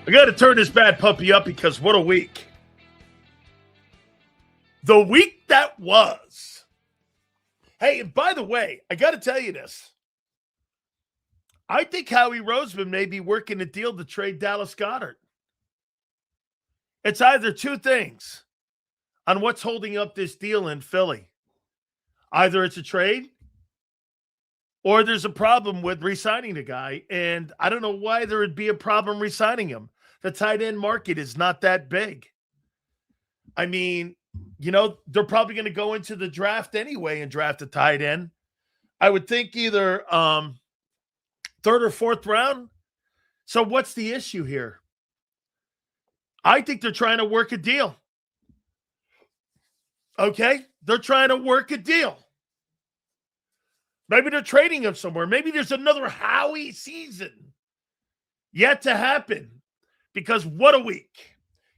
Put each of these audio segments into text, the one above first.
I got to turn this bad puppy up because what a week. The week that was. Hey, and by the way, I got to tell you this. I think Howie Roseman may be working a deal to trade Dallas Goedert. It's either two things on what's holding up this deal in Philly. Either it's a trade or there's a problem with re-signing the guy, and I don't know why there would be a problem re-signing him. The tight end market is not that big. I mean, you know, they're probably going to go into the draft anyway and draft a tight end. I would think either third or fourth round. So what's the issue here? I think they're trying to work a deal. Okay? They're trying to work a deal. Maybe they're trading him somewhere. Maybe there's another Howie season yet to happen. Because what a week.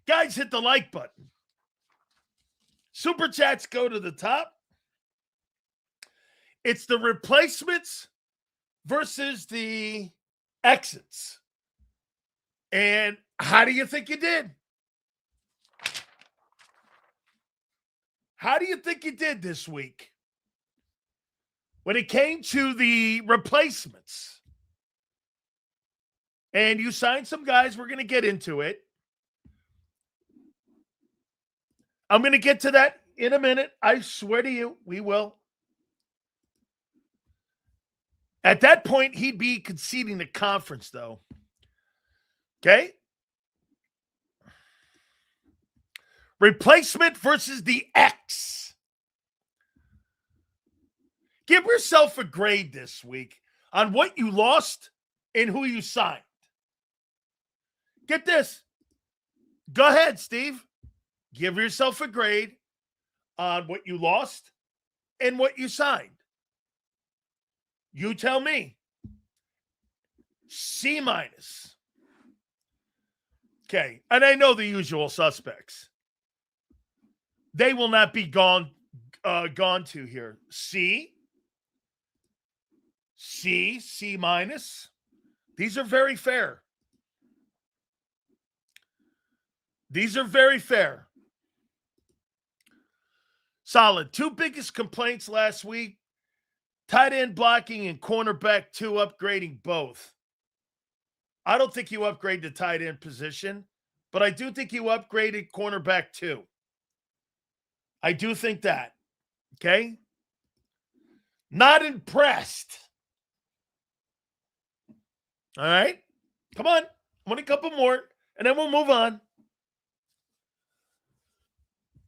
Guys, hit the like button. Super chats go to the top. It's the replacements versus the exits. And how do you think you did? How do you think you did this week? When it came to the replacements. And you signed some guys. We're going to get into it. I'm going to get to that in a minute. I swear to you, we will. At that point, he'd be conceding the conference, though. Okay? Replacement versus the X. Give yourself a grade this week on what you lost and who you signed. Get this. Go ahead, Steve. Give yourself a grade on what you lost and what you signed. You tell me. C-. Okay. And I know the usual suspects. They will not be gone to here. C. C. These are very fair. These are very fair. Solid. Two biggest complaints last week. Tight end blocking and cornerback 2 upgrading both. I don't think you upgrade the tight end position, but I do think you upgraded cornerback 2. I do think that. Okay? Not impressed. All right? Come on. I want a couple more, and then we'll move on.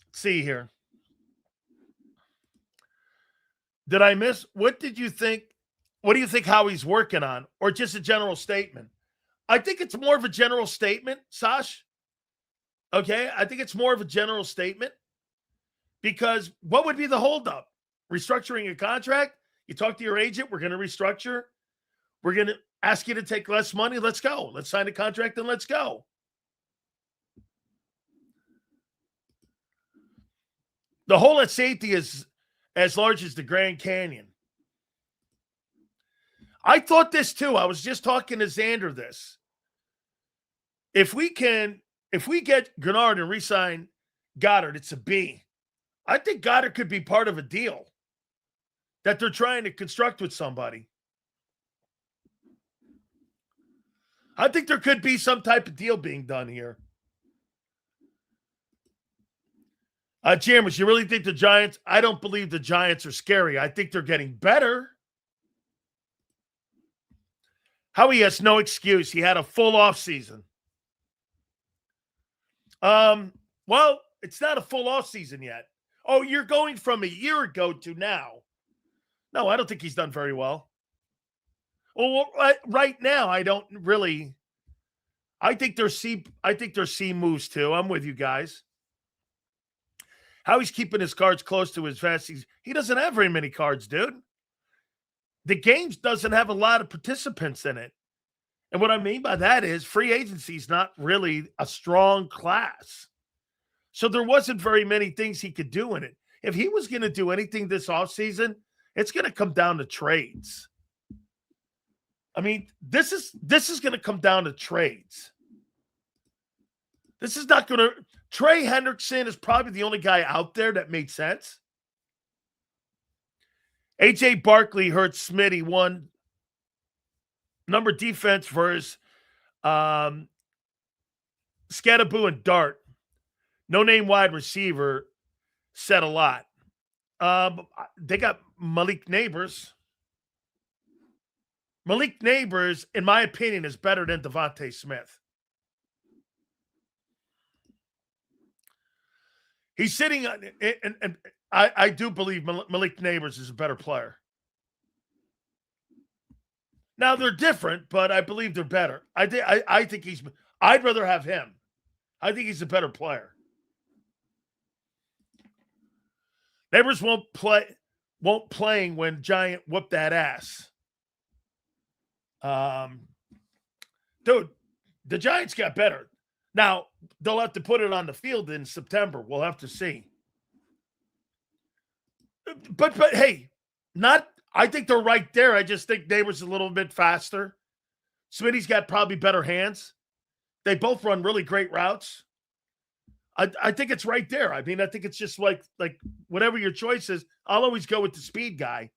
Let's see here. Did I miss? What did you think? What do you think Howie's working on? Or just a general statement? I think it's more of a general statement, Sash. Okay? I think it's more of a general statement. Because what would be the holdup? Restructuring a contract? You talk to your agent, we're going to restructure. We're going to ask you to take less money. Let's go. Let's sign a contract and let's go. The hole at safety is as large as the Grand Canyon. I thought this too. I was just talking to Zander this. If we get Gennard and re-sign Goedert, it's a B. I think Goedert could be part of a deal that they're trying to construct with somebody. I think there could be some type of deal being done here. Jammers, you really think the Giants? I don't believe the Giants are scary. I think they're getting better. Howie has no excuse. He had a full offseason. Well, it's not a full offseason yet. Oh, you're going from a year ago to now. No, I don't think he's done very well. Well, right now, I don't really. I think there's C moves too. I'm with you guys. How he's keeping his cards close to his vest. He doesn't have very many cards, dude. The game doesn't have a lot of participants in it. And what I mean by that is free agency is not really a strong class. So there wasn't very many things he could do in it. If he was going to do anything this offseason, it's going to come down to trades. I mean, this is going to come down to trades. This is not going to. Trey Hendrickson is probably the only guy out there that made sense. A.J. Barkley hurt Smitty, one number defense versus Scatterboo and Dart. No name wide receiver said a lot. They got Malik Neighbors. Malik Neighbors, in my opinion, is better than Devonta Smith. He's sitting on, and I do believe Malik Neighbors is a better player. Now they're different, but I believe they're better. I think I'd rather have him. I think he's a better player. Neighbors won't playing when Giant whooped that ass. Dude, the Giants got better. Now, they'll have to put it on the field in September. We'll have to see. But hey, I think they're right there. I just think Neighbors a little bit faster. Smitty's got probably better hands. They both run really great routes. I think it's right there. I mean, I think it's just like whatever your choice is, I'll always go with the speed guy.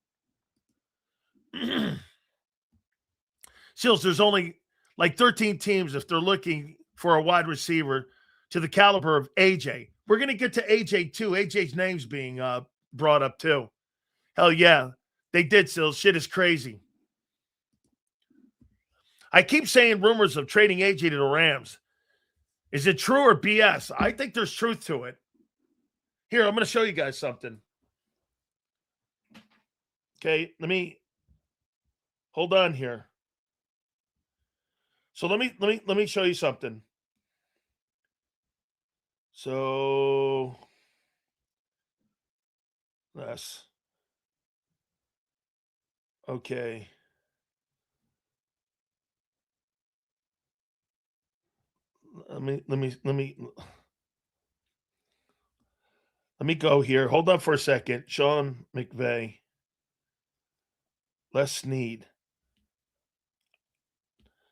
Seals, there's only like 13 teams if they're looking for a wide receiver to the caliber of AJ. We're going to get to AJ too. AJ's name's being brought up too. Hell yeah, they did, Seals. Shit is crazy. I keep saying rumors of trading AJ to the Rams. Is it true or BS? I think there's truth to it. Here, I'm going to show you guys something. Okay, hold on here. So let me show you something. So yes. Okay. Let me go here. Hold on for a second. Sean McVay. Les Snead.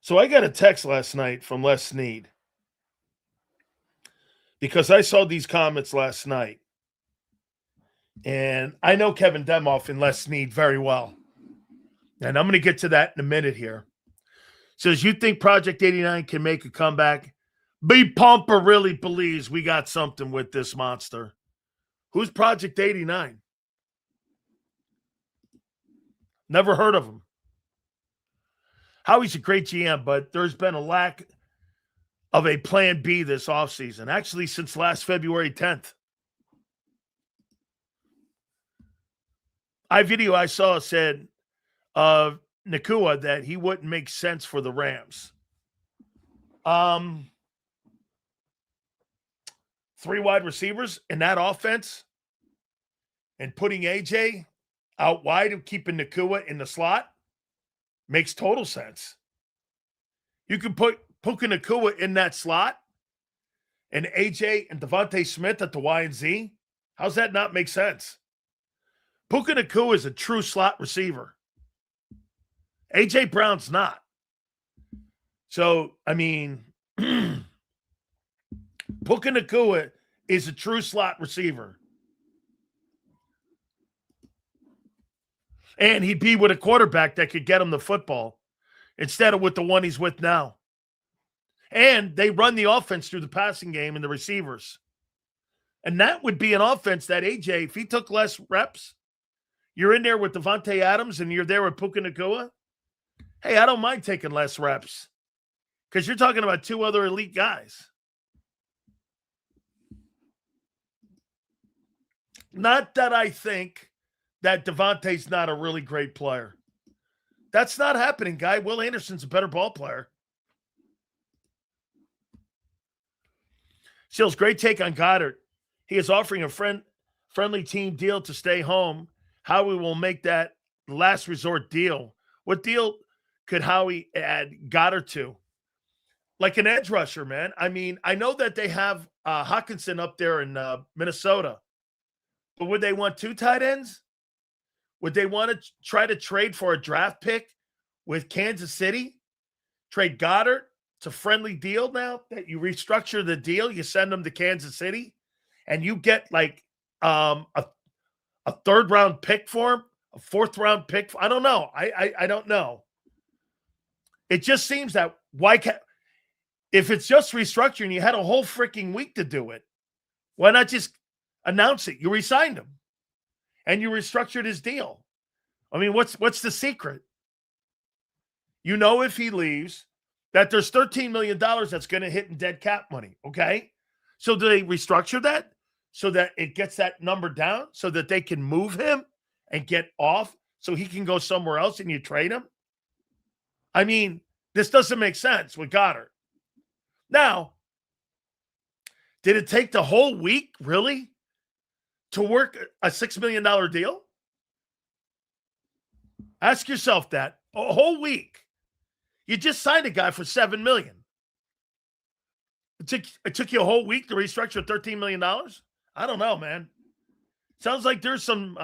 So I got a text last night from Les Snead because I saw these comments last night. And I know Kevin Demoff and Les Snead very well. And I'm going to get to that in a minute here. Says, you think Project 89 can make a comeback? B. Pumper really believes we got something with this monster. Who's Project 89? Never heard of him. Howie's a great GM, but there's been a lack of a plan B this offseason. Actually, since last February 10th. Video I saw said of Nakua that he wouldn't make sense for the Rams. 3 wide receivers in that offense and putting AJ out wide and keeping Nakua in the slot makes total sense. You can put Puka Nakua in that slot and AJ and Devonta Smith at the Y and Z. How's that not make sense? Puka Nakua is a true slot receiver. AJ Brown's not. So, I mean, Puka Nakua is a true slot receiver. And he'd be with a quarterback that could get him the football instead of with the one he's with now. And they run the offense through the passing game and the receivers. And that would be an offense that AJ, if he took less reps, you're in there with Devontae Adams and you're there with Puka Nakua. Hey, I don't mind taking less reps because you're talking about 2 other elite guys. Not that I think that Devontae's not a really great player. That's not happening, guy. Will Anderson's a better ball player. Seals, great take on Goddard. He is offering a friendly team deal to stay home. Howie will make that last resort deal. What deal could Howie add Goddard to? Like an edge rusher, man. I mean, I know that they have Hawkinson up there in Minnesota. But would they want 2 tight ends? Would they want to try to trade for a draft pick with Kansas City? Trade Goddard It's a friendly deal now that you restructure the deal. You send him to Kansas City, and you get like a third round pick for him, a fourth round pick. I don't know. I don't know. It just seems that if it's just restructuring, you had a whole freaking week to do it. Why not just announce it? You re-signed him, and you restructured his deal. I mean, what's the secret? You know, if he leaves, that there's $13 million that's going to hit in dead cap money, okay? So do they restructure that so that it gets that number down so that they can move him and get off so he can go somewhere else and you trade him? I mean, this doesn't make sense with Goddard. Now, did it take the whole week, really, to work a $6 million deal? Ask yourself that. A whole week. You just signed a guy for $7 million. It took you a whole week to restructure $13 million? I don't know, man. Sounds like there's some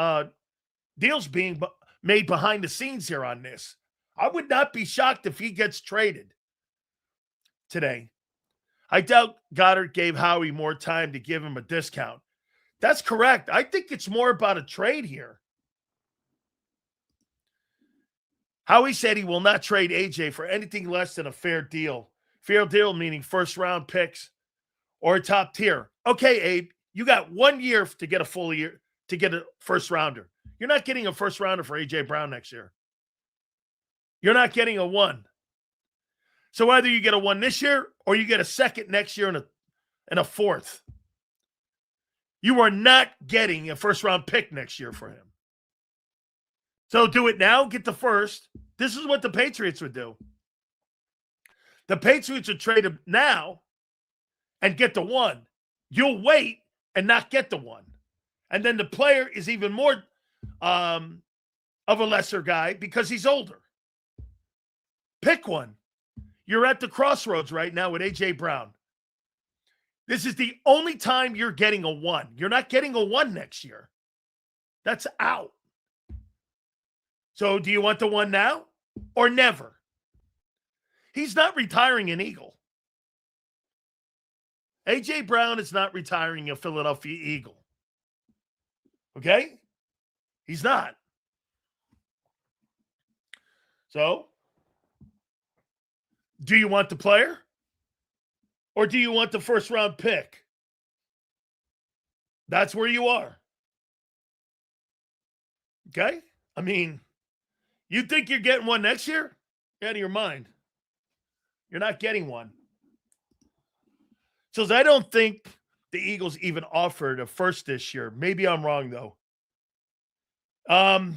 deals being made behind the scenes here on this. I would not be shocked if he gets traded today. I doubt Goddard gave Howie more time to give him a discount. That's correct. I think it's more about a trade here. Howie said he will not trade AJ for anything less than a fair deal. Fair deal meaning first-round picks or a top tier. Okay, Abe, you got 1 year to get a full year, to get a first-rounder. You're not getting a first-rounder for AJ Brown next year. You're not getting a 1. So either you get a 1 this year or you get a second next year and a fourth. You are not getting a first-round pick next year for him. So do it now, get the first. This is what the Patriots would do. The Patriots would trade him now and get the 1. You'll wait and not get the 1. And then the player is even more of a lesser guy because he's older. Pick one. You're at the crossroads right now with A.J. Brown. This is the only time you're getting a 1. You're not getting a 1 next year. That's out. So do you want the 1 now or never? He's not retiring an Eagle. A.J. Brown is not retiring a Philadelphia Eagle. Okay? He's not. So, do you want the player or do you want the first-round pick? That's where you are. Okay? I mean, you think you're getting 1 next year? You're out of your mind. You're not getting 1. So I don't think the Eagles even offered a first this year. Maybe I'm wrong, though. I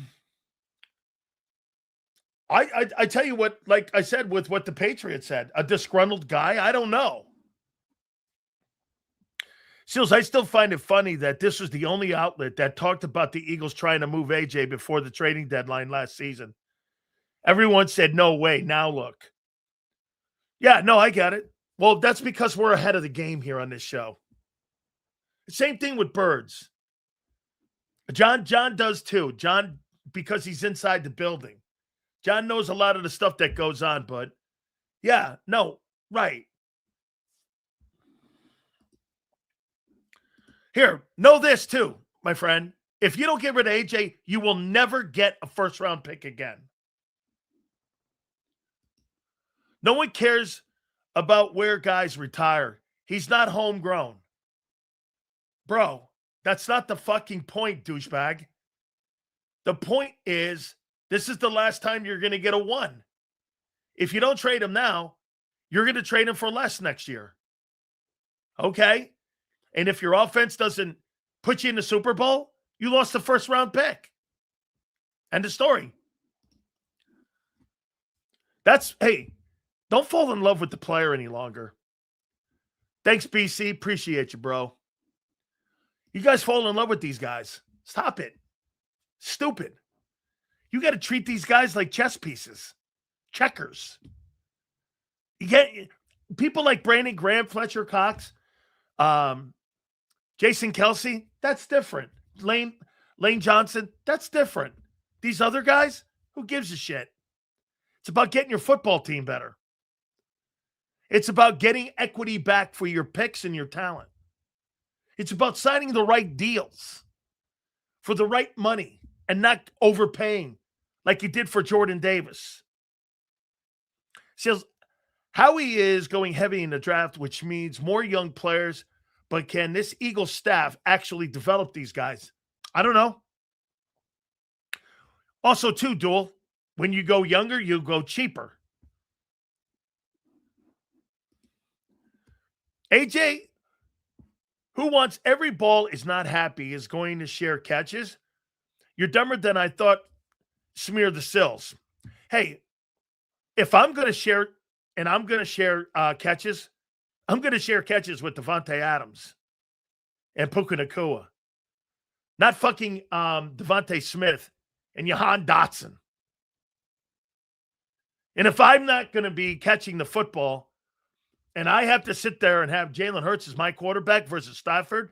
tell you what, like I said with what the Patriots said, a disgruntled guy, I don't know. Seals, I still find it funny that this was the only outlet that talked about the Eagles trying to move AJ before the trading deadline last season. Everyone said, no way, now look. Yeah, no, I get it. Well, that's because we're ahead of the game here on this show. Same thing with Birds. John does too. John, because he's inside the building. John knows a lot of the stuff that goes on, but yeah, no, right. Here, know this too, my friend. If you don't get rid of AJ, you will never get a first-round pick again. No one cares about where guys retire. He's not homegrown. Bro, that's not the fucking point, douchebag. The point is, this is the last time you're going to get a 1. If you don't trade him now, you're going to trade him for less next year. Okay? And if your offense doesn't put you in the Super Bowl, you lost the first-round pick. End of story. Hey, don't fall in love with the player any longer. Thanks, BC. Appreciate you, bro. You guys fall in love with these guys. Stop it. Stupid. You got to treat these guys like chess pieces. Checkers. You get people like Brandon Graham, Fletcher Cox, Jason Kelsey, that's different. Lane Johnson, that's different. These other guys, who gives a shit? It's about getting your football team better. It's about getting equity back for your picks and your talent. It's about signing the right deals for the right money and not overpaying like you did for Jordan Davis. So Howie is going heavy in the draft, which means more young players, but can this Eagles staff actually develop these guys? I don't know. Also, too, Duel, when you go younger, you go cheaper. AJ, who wants every ball is not happy, is going to share catches. You're dumber than I thought. Smear the sills. Hey, if I'm going to share and I'm going to share catches, I'm going to share catches with Devonta Adams and Puka Nacua. Not fucking Devonta Smith and Jahan Dotson. And if I'm not going to be catching the football and I have to sit there and have Jalen Hurts as my quarterback versus Stafford,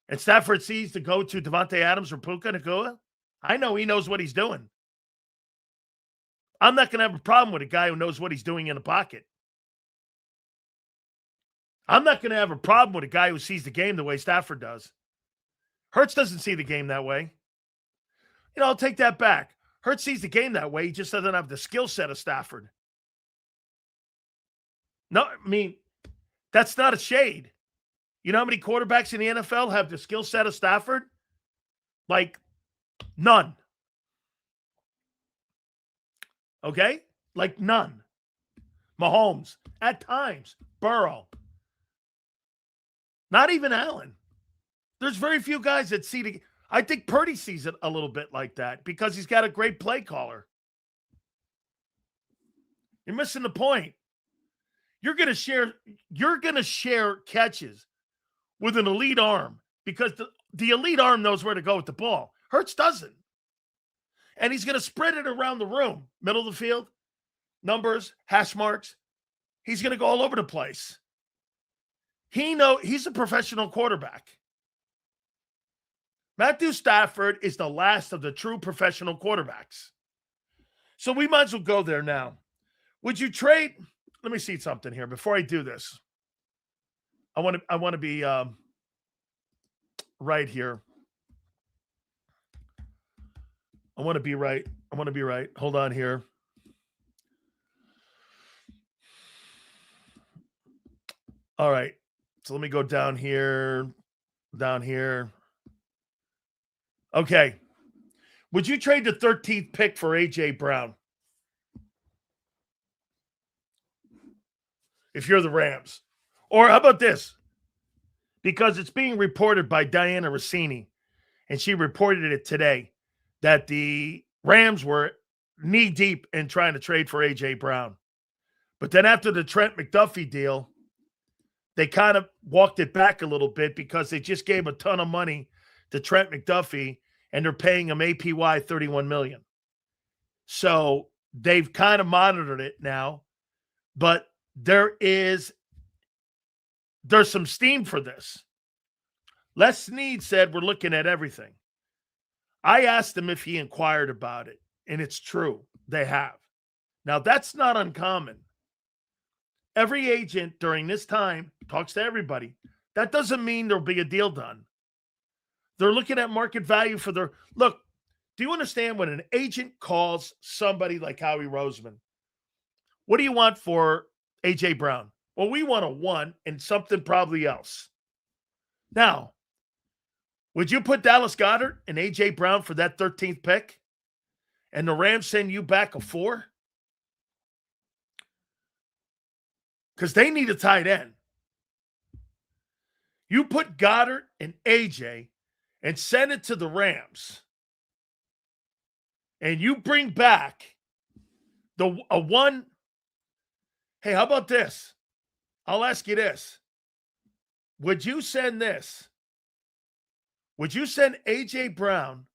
and Stafford sees to go to Devonta Adams or Puka Nacua, I know he knows what he's doing. I'm not going to have a problem with a guy who knows what he's doing in the pocket. I'm not going to have a problem with a guy who sees the game the way Stafford does. Hurts doesn't see the game that way. You know, I'll take that back. Hurts sees the game that way. He just doesn't have the skill set of Stafford. No, I mean, that's not a shade. You know how many quarterbacks in the NFL have the skill set of Stafford? Like, none. Okay? Like, none. Mahomes, at times. Burrow. Not even Allen. There's very few guys that see the. I think Purdy sees it a little bit like that because he's got a great play caller. You're missing the point. You're going to share catches with an elite arm because the elite arm knows where to go with the ball. Hurts doesn't. And he's going to spread it around the room, middle of the field, numbers, hash marks. He's going to go all over the place. He's a professional quarterback. Matthew Stafford is the last of the true professional quarterbacks. So we might as well go there now. Would you trade? Let me see something here before I do this. I want to be right here. I want to be right. Hold on here. All right. So let me go down here. Okay. Would you trade the 13th pick for A.J. Brown? If you're the Rams. Or how about this? Because it's being reported by Diana Rossini, and she reported it today, that the Rams were knee-deep in trying to trade for A.J. Brown. But then after the Trent McDuffie deal, they kind of walked it back a little bit because they just gave a ton of money to Trent McDuffie, and they're paying him APY $31 million. So they've kind of monitored it now, but there's some steam for this. Les Snead said, we're looking at everything. I asked him if he inquired about it, and it's true. They have. Now, that's not uncommon. Every agent during this time talks to everybody. That doesn't mean there'll be a deal done. They're looking at market value for their – look, do you understand when an agent calls somebody like Howie Roseman, what do you want for A.J. Brown? Well, we want a 1 and something probably else. Now, would you put Dallas Goedert and A.J. Brown for that 13th pick and the Rams send you back a 4? Because they need a tight end. You put Goddard and A.J. and send it to the Rams, and you bring back a 1. Hey, how about this? I'll ask you this. Would you send this? Would you send A.J. Brown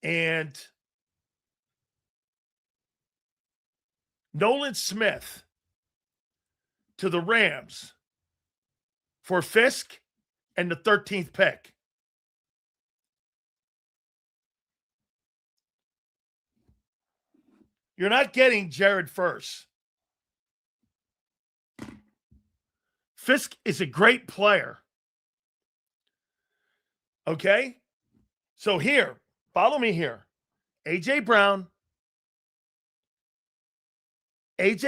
and Nolan Smith to the Rams for Fisk and the 13th pick? You're not getting Jared first. Fisk is a great player. Okay? So here, follow me here. A.J. Brown, and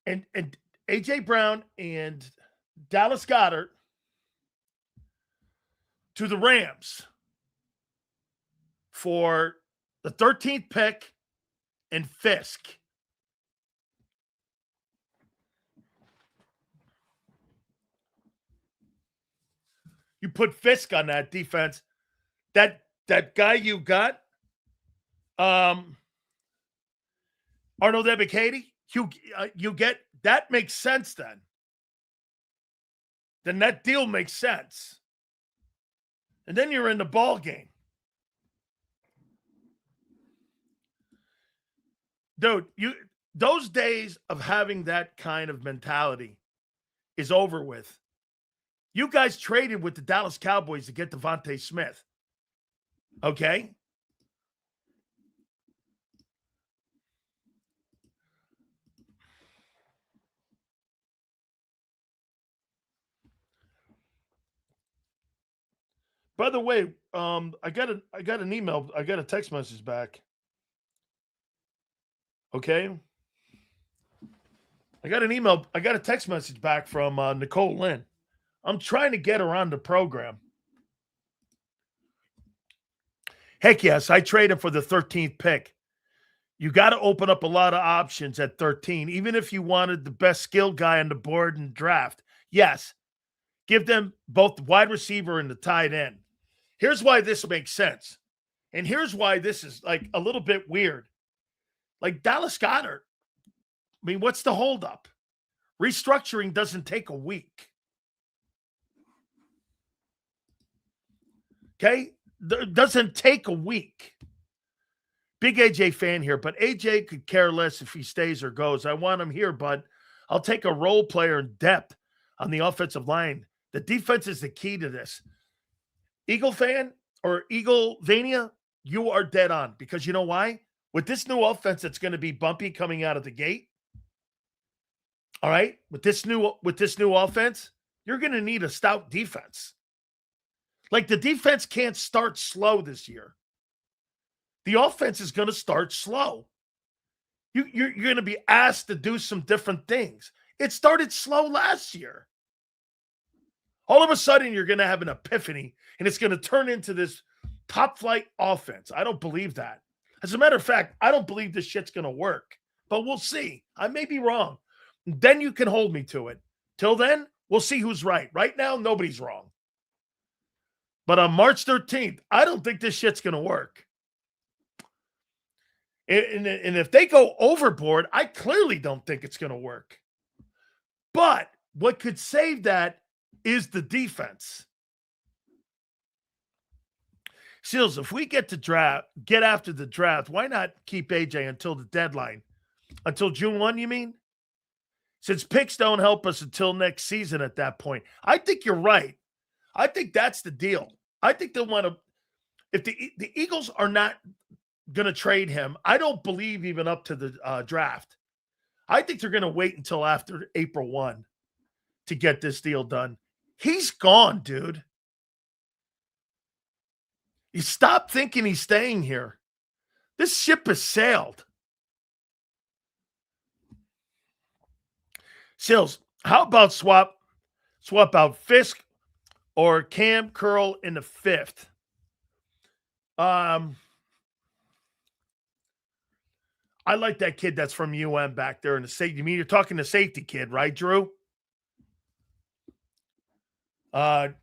A.J. Brown and Dallas Goedert to the Rams for the 13th pick and Fisk. You put Fisk on that defense. That guy you got, Arnold Ebiketie, you get that makes sense then. Then that deal makes sense. And then you're in the ball game. Dude, those days of having that kind of mentality is over with. You guys traded with the Dallas Cowboys to get Devonta Smith. Okay? By the way, I got an email. I got a text message back. Okay? I got an email. I got a text message back from Nicole Lynn. I'm trying to get her on the program. Heck yes, I traded for the 13th pick. You got to open up a lot of options at 13, even if you wanted the best skill guy on the board and draft. Yes, give them both the wide receiver and the tight end. Here's why this makes sense. And here's why this is like a little bit weird. Like Dallas Goedert. I mean, what's the holdup? Restructuring doesn't take a week. Okay? It doesn't take a week. Big AJ fan here, but AJ could care less if he stays or goes. I want him here, but I'll take a role player in depth on the offensive line. The defense is the key to this. Eagle fan or Eagle Vania, you are dead on because you know why? With this new offense that's going to be bumpy coming out of the gate, all right, with this new offense, you're going to need a stout defense. Like the defense can't start slow this year. The offense is going to start slow. You're going to be asked to do some different things. It started slow last year. All of a sudden, you're going to have an epiphany, and it's going to turn into this top-flight offense. I don't believe that. As a matter of fact, I don't believe this shit's going to work. But we'll see. I may be wrong. Then you can hold me to it. Till then, we'll see who's right. Right now, nobody's wrong. But on March 13th, I don't think this shit's going to work. And if they go overboard, I clearly don't think it's going to work. But what could save that is the defense. Seals, if we get after the draft, why not keep AJ until the deadline? Until June 1, you mean? Since picks don't help us until next season at that point. I think you're right. I think that's the deal. I think they'll want to, if the Eagles are not going to trade him, I don't believe even up to the draft. I think they're going to wait until after April 1 to get this deal done. He's gone, dude. You stop thinking he's staying here. This ship has sailed. Sills, how about swap out Fisk or Cam Curl in the 5th? I like that kid that's from UM back there in the safety. You mean you're talking the safety kid, right, Drew? You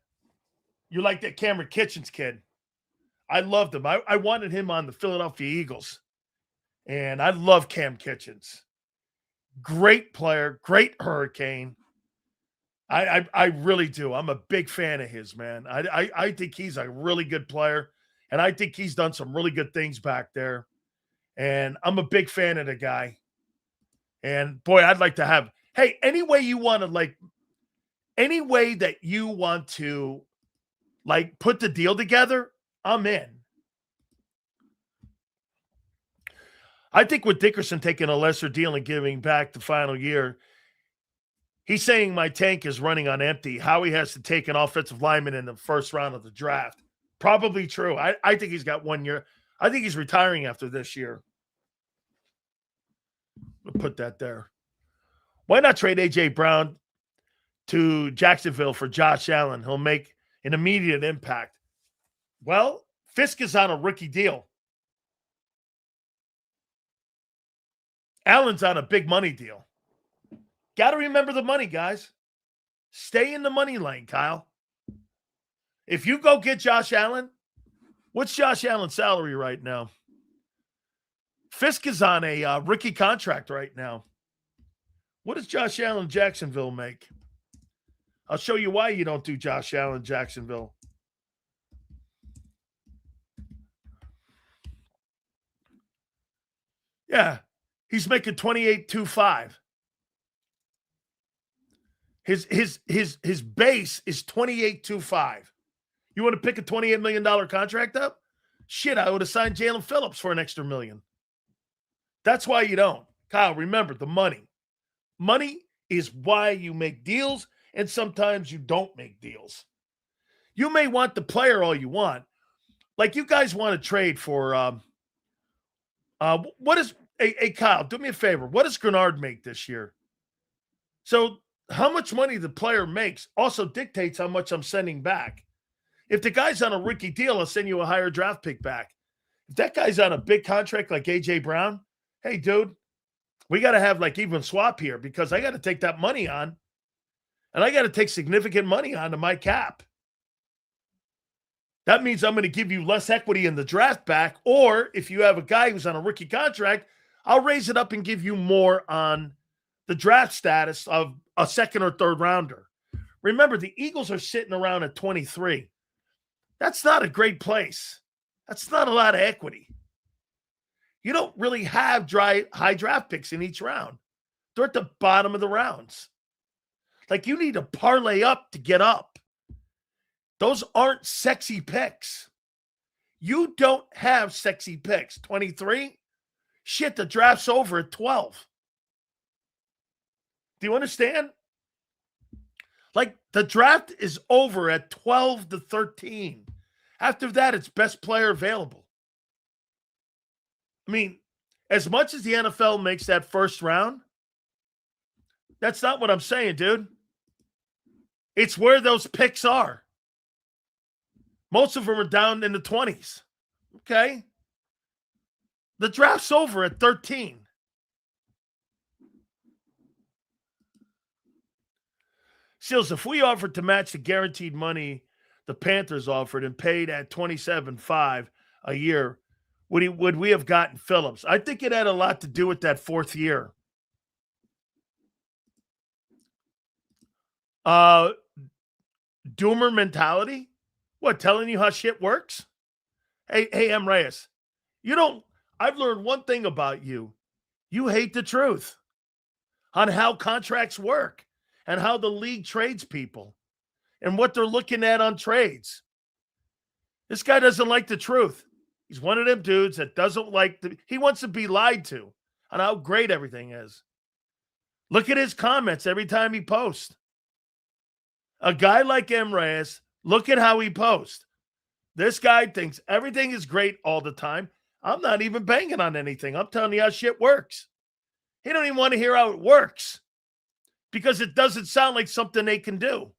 like that Cameron Kitchens kid. I loved him. I wanted him on the Philadelphia Eagles. And I love Cam Kitchens. Great player, great Hurricane. I really do. I'm a big fan of his, man. I think he's a really good player. And I think he's done some really good things back there. And I'm a big fan of the guy. And boy, I'd like to have, hey, any way you want to, like, any way that you want to, like, put the deal together, I'm in. I think with Dickerson taking a lesser deal and giving back the final year, he's saying my tank is running on empty. Howie has to take an offensive lineman in the first round of the draft. Probably true. I think he's got 1 year. I think he's retiring after this year. We'll put that there. Why not trade A.J. Brown to Jacksonville for Josh Allen? He'll make an immediate impact. Well, Fisk is on a rookie deal. Allen's on a big money deal. Got to remember the money, guys. Stay in the money lane, Kyle. If you go get Josh Allen, what's Josh Allen's salary right now? Fisk is on a rookie contract right now. What does Josh Allen Jacksonville make? I'll show you why you don't do Josh Allen Jacksonville. Yeah, he's making $28.25. His base is $28.25. You want to pick a $28 million contract up? Shit, I would have signed Jalen Phillips for an extra $1 million. That's why you don't. Kyle, remember the money. Money is why you make deals, and sometimes you don't make deals. You may want the player all you want. Like you guys want to trade for what is hey Kyle, do me a favor. What does Grenard make this year? So how much money the player makes also dictates how much I'm sending back. If the guy's on a rookie deal, I'll send you a higher draft pick back. If that guy's on a big contract like A.J. Brown, hey, dude, we got to have like even swap here because I got to take that money on, and I got to take significant money onto my cap. That means I'm going to give you less equity in the draft back, or if you have a guy who's on a rookie contract, I'll raise it up and give you more on the draft status of a second or third rounder. Remember, the Eagles are sitting around at 23. That's not a great place. That's not a lot of equity. You don't really have high draft picks in each round. They're at the bottom of the rounds. Like you need to parlay up to get up. Those aren't sexy picks. You don't have sexy picks. 23? Shit, the draft's over at 12. Do you understand? Like the draft is over at 12 to 13. After that, it's best player available. I mean, as much as the NFL makes that first round, that's not what I'm saying, dude. It's where those picks are. Most of them are down in the 20s. Okay? The draft's over at 13. Seals, if we offered to match the guaranteed money the Panthers offered and paid at $27.5 a year, would we have gotten Phillips? I think it had a lot to do with that fourth year. Doomer mentality? What, telling you how shit works? Hey, M. Reyes, I've learned one thing about you. You hate the truth on how contracts work and how the league trades people and what they're looking at on trades. This guy doesn't like the truth. He's one of them dudes that doesn't like he wants to be lied to on how great everything is. Look at his comments every time he posts. A guy like M. Reyes, look at how he posts. This guy thinks everything is great all the time. I'm not even banging on anything. I'm telling you how shit works. He don't even want to hear how it works because it doesn't sound like something they can do.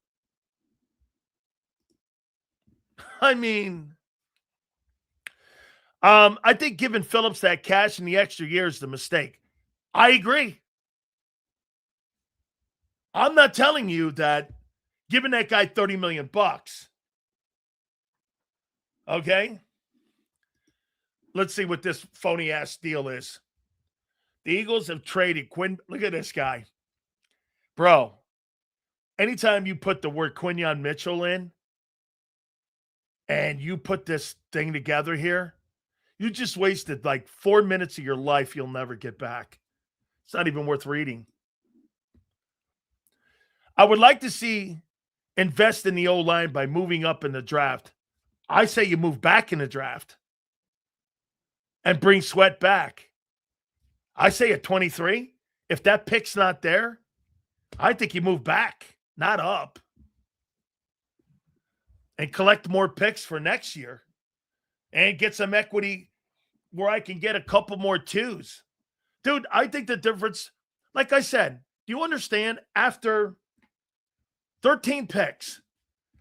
I mean, I think giving Phillips that cash and the extra year is the mistake. I agree. I'm not telling you that giving that guy $30 million. Okay? Let's see what this phony ass deal is. The Eagles have traded Quinn. Look at this guy. Bro, anytime you put the word Quinyon Mitchell in and you put this thing together here, you just wasted like 4 minutes of your life you'll never get back. It's not even worth reading. I would like to see invest in the O-line by moving up in the draft. I say you move back in the draft and bring Sweat back. I say at 23, if that pick's not there, I think you move back, not up, and collect more picks for next year and get some equity where I can get a couple more twos. Dude, I think the difference, like I said, do you understand? After 13 picks,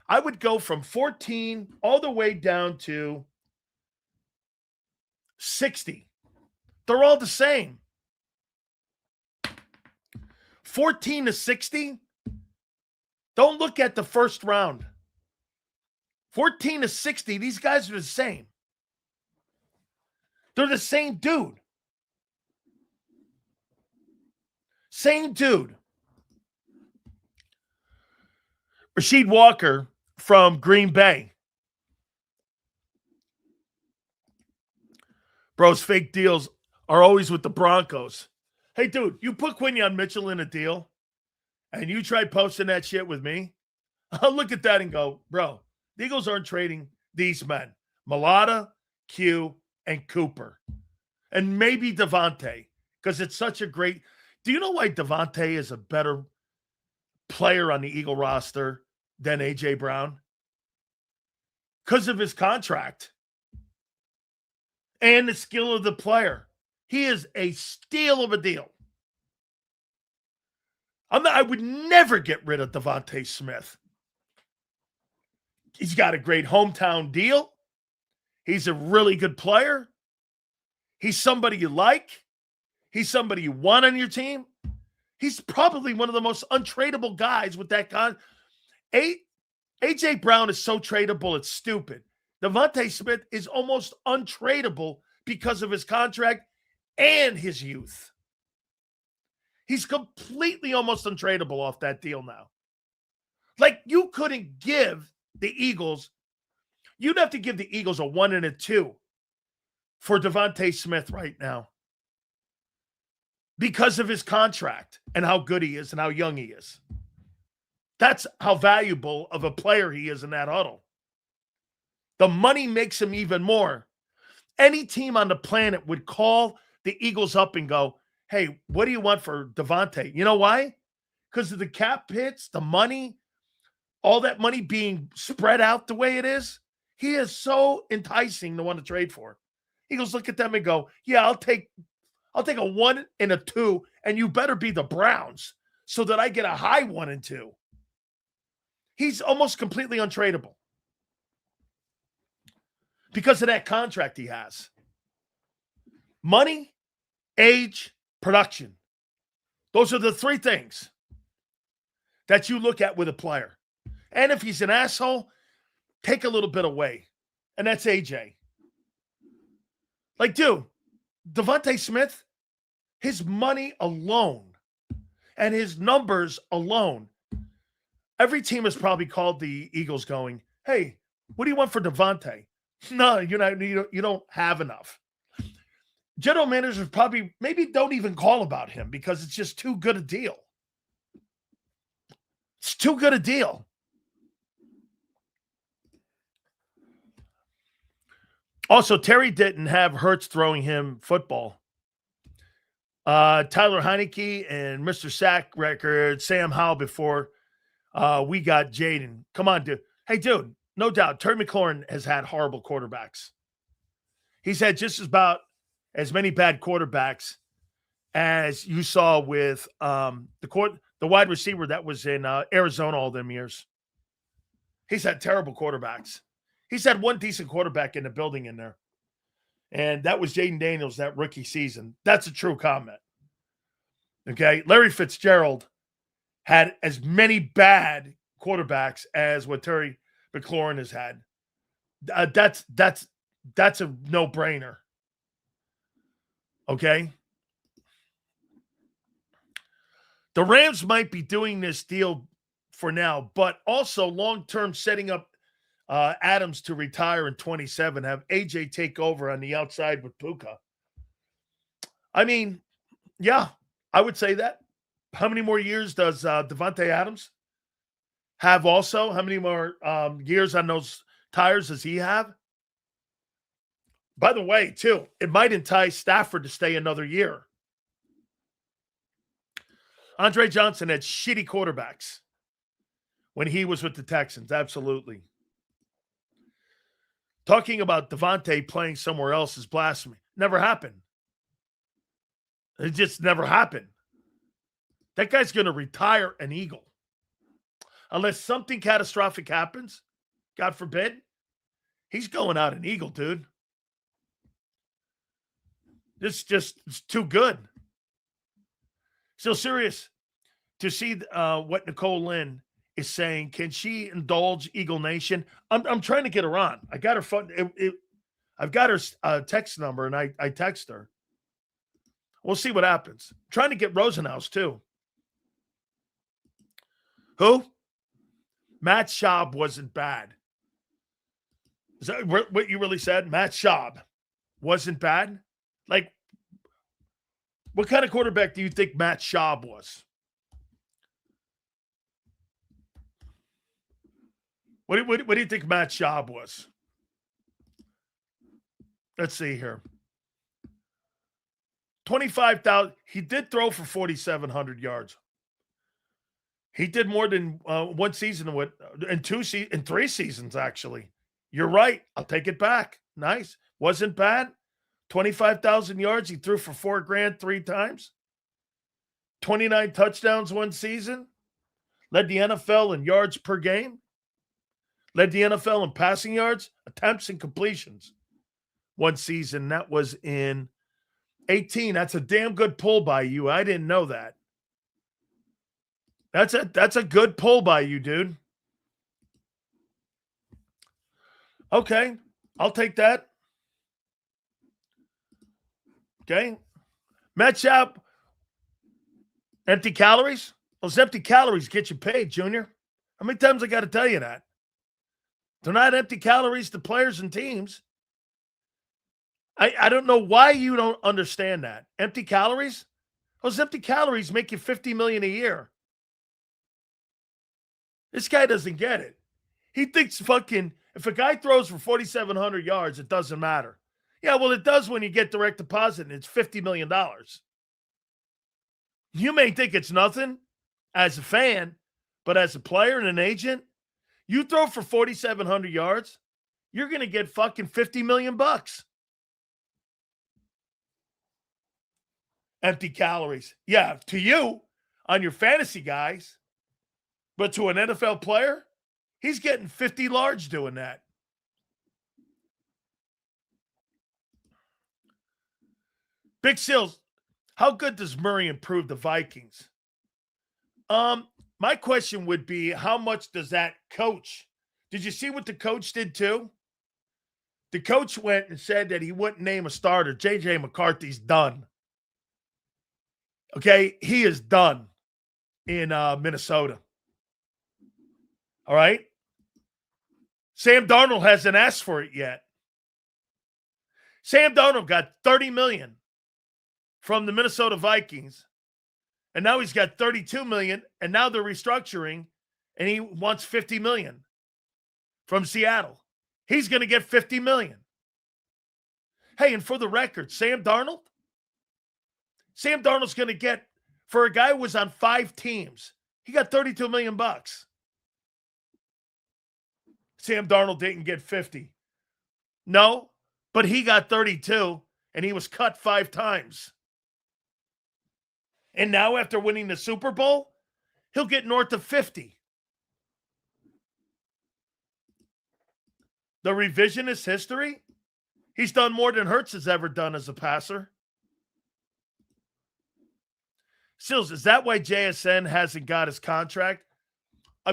I would go from 14 all the way down to 60. They're all the same. 14 to 60, don't look at the first round. 14 to 60, these guys are the same. They're the same dude. Same dude. Rasheed Walker from Green Bay. Bros, fake deals are always with the Broncos. Hey, dude, you put Quinyon Mitchell in a deal and you try posting that shit with me, I'll look at that and go, bro, the Eagles aren't trading these men. Mulata, Q, and Cooper. And maybe Devontae, because it's such a great – do you know why Devontae is a better player on the Eagle roster than A.J. Brown? Because of his contract and the skill of the player. He is a steal of a deal. I would never get rid of Devonta Smith. He's got a great hometown deal. He's a really good player. He's somebody you like. He's somebody you want on your team. He's probably one of the most untradeable guys with that A.J. Brown is so tradable, it's stupid. Devonta Smith is almost untradeable because of his contract and his youth. He's completely almost untradeable off that deal now. Like, you couldn't give the Eagles, you'd have to give the Eagles a 1 and a 2 for Devonta Smith right now because of his contract and how good he is and how young he is. That's how valuable of a player he is in that huddle. The money makes him even more. Any team on the planet would call the Eagles up and go, hey, what do you want for Devonta? You know why? Because of the cap hits, the money, all that money being spread out the way it is. He is so enticing to want to trade for. Eagles look at them and go, yeah, I'll take a 1 and a 2, and you better be the Browns so that I get a high 1 and 2. He's almost completely untradeable because of that contract he has. Money, age, production. Those are the three things that you look at with a player. And if he's an asshole, take a little bit away. And that's AJ. Like, dude, Devonta Smith, his money alone and his numbers alone, every team has probably called the Eagles going, hey, what do you want for Devonta? No, you don't have enough. General managers probably maybe don't even call about him because it's just too good a deal. It's too good a deal. Also, Terry didn't have Hurts throwing him football. Tyler Heineke and Mr. Sack record, Sam Howell before we got Jaden. Come on, dude. Hey, dude, no doubt, Terry McLaurin has had horrible quarterbacks. He's had just about as many bad quarterbacks as you saw with the wide receiver that was in Arizona all them years. He's had terrible quarterbacks. He's had one decent quarterback in the building in there, and that was Jaden Daniels that rookie season. That's a true comment. Okay, Larry Fitzgerald had as many bad quarterbacks as what Terry McLaurin has had. That's a no-brainer. Okay? The Rams might be doing this deal for now, but also long-term setting up Adams to retire in 27, have AJ take over on the outside with Puka. I mean, yeah, I would say that. How many more years does Devontae Adams have also? How many more years on those tires does he have? By the way, too, it might entice Stafford to stay another year. Andre Johnson had shitty quarterbacks when he was with the Texans. Absolutely. Talking about Devonta playing somewhere else is blasphemy. Never happened. It just never happened. That guy's going to retire an Eagle. Unless something catastrophic happens, God forbid, he's going out an Eagle, dude. It's too good. Still serious to see what Nicole Lynn is saying. Can she indulge Eagle Nation? I'm trying to get her on. I got her phone. I've got her text number, and I text her. We'll see what happens. I'm trying to get Rosenhaus too. Who? Matt Schaub wasn't bad. Is that what you really said? Matt Schaub wasn't bad? Like, what kind of quarterback do you think Matt Schaub was? What do you think Matt Schaub was? Let's see here. 25,000. He did throw for 4,700 yards. He did more than one season in 3 seasons, actually. You're right. I'll take it back. Nice. Wasn't bad. 25,000 yards. He threw for $4,000 3 times. 29 touchdowns one season. Led the NFL in yards per game. Led the NFL in passing yards, attempts, and completions. One season. That was in 18. That's a damn good pull by you. I didn't know that. That's a good pull by you, dude. Okay. I'll take that. Okay. Matt Schaub, empty calories? Those empty calories get you paid, Junior. How many times I got to tell you that? They're not empty calories to players and teams. I don't know why you don't understand that. Empty calories? Those empty calories make you $50 million a year. This guy doesn't get it. He thinks if a guy throws for 4,700 yards, it doesn't matter. Yeah, well, it does when you get direct deposit and it's $50 million. You may think it's nothing as a fan, but as a player and an agent, you throw for 4,700 yards, you're going to get fucking $50 million. Empty calories. Yeah, to you, on your fantasy guys, but to an NFL player, he's getting 50 large doing that. Big Seals, how good does Murray improve the Vikings? My question would be, how much does that coach? Did you see what the coach did too? The coach went and said that he wouldn't name a starter. J.J. McCarthy's done. Okay, he is done in Minnesota. All right? Sam Darnold hasn't asked for it yet. Sam Darnold got $30 million from the Minnesota Vikings, and now he's got $32 million, and now they're restructuring, and he wants $50 million from Seattle. He's going to get $50 million. Hey, and for the record, Sam Darnold's going to get, for a guy who was on 5 teams, he got $32 million. Sam Darnold didn't get 50. No, but he got 32, and he was cut 5 times. And now after winning the Super Bowl, he'll get north of 50. The revisionist history? He's done more than Hurts has ever done as a passer. Sills, is that why JSN hasn't got his contract?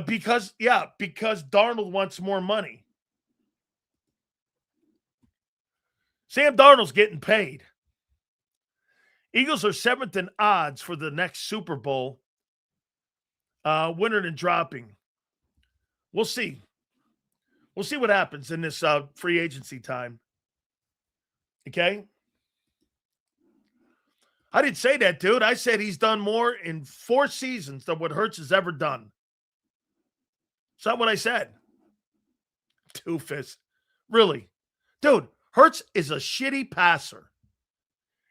Because Darnold wants more money. Sam Darnold's getting paid. Eagles are 7th in odds for the next Super Bowl, winning and dropping. We'll see. We'll see what happens in this free agency time. Okay? I didn't say that, dude. I said he's done more in 4 seasons than what Hurts has ever done. It's not what I said. Doofus. Really. Dude, Hurts is a shitty passer.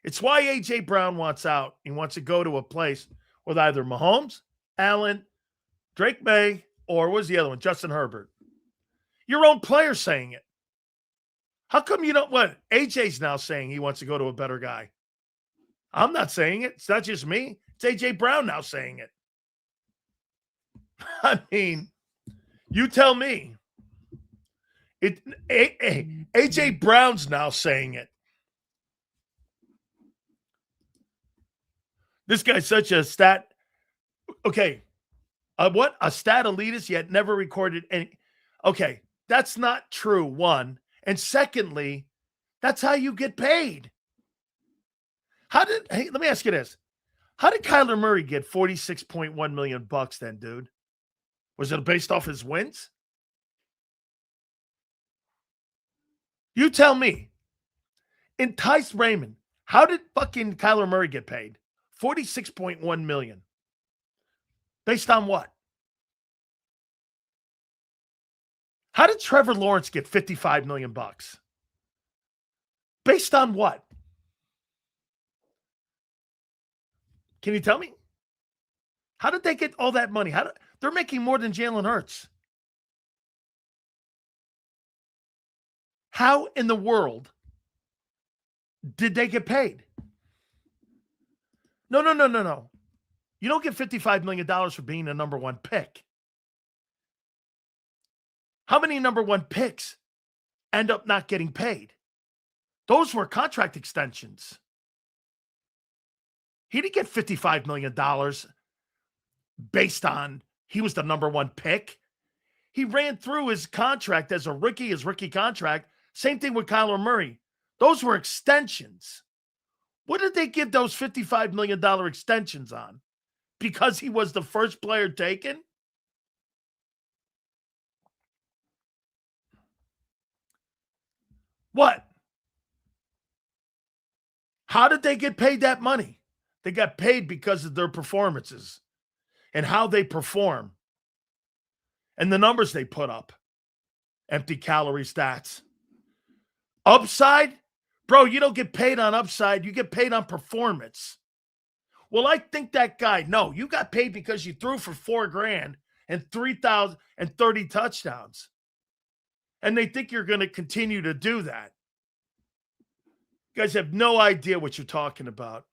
It's why A.J. Brown wants out. He wants to go to a place with either Mahomes, Allen, Drake May, or what was the other one? Justin Herbert. Your own player saying it. How come you don't? What? AJ's now saying he wants to go to a better guy. I'm not saying it. It's not just me. It's AJ Brown now saying it. I mean, you tell me. AJ Brown's now saying it. This guy's such a stat. Okay. What? A stat elitist yet never recorded any. Okay. That's not true, one. And secondly, that's how you get paid. Hey, let me ask you this. How did Kyler Murray get $46.1 million then, dude? Was it based off his wins? You tell me. Entice Raymond. How did fucking Kyler Murray get paid? $46.1 million. Based on what? How did Trevor Lawrence get $55 million? Based on what? Can you tell me? How did they get all that money? They're making more than Jalen Hurts. How in the world did they get paid? No. You don't get $55 million for being a number one pick. How many number one picks end up not getting paid? Those were contract extensions. He didn't get $55 million based on he was the number one pick. He ran through his contract as a rookie, his rookie contract. Same thing with Kyler Murray. Those were extensions. What did they give those $55 million extensions on? Because he was the first player taken? What? How did they get paid that money? They got paid because of their performances and how they perform and the numbers they put up. Empty calorie stats. Upside? Bro, you don't get paid on upside. You get paid on performance. Well, I think that guy, no, you got paid because you threw for $4,000 and 3,030 touchdowns. And they think you're going to continue to do that. You guys have no idea what you're talking about.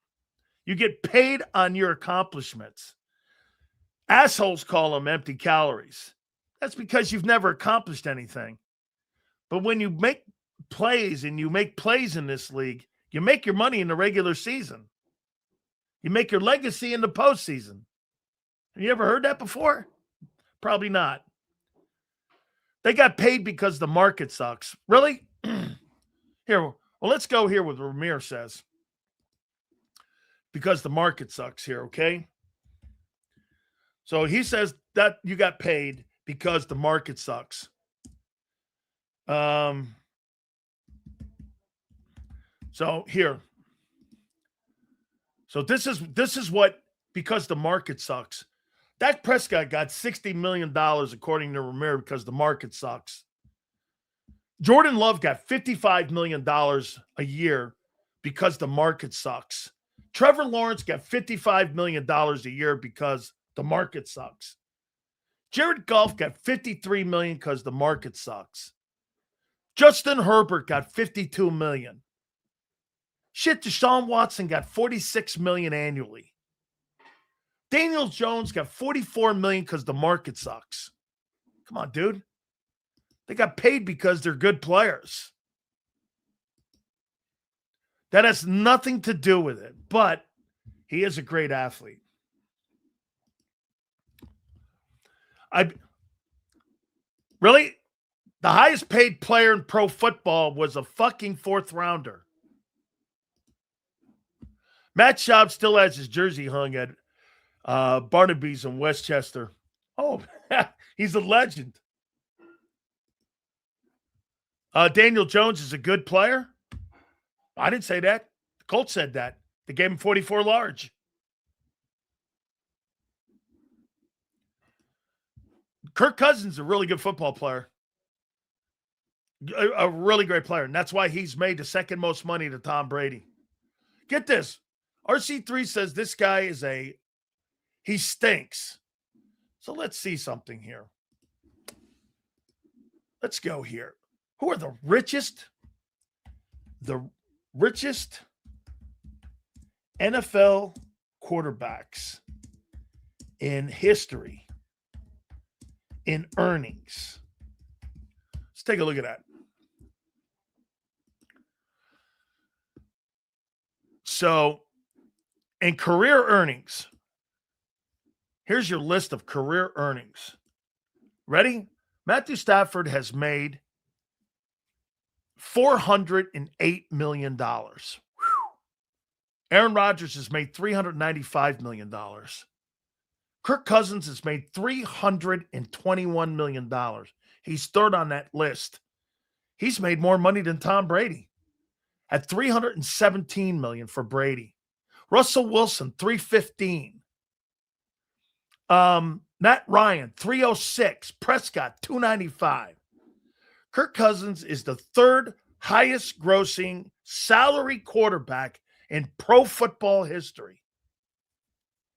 You get paid on your accomplishments. Assholes call them empty calories. That's because you've never accomplished anything. But when you make plays and you make plays in this league, you make your money in the regular season. You make your legacy in the postseason. Have you ever heard that before? Probably not. They got paid because the market sucks. Really? Here, well, let's go here with what Ramir says. Because the market sucks here, okay? So he says that you got paid because the market sucks. So here. So this is what, because the market sucks. Dak Prescott got $60 million according to Ramir because the market sucks. Jordan Love got $55 million a year because the market sucks. Trevor Lawrence got $55 million a year because the market sucks. Jared Goff got $53 million because the market sucks. Justin Herbert got $52 million. Shit, Deshaun Watson got $46 million annually. Daniel Jones got $44 million because the market sucks. Come on, dude. They got paid because they're good players. That has nothing to do with it, but he is a great athlete. Really? The highest paid player in pro football was a fucking fourth rounder. Matt Schaub still has his jersey hung at Barnaby's in Westchester. Oh, he's a legend. Daniel Jones is a good player. I didn't say that. The Colts said that. They gave him 44 large. Kirk Cousins is a really good football player. A really great player. And that's why he's made the second most money to Tom Brady. Get this. RC3 says this guy is He stinks. So let's see something here. Let's go here. Who are the richest? The richest NFL quarterbacks in history in earnings. Let's take a look at that. So, in career earnings, here's your list of career earnings. Ready? Matthew Stafford has made $408 million. Whew. Aaron Rodgers has made $395 million. Kirk Cousins has made $321 million. He's third on that list. He's made more money than Tom Brady at $317 million for Brady. Russell Wilson, $315. Matt Ryan, $306. Prescott, $295. Kirk Cousins is the third highest grossing salary quarterback in pro football history.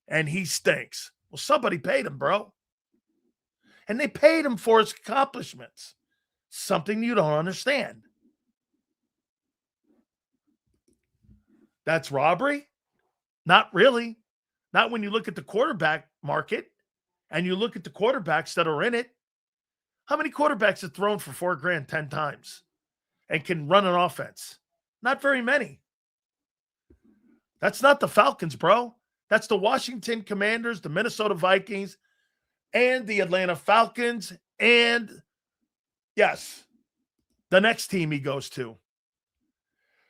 And he stinks. Well, somebody paid him, bro. And they paid him for his accomplishments. Something you don't understand. That's robbery? Not really. Not when you look at the quarterback market and you look at the quarterbacks that are in it. How many quarterbacks have thrown for $4,000 10 times and can run an offense? Not very many. That's not the Falcons, bro. That's the Washington Commanders, the Minnesota Vikings, and the Atlanta Falcons, and, yes, the next team he goes to.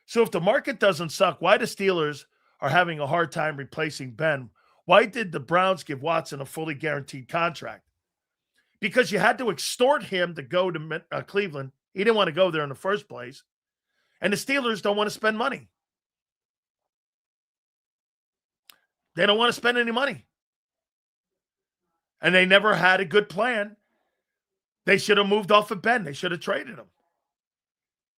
So if the market doesn't suck, why the Steelers are having a hard time replacing Ben? Why did the Browns give Watson a fully guaranteed contract? Because you had to extort him to go to Cleveland. He didn't want to go there in the first place. And the Steelers don't want to spend money. They don't want to spend any money. And they never had a good plan. They should have moved off of Ben. They should have traded him.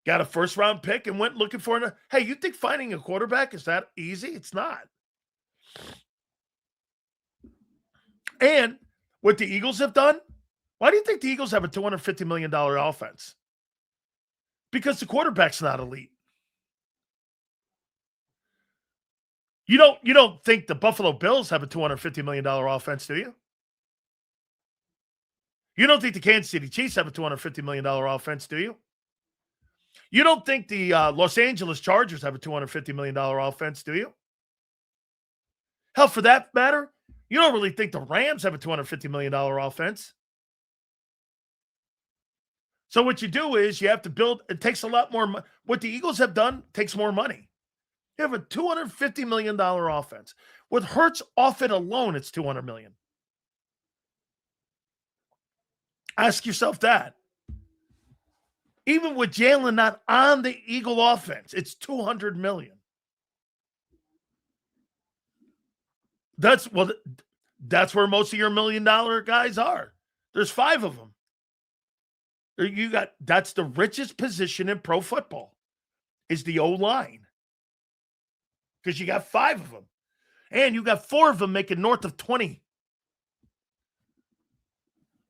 Got a first-round pick and went looking for it. Hey, you think finding a quarterback is that easy? It's not. And what the Eagles have done, why do you think the Eagles have a $250 million offense? Because the quarterback's not elite. You don't think the Buffalo Bills have a $250 million offense, do you? You don't think the Kansas City Chiefs have a $250 million offense, do you? You don't think the Los Angeles Chargers have a $250 million offense, do you? Hell, for that matter, you don't really think the Rams have a $250 million offense. So what you do is you have to build, it takes a lot more money. What the Eagles have done takes more money. You have a $250 million offense. With Hurts off it alone, it's $200 million. Ask yourself that. Even with Jalen not on the Eagle offense, it's $200 million. That's where most of your $1 million guys are. There's 5 of them. That's the richest position in pro football is the O-line. Because you got 5 of them. And you got 4 of them making north of 20.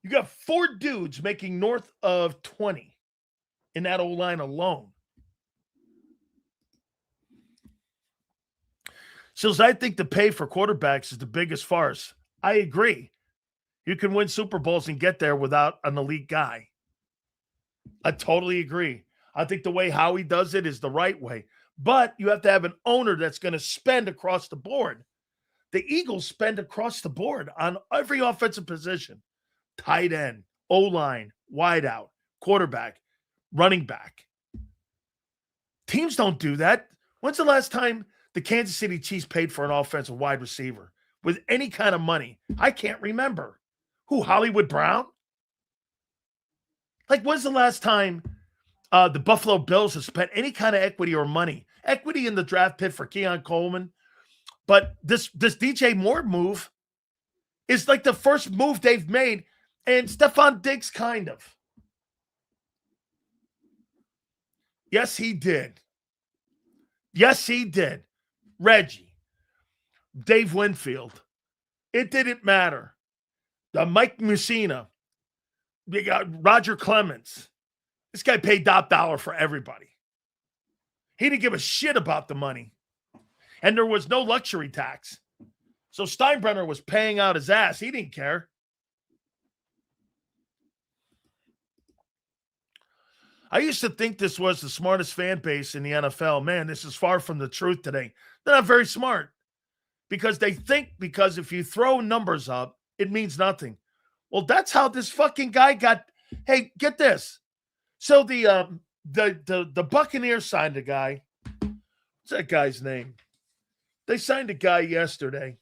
You got 4 dudes making north of 20 in that O-line alone. So I think the pay for quarterbacks is the biggest farce. I agree. You can win Super Bowls and get there without an elite guy. I totally agree. I think the way Howie does it is the right way. But you have to have an owner that's going to spend across the board. The Eagles spend across the board on every offensive position. Tight end, O-line, wideout, quarterback, running back. Teams don't do that. When's the last time the Kansas City Chiefs paid for an offensive wide receiver with any kind of money? I can't remember. Who, Hollywood Brown? Like, when's the last time the Buffalo Bills have spent any kind of equity or money? Equity in the draft pit for Keon Coleman. But this DJ Moore move is like the first move they've made. And Stephon Diggs kind of. Yes, he did. Yes, he did. Reggie. Dave Winfield. It didn't matter. The Mike Mussina, we got Roger Clemens. This guy paid top dollar for everybody. He didn't give a shit about the money. And there was no luxury tax. So Steinbrenner was paying out his ass. He didn't care. I used to think this was the smartest fan base in the NFL. Man, this is far from the truth today. They're not very smart because they think because if you throw numbers up, it means nothing. Well, that's how this fucking guy got. Hey, get this. So the Buccaneers signed a guy. What's that guy's name? They signed a guy yesterday.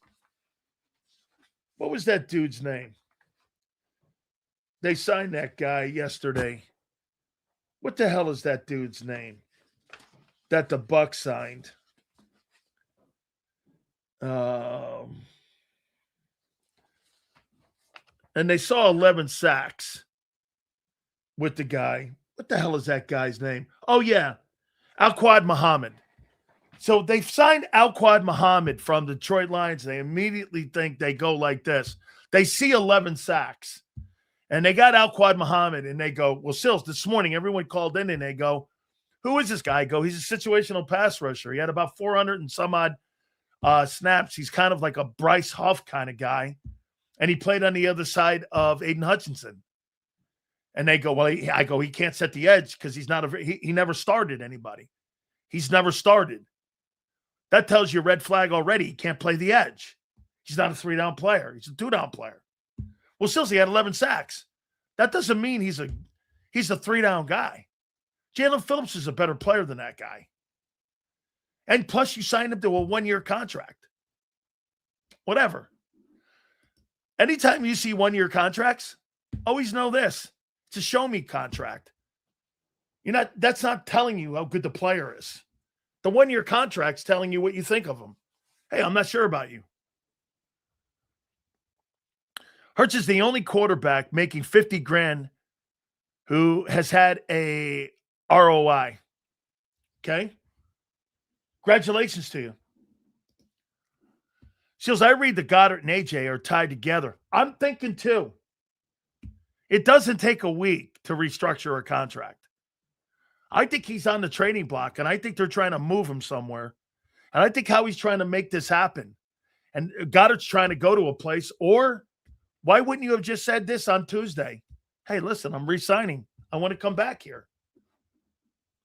What was that dude's name? They signed that guy yesterday. What the hell is that dude's name that the Bucs signed? And they saw 11 sacks with the guy. What the hell is that guy's name? Oh, yeah. Al-Quad Muhammad. So they've signed Al-Quad Muhammad from the Detroit Lions. They immediately think they go like this. They see 11 sacks. And they got Al-Quad Muhammad, and they go, well, Sills, this morning, everyone called in, and they go, who is this guy? I go, he's a situational pass rusher. He had about 400 and some odd snaps. He's kind of like a Bryce Huff kind of guy. And he played on the other side of Aiden Hutchinson. And they go, well, I go, he can't set the edge because he's not he never started anybody. He's never started. That tells you a red flag already. He can't play the edge. He's not a 3-down player. He's a 2-down player. Well, still, he had 11 sacks. That doesn't mean he's a 3-down guy. Jalen Phillips is a better player than that guy. And plus, you signed him to a 1-year contract. Whatever. Anytime you see 1-year contracts, always know this. It's a show-me contract. That's not telling you how good the player is. The 1-year contract's telling you what you think of him. Hey, I'm not sure about you. Hurts is the only quarterback making $50,000 who has had a ROI. Okay? Congratulations to you. Seals, I read that Goddard and AJ are tied together. I'm thinking too. It doesn't take a week to restructure a contract. I think he's on the trading block, and I think they're trying to move him somewhere. And I think how he's trying to make this happen. And Goddard's trying to go to a place, or why wouldn't you have just said this on Tuesday? Hey, listen, I'm re-signing. I want to come back here.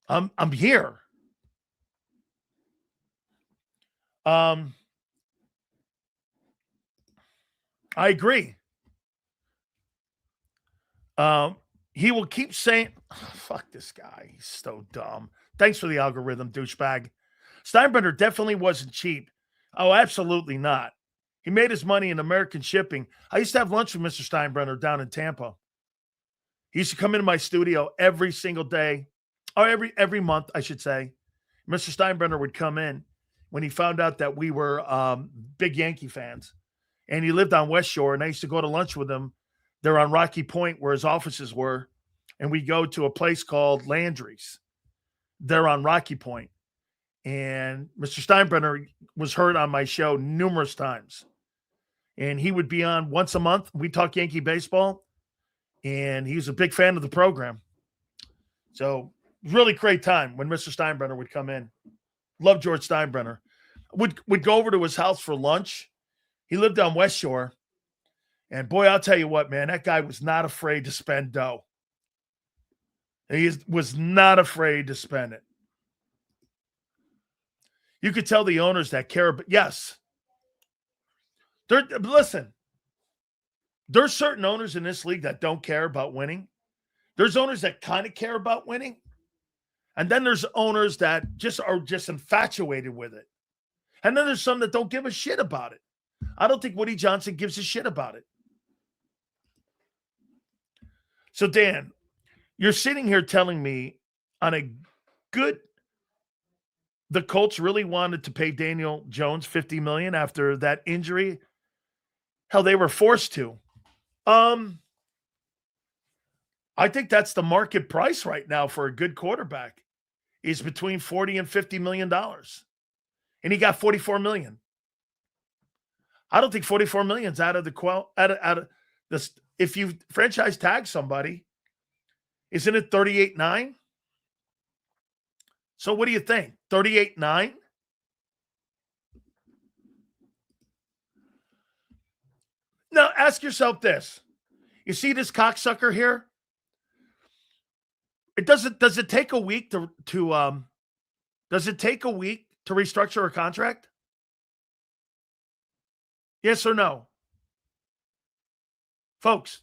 I'm here. I agree. He will keep saying, fuck this guy. He's so dumb. Thanks for the algorithm, douchebag. Steinbrenner definitely wasn't cheap. Oh, absolutely not. He made his money in American shipping. I used to have lunch with Mr. Steinbrenner down in Tampa. He used to come into my studio every single day, or every month, I should say. Mr. Steinbrenner would come in when he found out that we were big Yankee fans. And he lived on West Shore, and I used to go to lunch with him. They're on Rocky Point where his offices were, and we go to a place called Landry's. They're on Rocky Point. And Mr. Steinbrenner was heard on my show numerous times. And he would be on once a month. We talk Yankee baseball, and he was a big fan of the program. So really great time when Mr. Steinbrenner would come in. Love George Steinbrenner. Would go over to his house for lunch. He lived on West Shore. And boy, I'll tell you what, man, that guy was not afraid to spend dough. He was not afraid to spend it. You could tell the owners that care, but yes. Listen, there's certain owners in this league that don't care about winning. There's owners that kind of care about winning. And then there's owners that are just infatuated with it. And then there's some that don't give a shit about it. I don't think Woody Johnson gives a shit about it. So, Dan, you're sitting here telling me the Colts really wanted to pay Daniel Jones $50 million after that injury. Hell, they were forced to. I think that's the market price right now for a good quarterback is between $40 and $50 million. And he got $44 million. I don't think 44 million is out of this. If you franchise tag somebody, isn't it 38.9? So what do you think? 38.9? Now ask yourself this. You see this cocksucker here? Does it take a week to restructure a contract? Yes or no? Folks,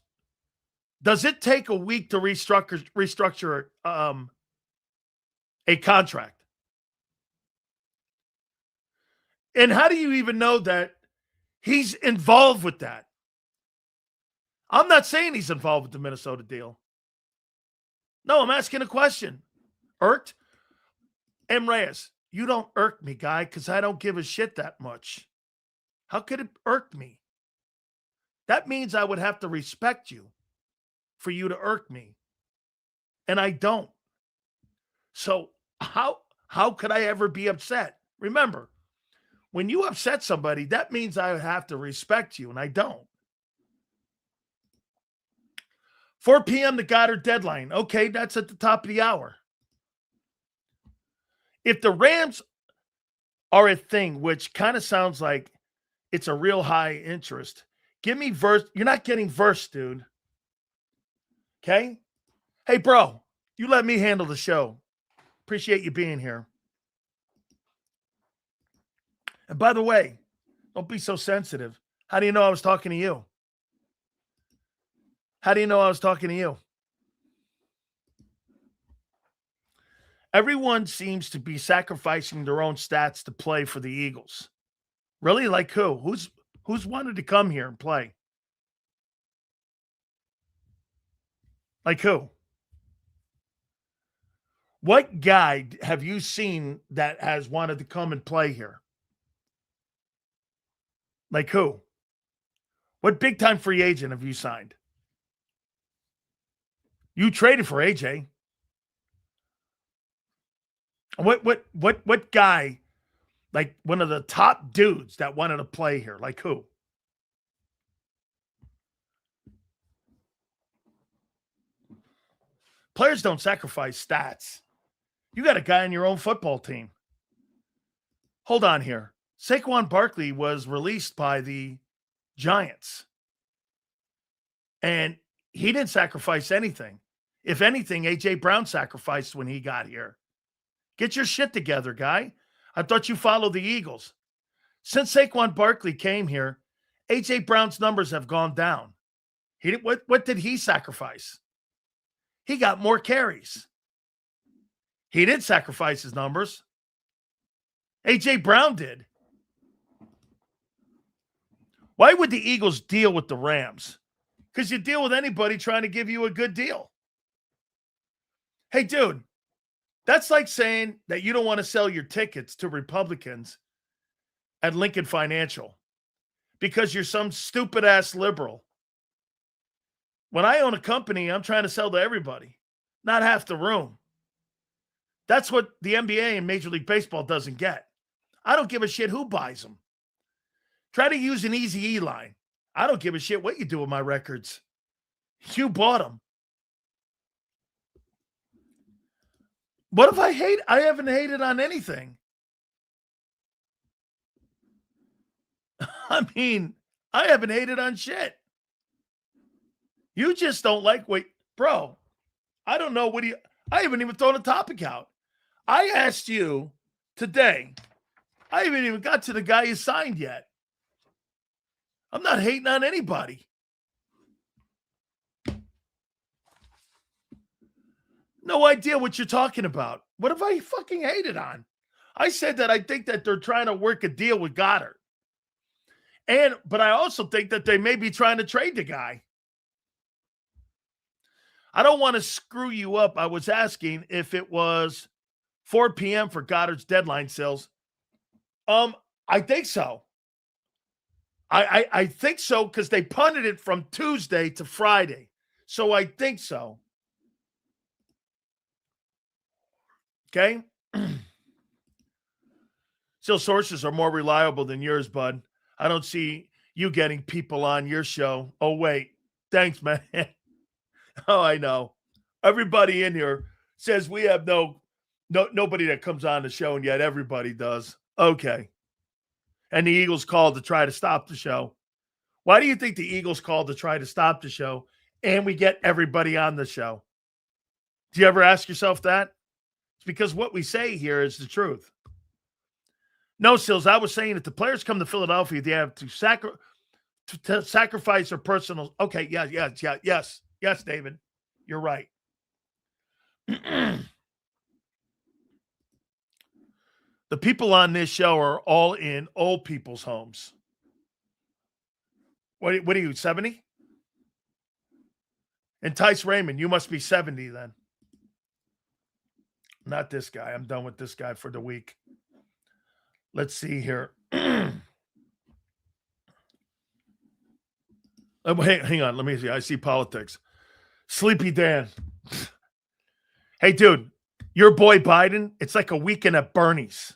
does it take a week to restructure a contract? And how do you even know that he's involved with that? I'm not saying he's involved with the Minnesota deal. No, I'm asking a question. Irked? M. Reyes, you don't irk me, guy, because I don't give a shit that much. How could it irk me? That means I would have to respect you for you to irk me. And I don't. So how could I ever be upset? Remember, when you upset somebody, that means I have to respect you, and I don't. 4 p.m. the Goddard deadline. Okay, that's at the top of the hour. If the Rams are a thing, which kind of sounds like it's a real high interest, give me verse. You're not getting verse, dude. Okay? Hey, bro, you let me handle the show. Appreciate you being here. And by the way, don't be so sensitive. How do you know I was talking to you? How do you know I was talking to you? Everyone seems to be sacrificing their own stats to play for the Eagles. Really? Like who? Who's wanted to come here and play? Like who? What guy have you seen that has wanted to come and play here? Like who? What big-time free agent have you signed? You traded for AJ. What guy, like one of the top dudes that wanted to play here? Like who? Players don't sacrifice stats. You got a guy on your own football team. Hold on here. Saquon Barkley was released by the Giants. And he didn't sacrifice anything. If anything, A.J. Brown sacrificed when he got here. Get your shit together, guy. I thought you followed the Eagles. Since Saquon Barkley came here, A.J. Brown's numbers have gone down. What did he sacrifice? He got more carries. He didn't sacrifice his numbers. A.J. Brown did. Why would the Eagles deal with the Rams? Because you deal with anybody trying to give you a good deal. Hey, dude, that's like saying that you don't want to sell your tickets to Republicans at Lincoln Financial because you're some stupid-ass liberal. When I own a company, I'm trying to sell to everybody, not half the room. That's what the NBA and Major League Baseball doesn't get. I don't give a shit who buys them. Try to use an easy E line. I don't give a shit what you do with my records. You bought them. What if I hate? I haven't hated on anything. I mean, I haven't hated on shit. You just don't like what, bro. I don't know. I haven't even thrown a topic out. I asked you today. I haven't even got to the guy you signed yet. I'm not hating on anybody. No idea what you're talking about. What have I fucking hated on? I said that I think that they're trying to work a deal with Goddard. But I also think that they may be trying to trade the guy. I don't want to screw you up. I was asking if it was 4 p.m. for Goddard's deadline sales. I think so. I think so because they punted it from Tuesday to Friday. So I think so. Okay? Still, sources are more reliable than yours, bud. I don't see You getting people on your show. Oh, wait. Thanks, man. Oh, I know. Everybody in here says we have nobody that comes on the show, and yet everybody does. Okay. And the Eagles called to try to stop the show. Why do you think the Eagles called to try to stop the show and we get everybody on the show? Do you ever ask yourself that? It's because what we say here is the truth. No, Sills, I was saying if the players come to Philadelphia, they have to sacrifice their personal. Okay, yes, David. You're right. The people on this show are all in old people's homes. What are you, 70? And Tice Raymond, you must be 70 then. Not this guy. I'm done with this guy for the week. Let's see here. Hang on. Let me see. I see politics. Sleepy Dan. Hey, dude, your boy Biden, it's like a weekend at Bernie's.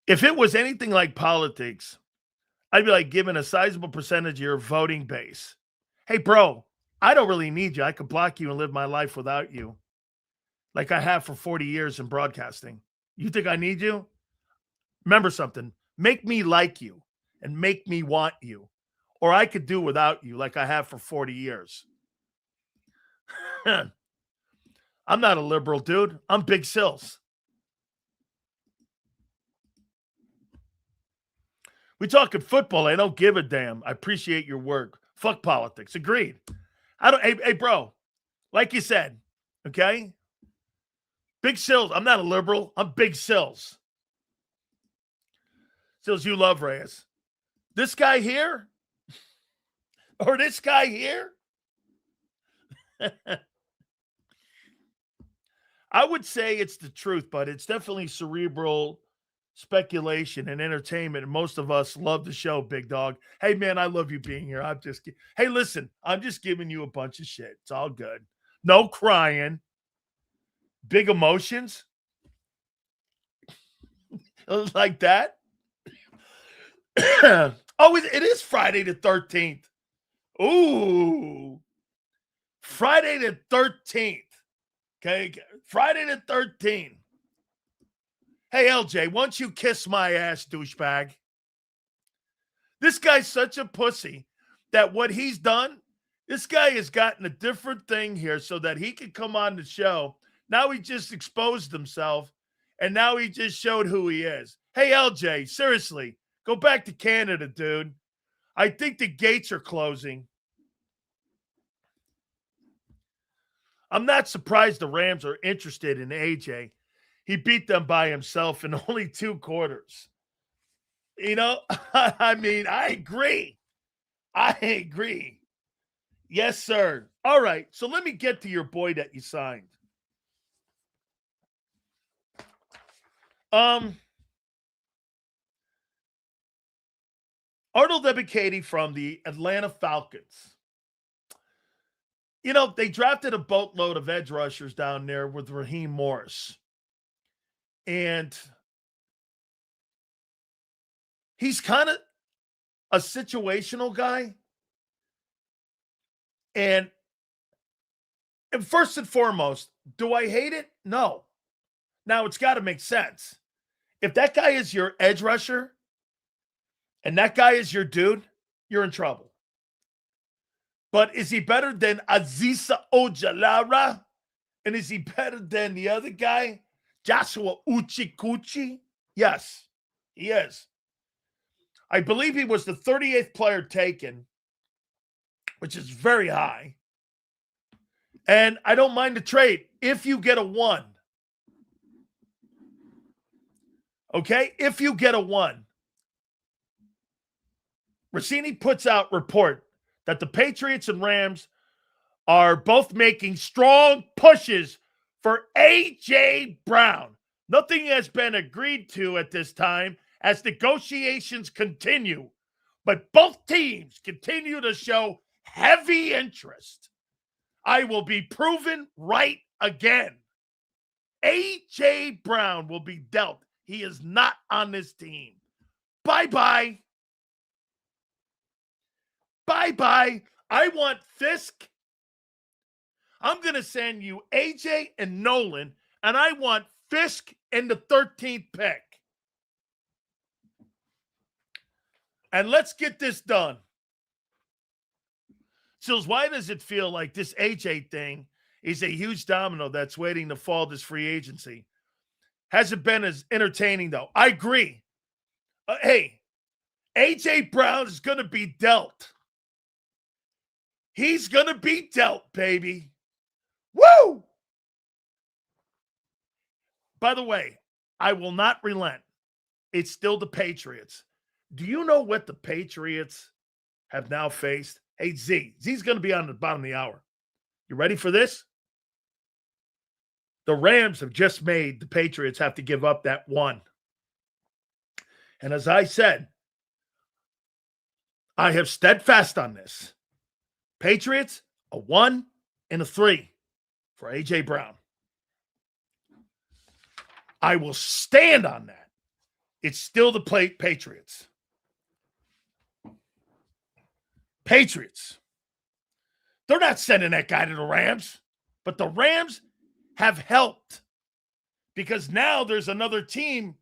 If it was anything like politics, I'd be like giving a sizable percentage of your voting base. Hey, bro, I don't really need you. I could block you and live my life without you, like I have for 40 years in broadcasting. You think I need you? Remember something. Make me like you and make me want you. Or I could do without you like I have for 40 years. I'm not a liberal, dude. I'm Big Sills. We talking football. I don't give a damn. I appreciate your work. Fuck politics. Agreed. Hey, bro, like you said, okay? Big Sills. I'm not a liberal. I'm Big Sills. Sills, you love Reyes. This guy here? Or this guy here? I would say it's the truth, but it's definitely cerebral speculation and entertainment. And most of us love the show, big dog. Hey, man, I love you being here. Hey, listen, I'm just giving you a bunch of shit. It's all good. No crying. Big emotions. Like that. Oh, it is Friday the 13th. Ooh. Friday the 13th. Okay. Friday the 13th. Hey, LJ, why don't you kiss my ass, douchebag? This guy's such a pussy that what he's done, this guy has gotten a different thing here so that he could come on the show. Now he just exposed himself, and now he just showed who he is. Hey, LJ, seriously, go back to Canada, dude. I think the gates are closing. I'm not surprised the Rams are interested in AJ. He beat them by himself in only 2 quarters. You know, I mean, I agree. Yes, sir. All right, so let me get to your boy that you signed. Arnold Ebiketie from the Atlanta Falcons. You know, they drafted a boatload of edge rushers down there with Raheem Morris. And he's kind of a situational guy. And first and foremost, do I hate it? No. Now, it's got to make sense. If that guy is your edge rusher and that guy is your dude, you're in trouble. But is he better than Aziza Ojalara? And is he better than the other guy, Joshua Uchikuchi? Yes, he is. I believe he was the 38th player taken, which is very high. And I don't mind the trade if you get a 1. Okay? If you get a 1. Rossini puts out report that the Patriots and Rams are both making strong pushes for A.J. Brown. Nothing has been agreed to at this time as negotiations continue, but both teams continue to show heavy interest. I will be proven right again. A.J. Brown will be dealt. He is not on this team. Bye-bye. Bye-bye. I want Fisk. I'm going to send you AJ and Nolan, and I want Fisk in the 13th pick. And let's get this done. Sills, why does it feel like this AJ thing is a huge domino that's waiting to fall this free agency? Hasn't been as entertaining, though. I agree. Hey, AJ Brown is going to be dealt. He's going to be dealt, baby. Woo! By the way, I will not relent. It's still the Patriots. Do you know what the Patriots have now faced? Hey, Z's going to be on the bottom of the hour. You ready for this? The Rams have just made the Patriots have to give up that one. And as I said, I have steadfast on this. Patriots, a 1 and a 3 for A.J. Brown. I will stand on that. It's still the Patriots. Patriots. They're not sending that guy to the Rams, but the Rams have helped because now there's another team.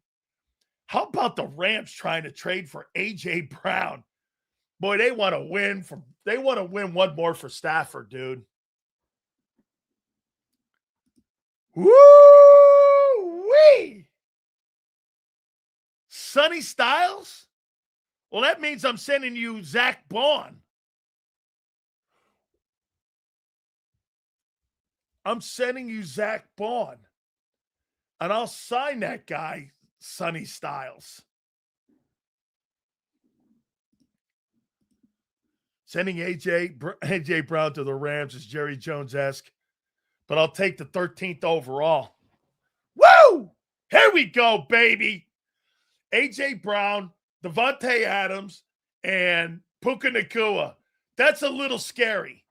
How about the Rams trying to trade for A.J. Brown? Boy, they want to win. They want to win one more for Stafford, dude. Woo-wee! Sonny Styles? Well, that means I'm sending you Zach Bond. I'm sending you Zach Bond. And I'll sign that guy, Sonny Styles. Sending A.J. Brown to the Rams is Jerry Jones-esque. But I'll take the 13th overall. Woo! Here we go, baby. A.J. Brown, Devontae Adams, and Puka Nacua. That's a little scary.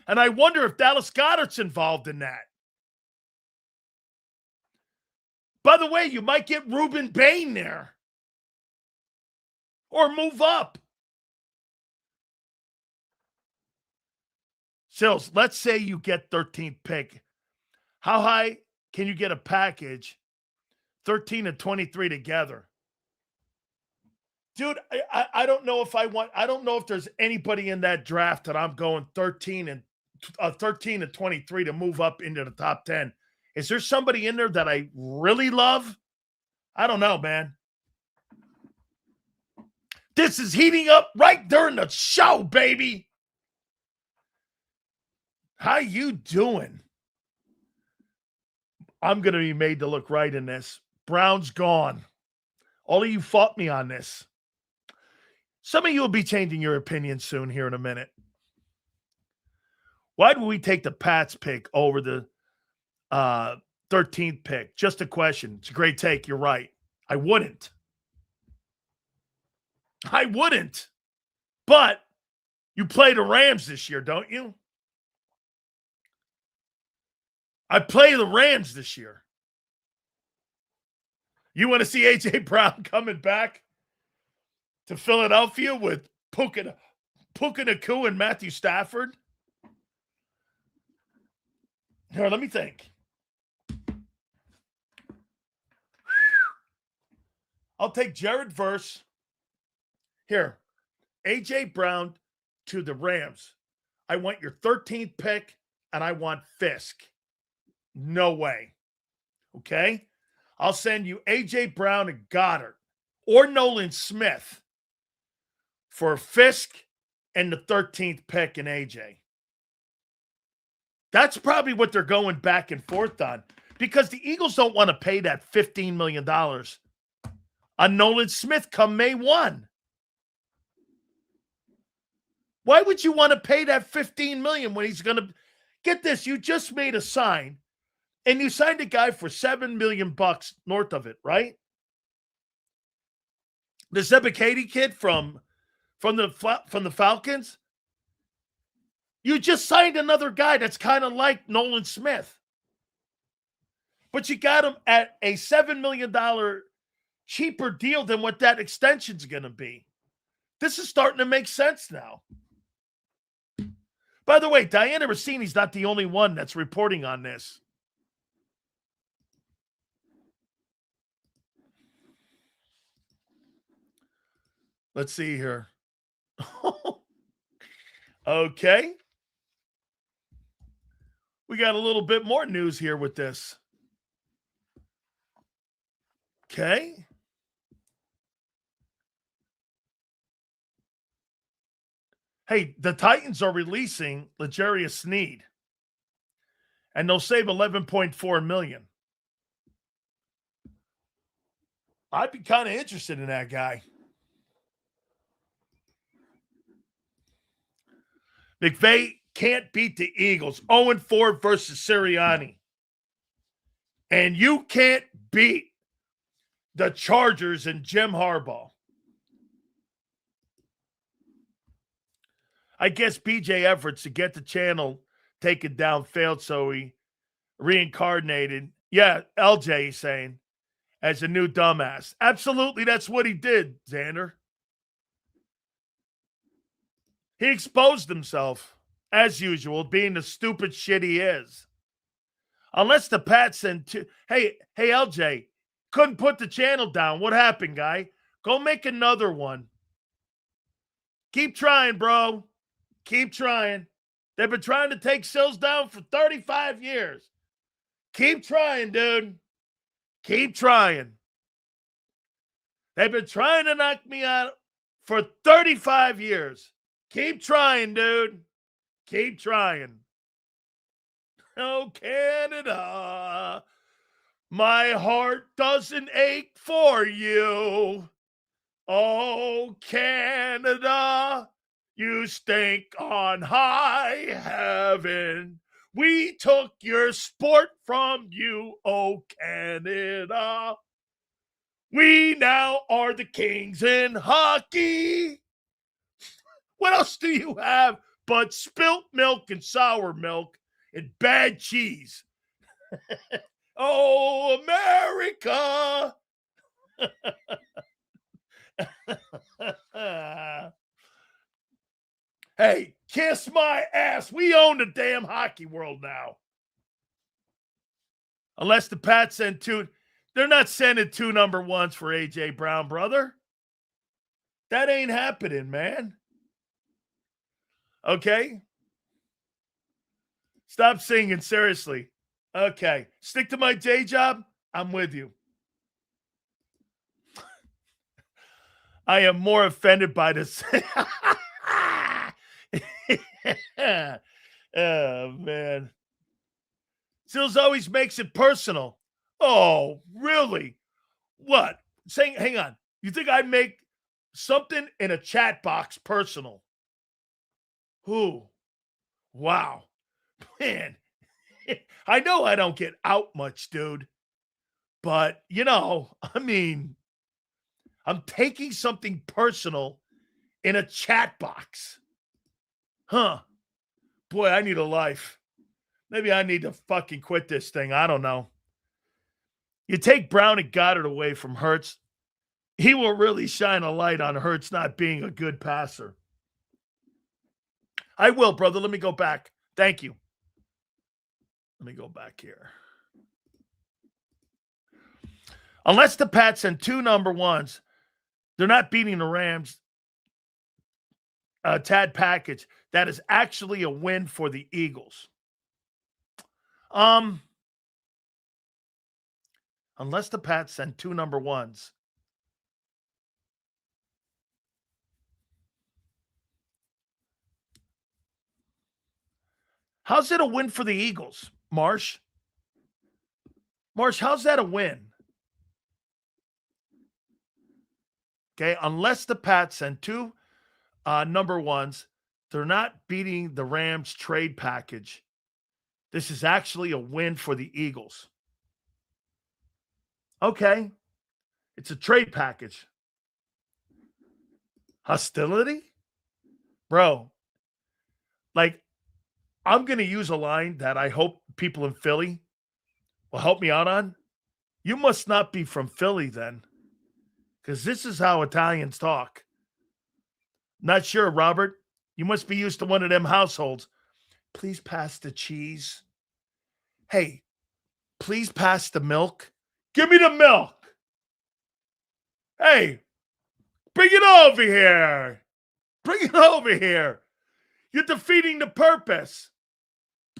And I wonder if Dallas Goedert's involved in that. By the way, you might get Ruben Bain there. Or move up. Sills, let's say you get 13th pick. How high can you get a package? 13 and 23 together. Dude, I don't know if I don't know if there's anybody in that draft that I'm going 13 and 23 to move up into the top 10. Is there somebody in there that I really love? I don't know, man. This is heating up right during the show, baby. How you doing? I'm going to be made to look right in this. Brown's gone. All of you fought me on this. Some of you will be changing your opinion soon here in a minute. Why do we take the Pats pick over the 13th pick? Just a question. It's a great take. You're right. I wouldn't. But you play the Rams this year, don't you? I play the Rams this year. You want to see A.J. Brown coming back to Philadelphia with Puka Nacua and Matthew Stafford? Here, let me think. I'll take Jared Verse. Here, A.J. Brown to the Rams. I want your 13th pick, and I want Fisk. No way. Okay? I'll send you A.J. Brown and Goddard or Nolan Smith for Fisk and the 13th pick in A.J. That's probably what they're going back and forth on because the Eagles don't want to pay that $15 million on Nolan Smith come May 1. Why would you want to pay that $15 million when he's going to get this? You just made a sign. And you signed a guy for $7 million north of it, right? The Zebekady kid from the Falcons. You just signed another guy that's kind of like Nolan Smith. But you got him at a $7 million cheaper deal than what that extension's going to be. This is starting to make sense now. By the way, Diana Rossini's not the only one that's reporting on this. Let's see here. Okay. We got a little bit more news here with this. Okay. Hey, the Titans are releasing L'Jarius Sneed, and they'll save $11.4 million. I'd be kind of interested in that guy. McVay can't beat the Eagles. 0-4 versus Sirianni. And you can't beat the Chargers and Jim Harbaugh. I guess BJ efforts to get the channel taken down failed, so he reincarnated. Yeah, LJ is saying, as a new dumbass. Absolutely, that's what he did, Zander. He exposed himself, as usual, being the stupid shit he is. Unless the Pats send two. Hey, LJ, couldn't put the channel down. What happened, guy? Go make another one. Keep trying, bro. Keep trying. They've been trying to take Sills down for 35 years. Keep trying, dude. Keep trying. They've been trying to knock me out for 35 years. Keep trying, dude. Keep trying. Oh, Canada, my heart doesn't ache for you. Oh, Canada, you stink on high heaven. We took your sport from you, oh, Canada. We now are the kings in hockey. What else do you have but spilt milk and sour milk and bad cheese? Oh, America. Hey, kiss my ass. We own the damn hockey world now. Unless the Pats send two. They're not sending 2 number ones for A.J. Brown, brother. That ain't happening, man. Okay? Stop singing, seriously. Okay. Stick to my day job. I'm with you. I am more offended by this. Oh, man. Sills always makes it personal. Oh, really? What? Hang on. You think I'd make something in a chat box personal? Who? Wow. Man. I know I don't get out much, dude. But, I mean, I'm taking something personal in a chat box. Huh. Boy, I need a life. Maybe I need to fucking quit this thing. I don't know. You take Brown and Goddard away from Hurts, he will really shine a light on Hurts not being a good passer. I will, brother. Let me go back. Thank you. Let me go back here. Unless the Pats send 2 number ones, they're not beating the Rams. Tad package. That is actually a win for the Eagles. Unless the Pats send 2 number ones. How's it a win for the Eagles, Marsh? Marsh, how's that a win? Okay, unless the Pats send 2 number ones, they're not beating the Rams trade package. This is actually a win for the Eagles. Okay. It's a trade package. Hostility? Bro, I'm going to use a line that I hope people in Philly will help me out on. You must not be from Philly then, because this is how Italians talk. Not sure, Robert. You must be used to one of them households. Please pass the cheese. Hey, please pass the milk. Give me the milk. Hey, bring it over here. Bring it over here. You're defeating the purpose.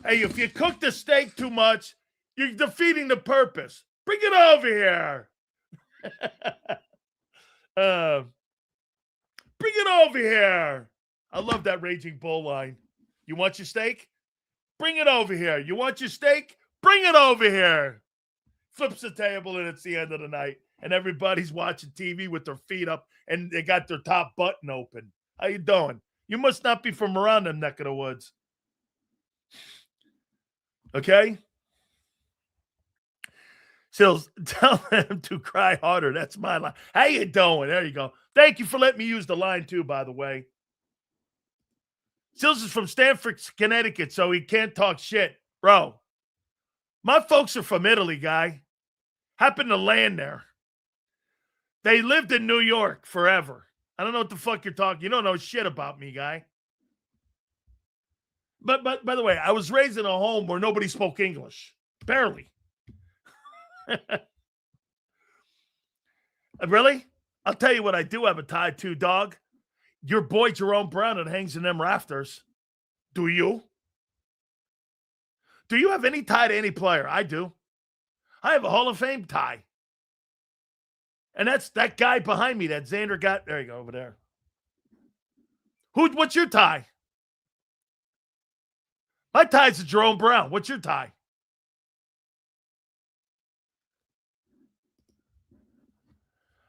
Hey, if you cook the steak too much, you're defeating the purpose. Bring it over here. Bring it over here. I love that Raging Bull line. You want your steak? Bring it over here. You want your steak? Bring it over here. Flips the table and it's the end of the night. And everybody's watching TV with their feet up and they got their top button open. How you doing? You must not be from around them neck of the woods. Okay? Sills, tell them to cry harder. That's my line. How you doing? There you go. Thank you for letting me use the line too, by the way. Sills is from Stamford, Connecticut, so he can't talk shit. Bro, my folks are from Italy, guy. Happened to land there. They lived in New York forever. I don't know what the fuck you're talking. You don't know shit about me, guy. But by the way, I was raised in a home where nobody spoke English. Barely. Really? I'll tell you what I do have a tie to, dog. Your boy Jerome Brown that hangs in them rafters. Do you? Do you have any tie to any player? I do. I have a Hall of Fame tie. And that's that guy behind me, that Zander got. There you go, over there. What's your tie? My tie's to Jerome Brown. What's your tie?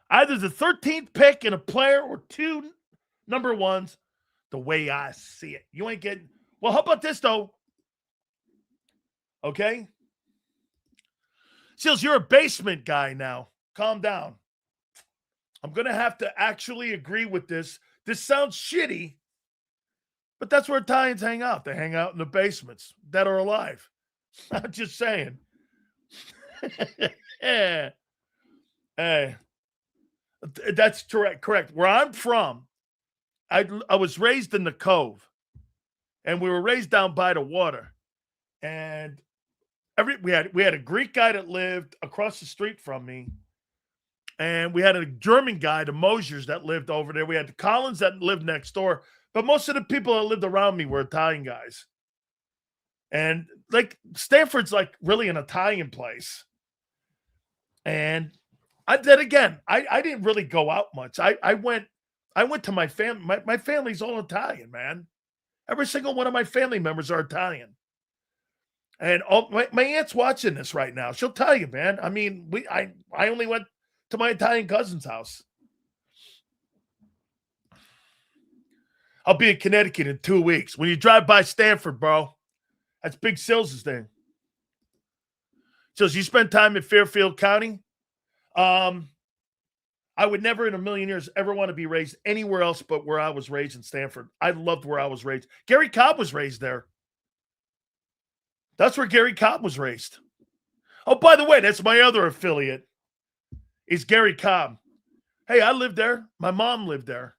Either the 13th pick in a player or 2 number ones, the way I see it. You ain't getting. Well, how about this, though? Okay? Seals, you're a basement guy now. Calm down. I'm going to have to actually agree with this. This sounds shitty, but that's where Italians hang out. They hang out in the basements, dead or alive. I'm just saying. Yeah. Hey. That's correct. Where I'm from, I was raised in the Cove, and we were raised down by the water. And we had a Greek guy that lived across the street from me, and we had a German guy, the Mosiers, that lived over there. We had the Collins that lived next door, but most of the people that lived around me were Italian guys. And like Stanford's like really an Italian place, and I didn't really go out much. I went to my family. My family's all Italian, man. Every single one of my family members are Italian. And my aunt's watching this right now. She'll tell you, man. I mean, I only went to my Italian cousin's house. I'll be in Connecticut in 2 weeks. When you drive by Stanford, bro, that's Big Sills' thing. So you spend time in Fairfield County? I would never in a million years ever want to be raised anywhere else but where I was raised in Stanford. I loved where I was raised. Gary Cobb was raised there. That's where Gary Cobb was raised. Oh, by the way, that's my other affiliate. Is Gary Cobb. Hey, I lived there. My mom lived there.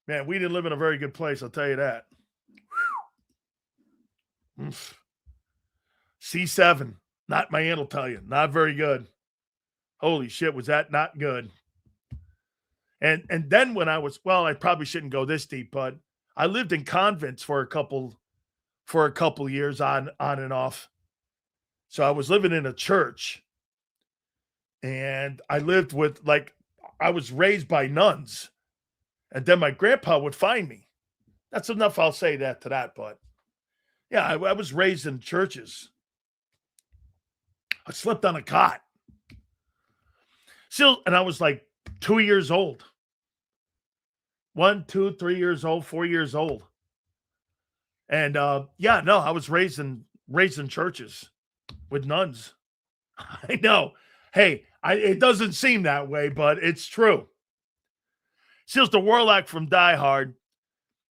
Man, we didn't live in a very good place, I'll tell you that. C7. Not my aunt will tell you. Not very good. Holy shit, was that not good? And then when I probably shouldn't go this deep, but I lived in convents for a couple years on and off. So I was living in a church, and I lived with I was raised by nuns, and then my grandpa would find me. That's enough. I'll say that to that, but yeah, I was raised in churches. I slept on a cot. And I was like 2 years old. 1, 2, 3 years old, 4 years old. And I was raised in churches with nuns. I know. Hey, it doesn't seem that way, but it's true. Seals the Warlock from Die Hard.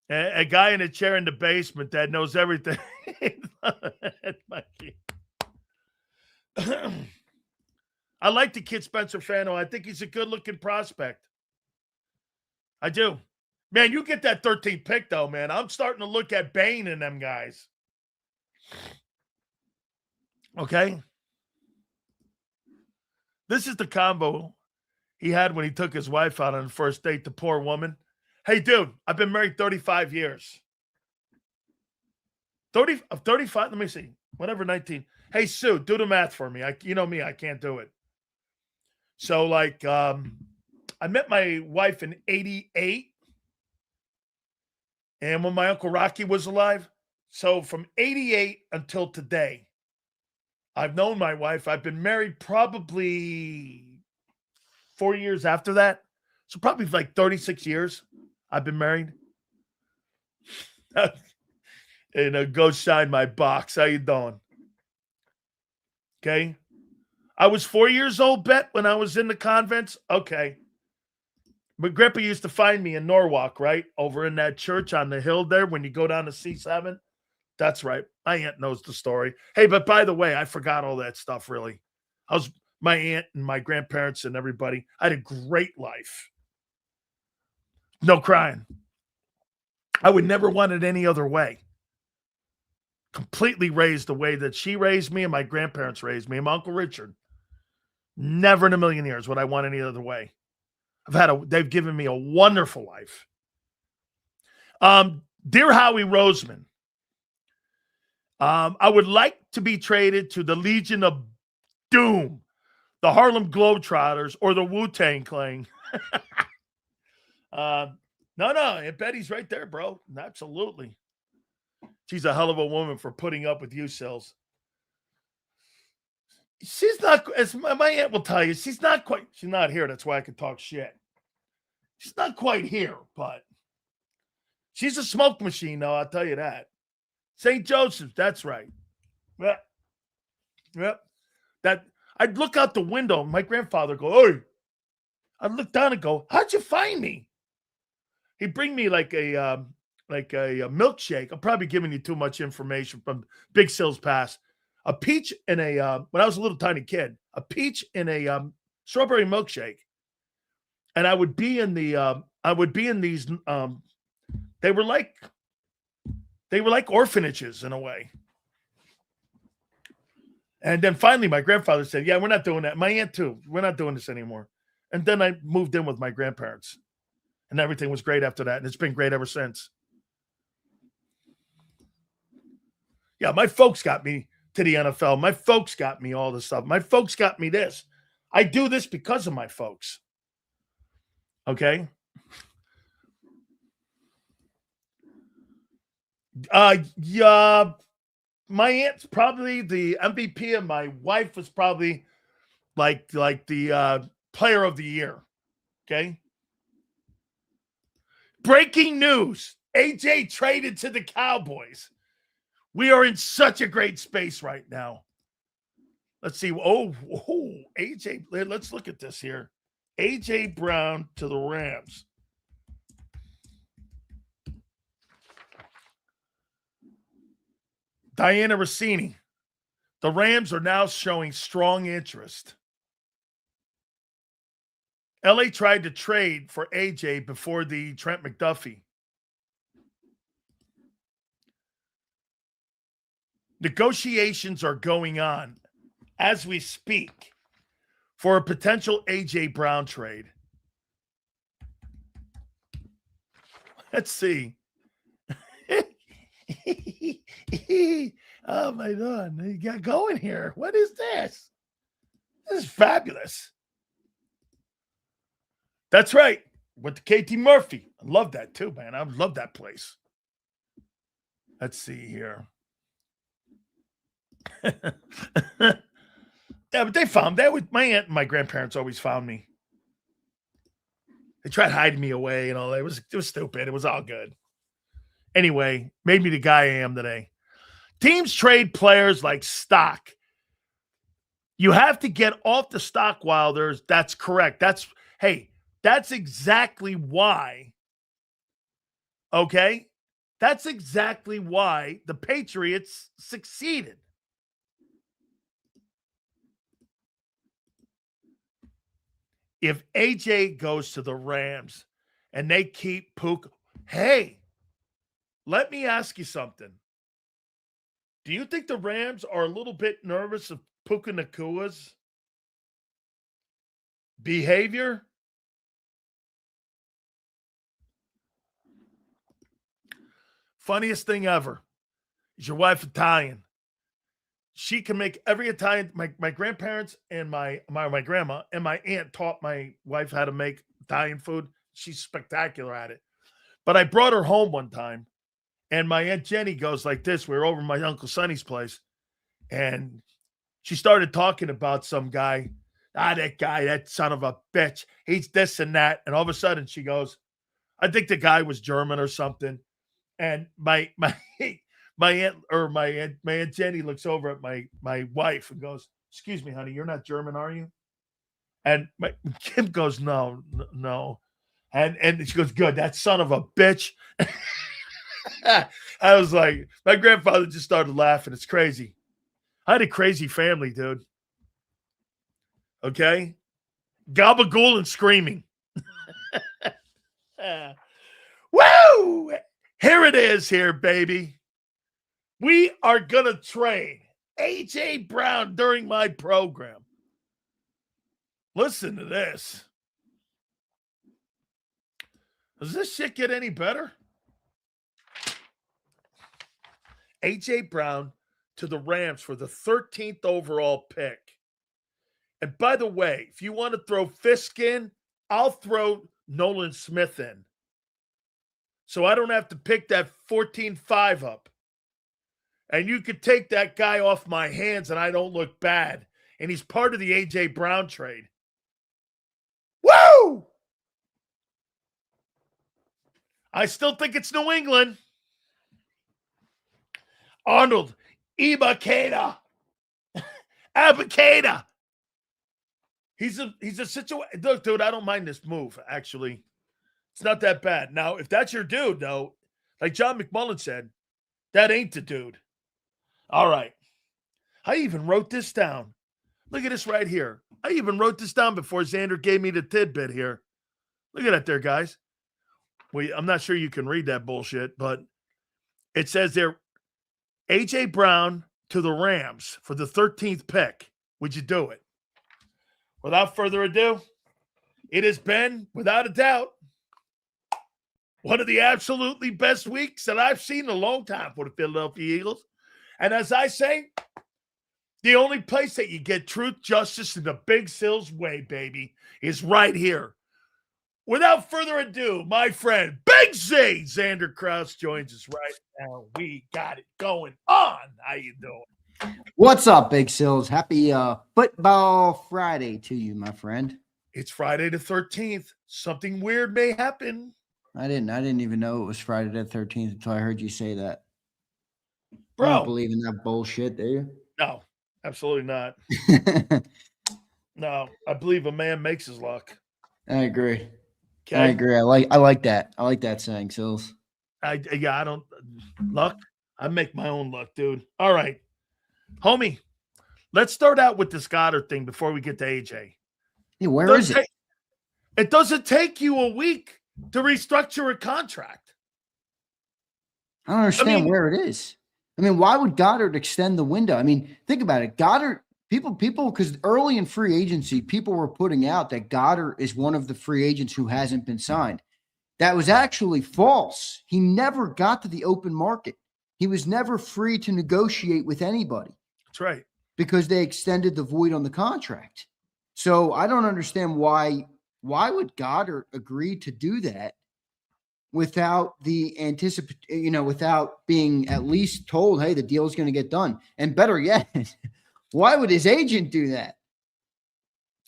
A guy in a chair in the basement that knows everything. I like the kid Spencer Fano. I think he's a good-looking prospect. I do. Man, you get that 13th pick, though, man. I'm starting to look at Bane and them guys. Okay? This is the combo he had when he took his wife out on the first date, the poor woman. Hey, dude, I've been married 35 years. 35, let me see. Whatever, 19. Hey, Sue, do the math for me. You know me, I can't do it. So, like, I met my wife in 88. And when my Uncle Rocky was alive. So from 88 until today, I've known my wife. I've been married probably 4 years after that. So probably like 36 years I've been married. And go shine my box. How you doing? Okay. I was 4 years old, Bet, when I was in the convents. Okay. But Grandpa used to find me in Norwalk, right? Over in that church on the hill there when you go down to C7. That's right. My aunt knows the story. Hey, but by the way, I forgot all that stuff, really. My aunt and my grandparents and everybody. I had a great life. No crying. I would never want it any other way. Completely raised the way that she raised me and my grandparents raised me and my Uncle Richard. Never in a million years would I want any other way. They've given me a wonderful life. Dear Howie Roseman, I would like to be traded to the Legion of Doom, the Harlem Globetrotters, or the Wu-Tang Clan. No, Aunt Betty's right there, bro. Absolutely. She's a hell of a woman for putting up with you, Sills. She's not, as my aunt will tell you, she's not here. That's why I can talk shit. She's not quite here, but she's a smoke machine, though, I'll tell you that. St. Joseph's, that's right. Yep. That I'd look out the window, and my grandfather go, "Hey." I'd look down and go, "How'd you find me?" He'd bring me like a milkshake. I'm probably giving you too much information from Big Sills Pass. A peach and when I was a little tiny kid, a peach and a strawberry milkshake. And I would be in these, they were like orphanages in a way. And then finally my grandfather said, "Yeah, we're not doing that." My aunt too. "We're not doing this anymore." And then I moved in with my grandparents. And everything was great after that. And it's been great ever since. Yeah, my folks got me to the NFL. My folks got me all this stuff. My folks got me this. I do this because of my folks. Okay? Yeah, my aunt's probably the MVP, and my wife was probably like the player of the year. Okay? Breaking news. AJ traded to the Cowboys. We are in such a great space right now. Let's see. Oh, AJ. Let's look at this here. AJ Brown to the Rams. Diana Rossini. The Rams are now showing strong interest. LA tried to trade for AJ before the Trent McDuffie. Negotiations are going on as we speak for a potential AJ Brown trade. Let's see. Oh my God. You got going here. What is this? This is fabulous. That's right. Went to KT Murphy. I love that too, man. I love that place. Let's see here. Yeah, but they found that. My aunt and my grandparents always found me. They tried hiding me away and all that. It was stupid. It was all good. Anyway, made me the guy I am today. Teams trade players like stock. You have to get off the stock while that's correct. That's exactly why. Okay? That's exactly why the Patriots succeeded. If AJ goes to the Rams and they keep Puka, Hey, let me ask you something. Do you think the Rams are a little bit nervous of Puka Nakua's behavior? Funniest thing ever is your wife Italian. She can make every Italian. My grandparents and my grandma and my aunt taught my wife how to make Italian food. She's spectacular at it. But I brought her home one time, and my Aunt Jenny goes like this. We were over at my Uncle Sonny's place, and she started talking about some guy. That guy, that son of a bitch. He's this and that. And all of a sudden she goes, I think the guy was German or something. And my aunt Jenny looks over at my wife and goes, "Excuse me, honey, you're not German, are you?" And my Kim goes, "No, no." And she goes, "Good, that son of a bitch." I was like, my grandfather just started laughing. It's crazy. I had a crazy family, dude. Okay? Gabagool and screaming. Woo! Here it is here, baby. We are going to train A.J. Brown during my program. Listen to this. Does this shit get any better? A.J. Brown to the Rams for the 13th overall pick. And by the way, if you want to throw Fisk in, I'll throw Nolan Smith in. So I don't have to pick that 14-5 up. And you could take that guy off my hands and I don't look bad. And he's part of the A.J. Brown trade. Woo! I still think it's New England. Arnold, Ibakeda, Abakeda. He's a situation. Look, dude, I don't mind this move, actually. It's not that bad. Now, if that's your dude, though, like John McMullen said, that ain't the dude. All right. I even wrote this down. Look at this right here. I even wrote this down before Zander gave me the tidbit here. Look at that there, guys. Well, I'm not sure you can read that bullshit, but it says there, A.J. Brown to the Rams for the 13th pick. Would you do it? Without further ado, it has been, without a doubt, one of the absolutely best weeks that I've seen in a long time for the Philadelphia Eagles. And as I say, the only place that you get truth, justice, and the Big Sills way, baby, is right here. Without further ado, my friend, Big Z, Zander Krause, joins us right now. We got it going on. How you doing? What's up, Big Sills? Happy Football Friday to you, my friend. It's Friday the 13th. Something weird may happen. I didn't even know it was Friday the 13th until I heard you say that. Bro. I don't believe in that bullshit, do you? No, absolutely not. No, I believe a man makes his luck. I agree. Okay? I agree. I like that. I like that saying, Sills. I don't luck. I make my own luck, dude. All right. Homie, let's start out with this Goddard thing before we get to AJ. Yeah, where is it? It doesn't take you a week to restructure a contract. I don't understand where it is. I mean, why would Goddard extend the window? I mean, think about it. Goddard, people, because early in free agency, people were putting out that Goddard is one of the free agents who hasn't been signed. That was actually false. He never got to the open market. He was never free to negotiate with anybody. That's right. Because they extended the void on the contract. So I don't understand why would Goddard agree to do that without the without being at least told, hey, the deal is going to get done. And better yet, why would his agent do that?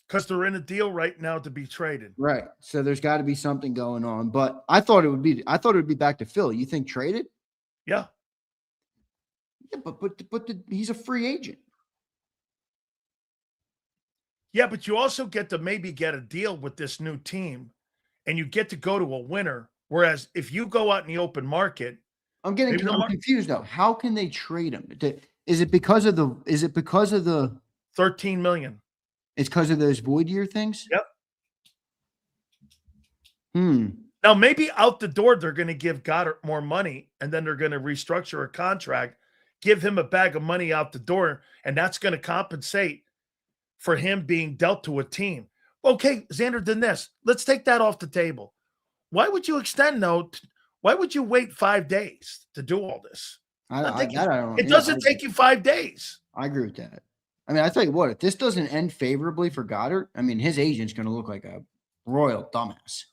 Because they're in a deal right now to be traded. Right. So there's got to be something going on. But I thought it would be back to Philly. You think traded? Yeah. Yeah, but he's a free agent. Yeah, but you also get to maybe get a deal with this new team, and you get to go to a winner. Whereas if you go out in the open market, I'm confused though. How can they trade him? Is it because of the 13 million? It's because of those void year things? Yep. Now, maybe out the door, they're going to give Goddard more money, and then they're going to restructure a contract, give him a bag of money out the door, and that's going to compensate for him being dealt to a team. Okay, Zander did this. Let's take that off the table. Why would you extend, though? Why would you wait 5 days to do all this? It doesn't take you 5 days. I agree with that. I mean, I tell you what, if this doesn't end favorably for Goddard, I mean, his agent's going to look like a royal dumbass.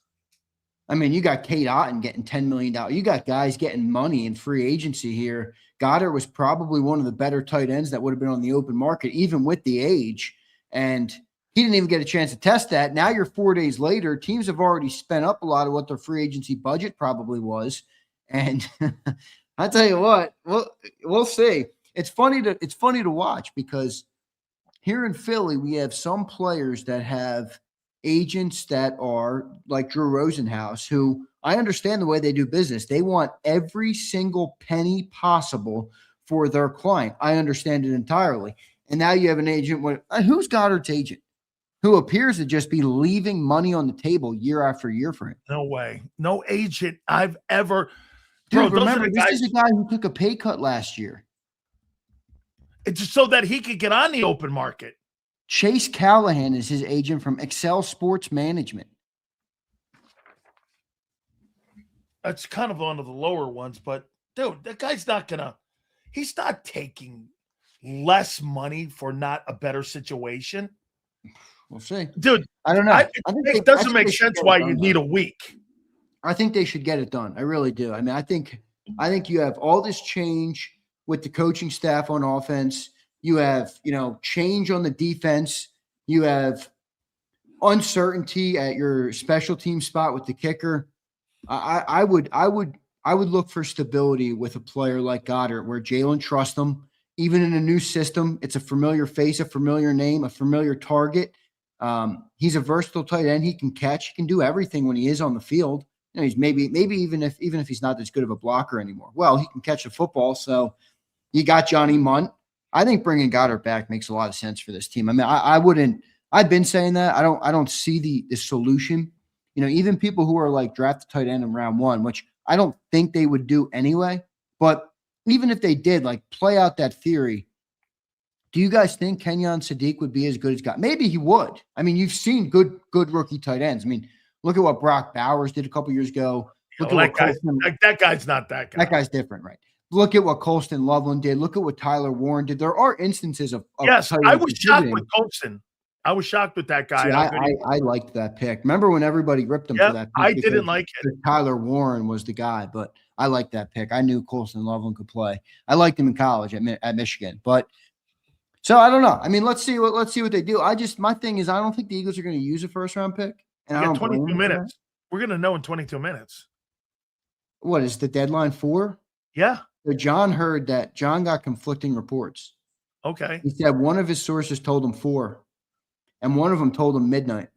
I mean, you got Kate Otten getting $10 million. You got guys getting money in free agency here. Goddard was probably one of the better tight ends that would have been on the open market, even with the age. And he didn't even get a chance to test that. Now you're 4 days later. Teams have already spent up a lot of what their free agency budget probably was. And I tell you what, we'll see. It's funny to watch because here in Philly, we have some players that have agents that are like Drew Rosenhaus, who I understand the way they do business. They want every single penny possible for their client. I understand it entirely. And now you have an agent. Who's Goddard's agent? Who appears to just be leaving money on the table year after year for him. No way. No agent I've ever. Dude, bro, remember, this is a guy who took a pay cut last year. It's just so that he could get on the open market. Chase Callahan is his agent from Excel Sports Management. That's kind of one of the lower ones, but dude, that guy's he's not taking less money for not a better situation. We'll see. Dude, I don't know. It doesn't make sense why you need a week. I think they should get it done. I really do. I mean, I think you have all this change with the coaching staff on offense. You have, change on the defense. You have uncertainty at your special team spot with the kicker. I would look for stability with a player like Goddard, where Jalen trusts him. Even in a new system, it's a familiar face, a familiar name, a familiar target. He's a versatile tight end. He can catch. He can do everything when he is on the field. He's maybe even if he's not as good of a blocker anymore. Well, he can catch the football. So you got Johnny Munt. I think bringing Goddard back makes a lot of sense for this team. I mean, I wouldn't. I've been saying that. I don't see the solution. Even people who are like draft a tight end in round one, which I don't think they would do anyway. But even if they did, like, play out that theory, do you guys think Kenyon Sadiq would be as good as Goddard? Maybe he would. I mean, you've seen good rookie tight ends. I mean, look at what Brock Bowers did a couple years ago. That guy's not that guy. That guy's different, right? Look at what Colston Loveland did. Look at what Tyler Warren did. There are instances of yes, I was shocked with Colston. I was shocked with that guy. See, I liked that pick. Remember when everybody ripped him for that pick? I didn't like it. Tyler Warren was the guy, but I liked that pick. I knew Colston Loveland could play. I liked him in college at Michigan. But so I don't know. I mean, let's see what they do. My thing is, I don't think the Eagles are going to use a first round pick. And I don't 22 minutes. We're going to know in 22 minutes. What is the deadline for? Yeah. So John heard that. John got conflicting reports. Okay. He said one of his sources told him 4, and one of them told him midnight.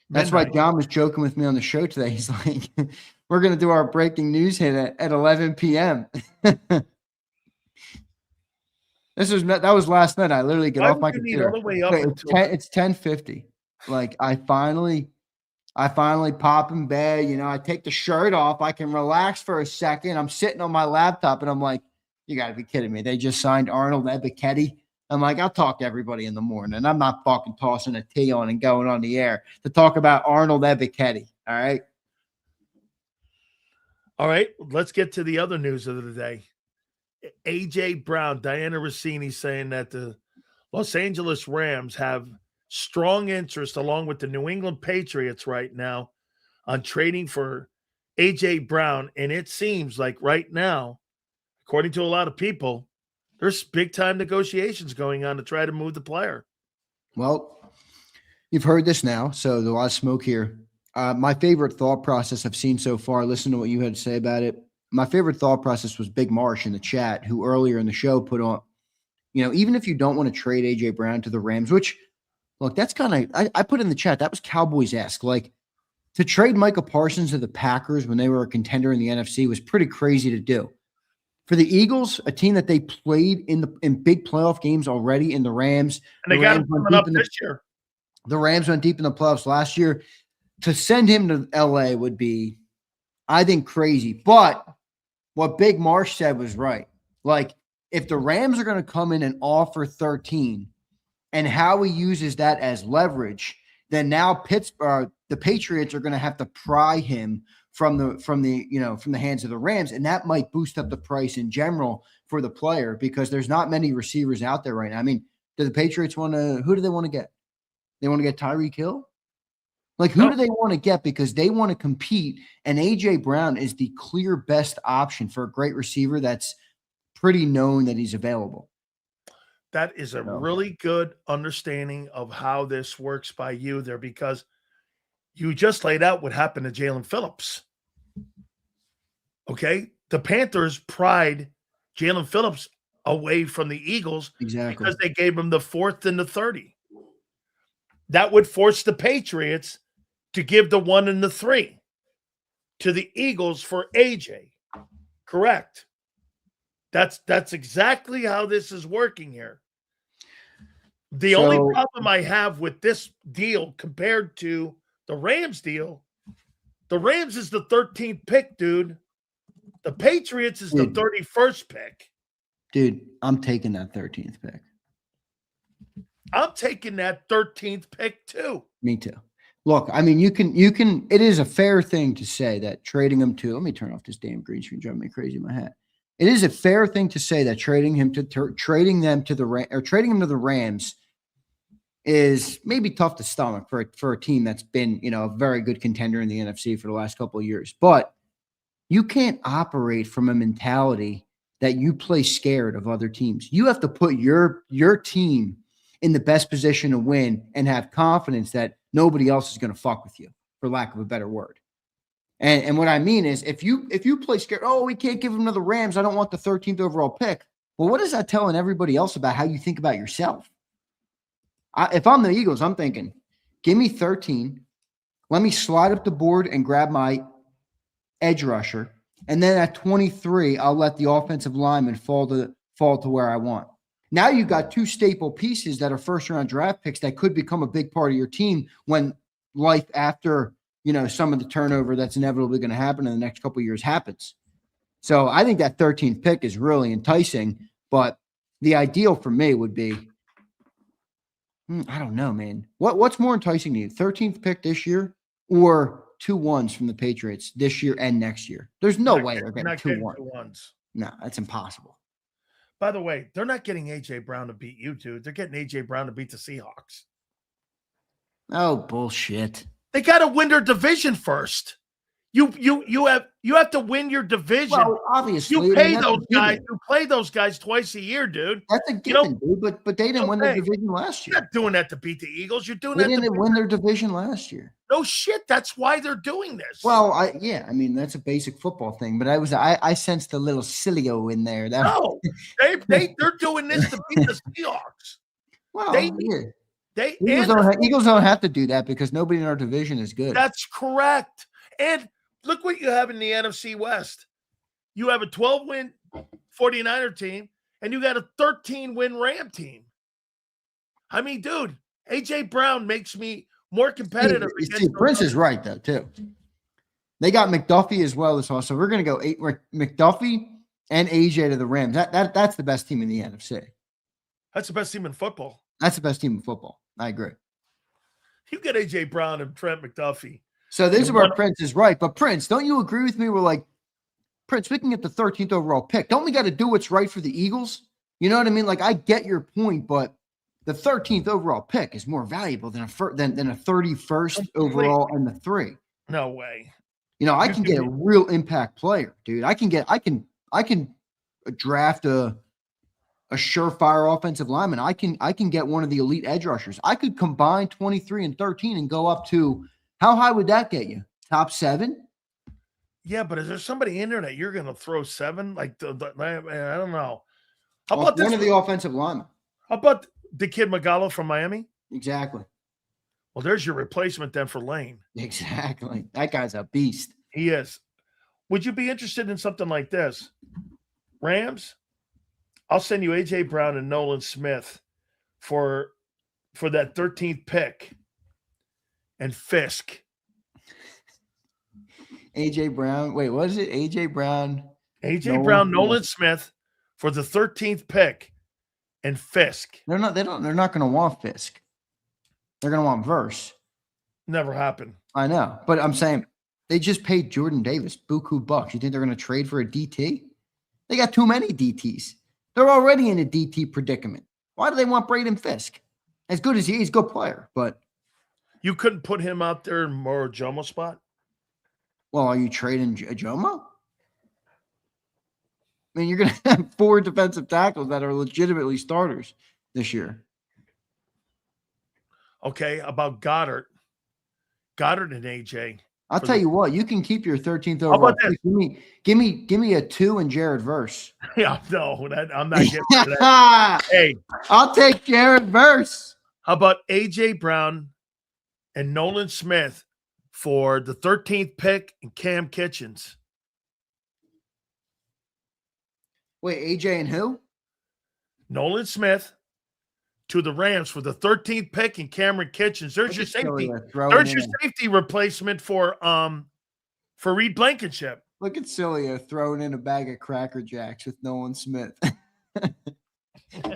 That's why John was joking with me on the show today. He's like, we're going to do our breaking news hit at 11 p.m. That was last night. I literally get off my computer. It's 10:50. Like, I finally pop in bed. I take the shirt off. I can relax for a second. I'm sitting on my laptop, and I'm like, you got to be kidding me. They just signed Arnold Ebiketie. I'm like, I'll talk to everybody in the morning. I'm not fucking tossing a tea on and going on the air to talk about Arnold Ebiketie. All right. All right. Let's get to the other news of the day. A.J. Brown, Diana Rossini saying that the Los Angeles Rams have strong interest, along with the New England Patriots right now, on trading for A.J. Brown. And it seems like right now, according to a lot of people, there's big-time negotiations going on to try to move the player. Well, you've heard this now, so there's a lot of smoke here. My favorite thought process I've seen so far, listen to what you had to say about it. My favorite thought process was Big Marsh in the chat, who earlier in the show put on, even if you don't want to trade A.J. Brown to the Rams, which, look, that's kind of, I put in the chat, that was Cowboys-esque. Like, to trade Micah Parsons to the Packers when they were a contender in the NFC was pretty crazy to do. For the Eagles, a team that they played in big playoff games already in the Rams. And they got them coming up this year. The Rams went deep in the playoffs last year. to send him to LA would be, I think, crazy. But what Big Marsh said was right. Like, if the Rams are going to come in and offer 13 and Howie uses that as leverage, then now the Patriots are going to have to pry him from the hands of the Rams, and that might boost up the price in general for the player because there's not many receivers out there right now. I mean, do the Patriots want to? Who do they want to get? They want to get Tyreek Hill? Like, who do they want to get? Because they want to compete, and A.J. Brown is the clear best option for a great receiver that's pretty known that he's available. That is a really good understanding of how this works by you there, because you just laid out what happened to Jalen Phillips. Okay? The Panthers pried Jalen Phillips away from the Eagles because they gave him the 4th and the 30. That would force the Patriots to give the 1 and the 3 to the Eagles for AJ. Correct. That's exactly how this is working here. The only problem I have with this deal compared to the Rams deal, the Rams is the 13th pick, dude. The Patriots is the 31st pick. Dude, I'm taking that 13th pick. I'm taking that 13th pick too. Me too. Look, I mean, you can, it is a fair thing to say that trading him to, let me turn off this damn green screen, driving me crazy in my head. It is a fair thing to say that trading him to the Rams is maybe tough to stomach for a team that's been, a very good contender in the NFC for the last couple of years. But you can't operate from a mentality that you play scared of other teams. You have to put your team in the best position to win and have confidence that nobody else is going to fuck with you, for lack of a better word. And what I mean is, if you play scared, we can't give him to the Rams, I don't want the 13th overall pick. Well, what is that telling everybody else about how you think about yourself? If I'm the Eagles, I'm thinking, give me 13. Let me slide up the board and grab my edge rusher. And then at 23, I'll let the offensive lineman fall to where I want. Now you've got 2 staple pieces that are first-round draft picks that could become a big part of your team when life after, some of the turnover that's inevitably going to happen in the next couple of years happens. So I think that 13th pick is really enticing, but the ideal for me would be, I don't know, man. What's more enticing to you, 13th pick this year or 2 1s from the Patriots this year and next year? There's no way they're getting 2 1s. No, that's impossible. By the way, they're not getting A.J. Brown to beat you, dude. They're getting A.J. Brown to beat the Seahawks. Oh, bullshit. They got to win their division first. You have to win your division. Well, obviously. You pay those guys. You play those guys twice a year, dude. That's a given, dude. But they didn't win their division last year. You're not doing that to beat the Eagles. You're doing that. They didn't win their division last year. No shit. That's why they're doing this. Well, that's a basic football thing. But I sensed a little Sileo in there. No, they're doing this to beat the Seahawks. Well, Eagles don't have to do that because nobody in our division is good. That's correct. And look what you have in the NFC West. You have a 12-win 49er team, and you got a 13-win Ram team. I mean, dude, A.J. Brown makes me more competitive. Prince is right, though, too. They got McDuffie as well. So we're going to go McDuffie and A.J. to the Rams. That's the best team in the NFC. That's the best team in football. That's the best team in football. I agree. You get A.J. Brown and Trent McDuffie. So this is where Prince is right. But Prince, don't you agree with me? We're like, Prince, we can get the 13th overall pick. Don't we got to do what's right for the Eagles? You know what I mean? Like, I get your point, but the 13th overall pick is more valuable than a 31st overall and the 3. No way. I can get a real impact player, dude. I can draft a surefire offensive lineman. I can get one of the elite edge rushers. I could combine 23 and 13 and go up to, how high would that get you? Top 7? Yeah, but is there somebody in there that you're going to throw 7? Like, I don't know. How about one of the offensive linemen? How about the kid Magalo from Miami? Exactly. Well, there's your replacement then for Lane. Exactly. That guy's a beast. He is. Would you be interested in something like this? Rams, I'll send you A.J. Brown and Nolan Smith for that 13th pick and Fisk AJ Brown. Wait, what is it? AJ Brown. AJ Brown, Nolan Smith for the 13th pick, and Fisk. They're not going to want Fisk. They're going to want Verse. Never happened. I know, but I'm saying they just paid Jordan Davis buku bucks. You think they're going to trade for a DT? They got too many DTs. They're already in a DT predicament. Why do they want Braden Fisk? As good as he is, he's a good player, but you couldn't put him out there in more Jomo spot? Well, are you trading Jomo? I mean, you're going to have 4 defensive tackles that are legitimately starters this year. Okay, about Goddard and AJ. I'll tell you what, you can keep your 13th overall. Give me a 2 and Jared Verse. Yeah, no, I'm not getting that. Hey, I'll take Jared Verse. How about AJ Brown and Nolan Smith for the 13th pick and Cam Kitchens? Wait, AJ and who? Nolan Smith to the Rams for the 13th pick and Cameron Kitchens. There's your safety. There's your safety replacement for Reed Blankenship. Look at Sileo throwing in a bag of Cracker Jacks with Nolan Smith.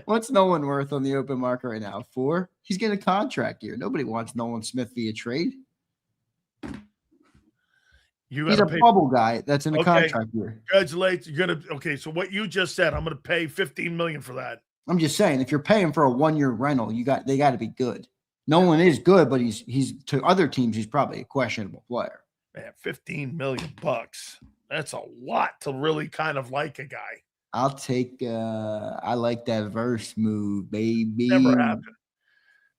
What's Nolan worth on the open market right now? 4? He's getting a contract year. Nobody wants Nolan Smith via trade. He's a bubble guy that's in a contract year. Congratulations. So what you just said, I'm gonna pay $15 million for that. I'm just saying, if you're paying for a 1-year rental, they got to be good. Nolan is good, but he's to other teams, he's probably a questionable player. Man, $15 million. That's a lot to really kind of like a guy. I'll take I like that Verse move, baby. Never happened.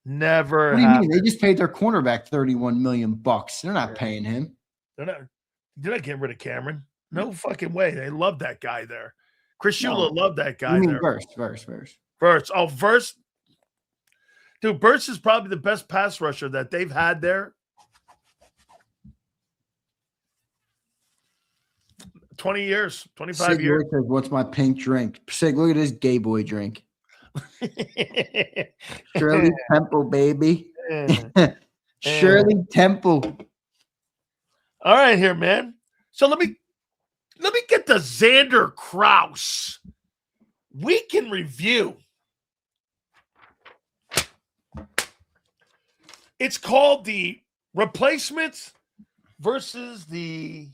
Never. What do you mean? They just paid their cornerback $31 million. They're not paying him. They're not getting rid of Cameron. No fucking way. They love that guy there. Chris Shula loved that guy there. Verse. Oh, Verse. Dude, Verse is probably the best pass rusher that they've had there. 20 years, 25 years. Says, what's my pink drink? Sig, look at this gay boy drink. Shirley Temple, baby. Shirley Temple. All right, here, man. So let me get the Zander Krause week in review. It's called the replacements versus the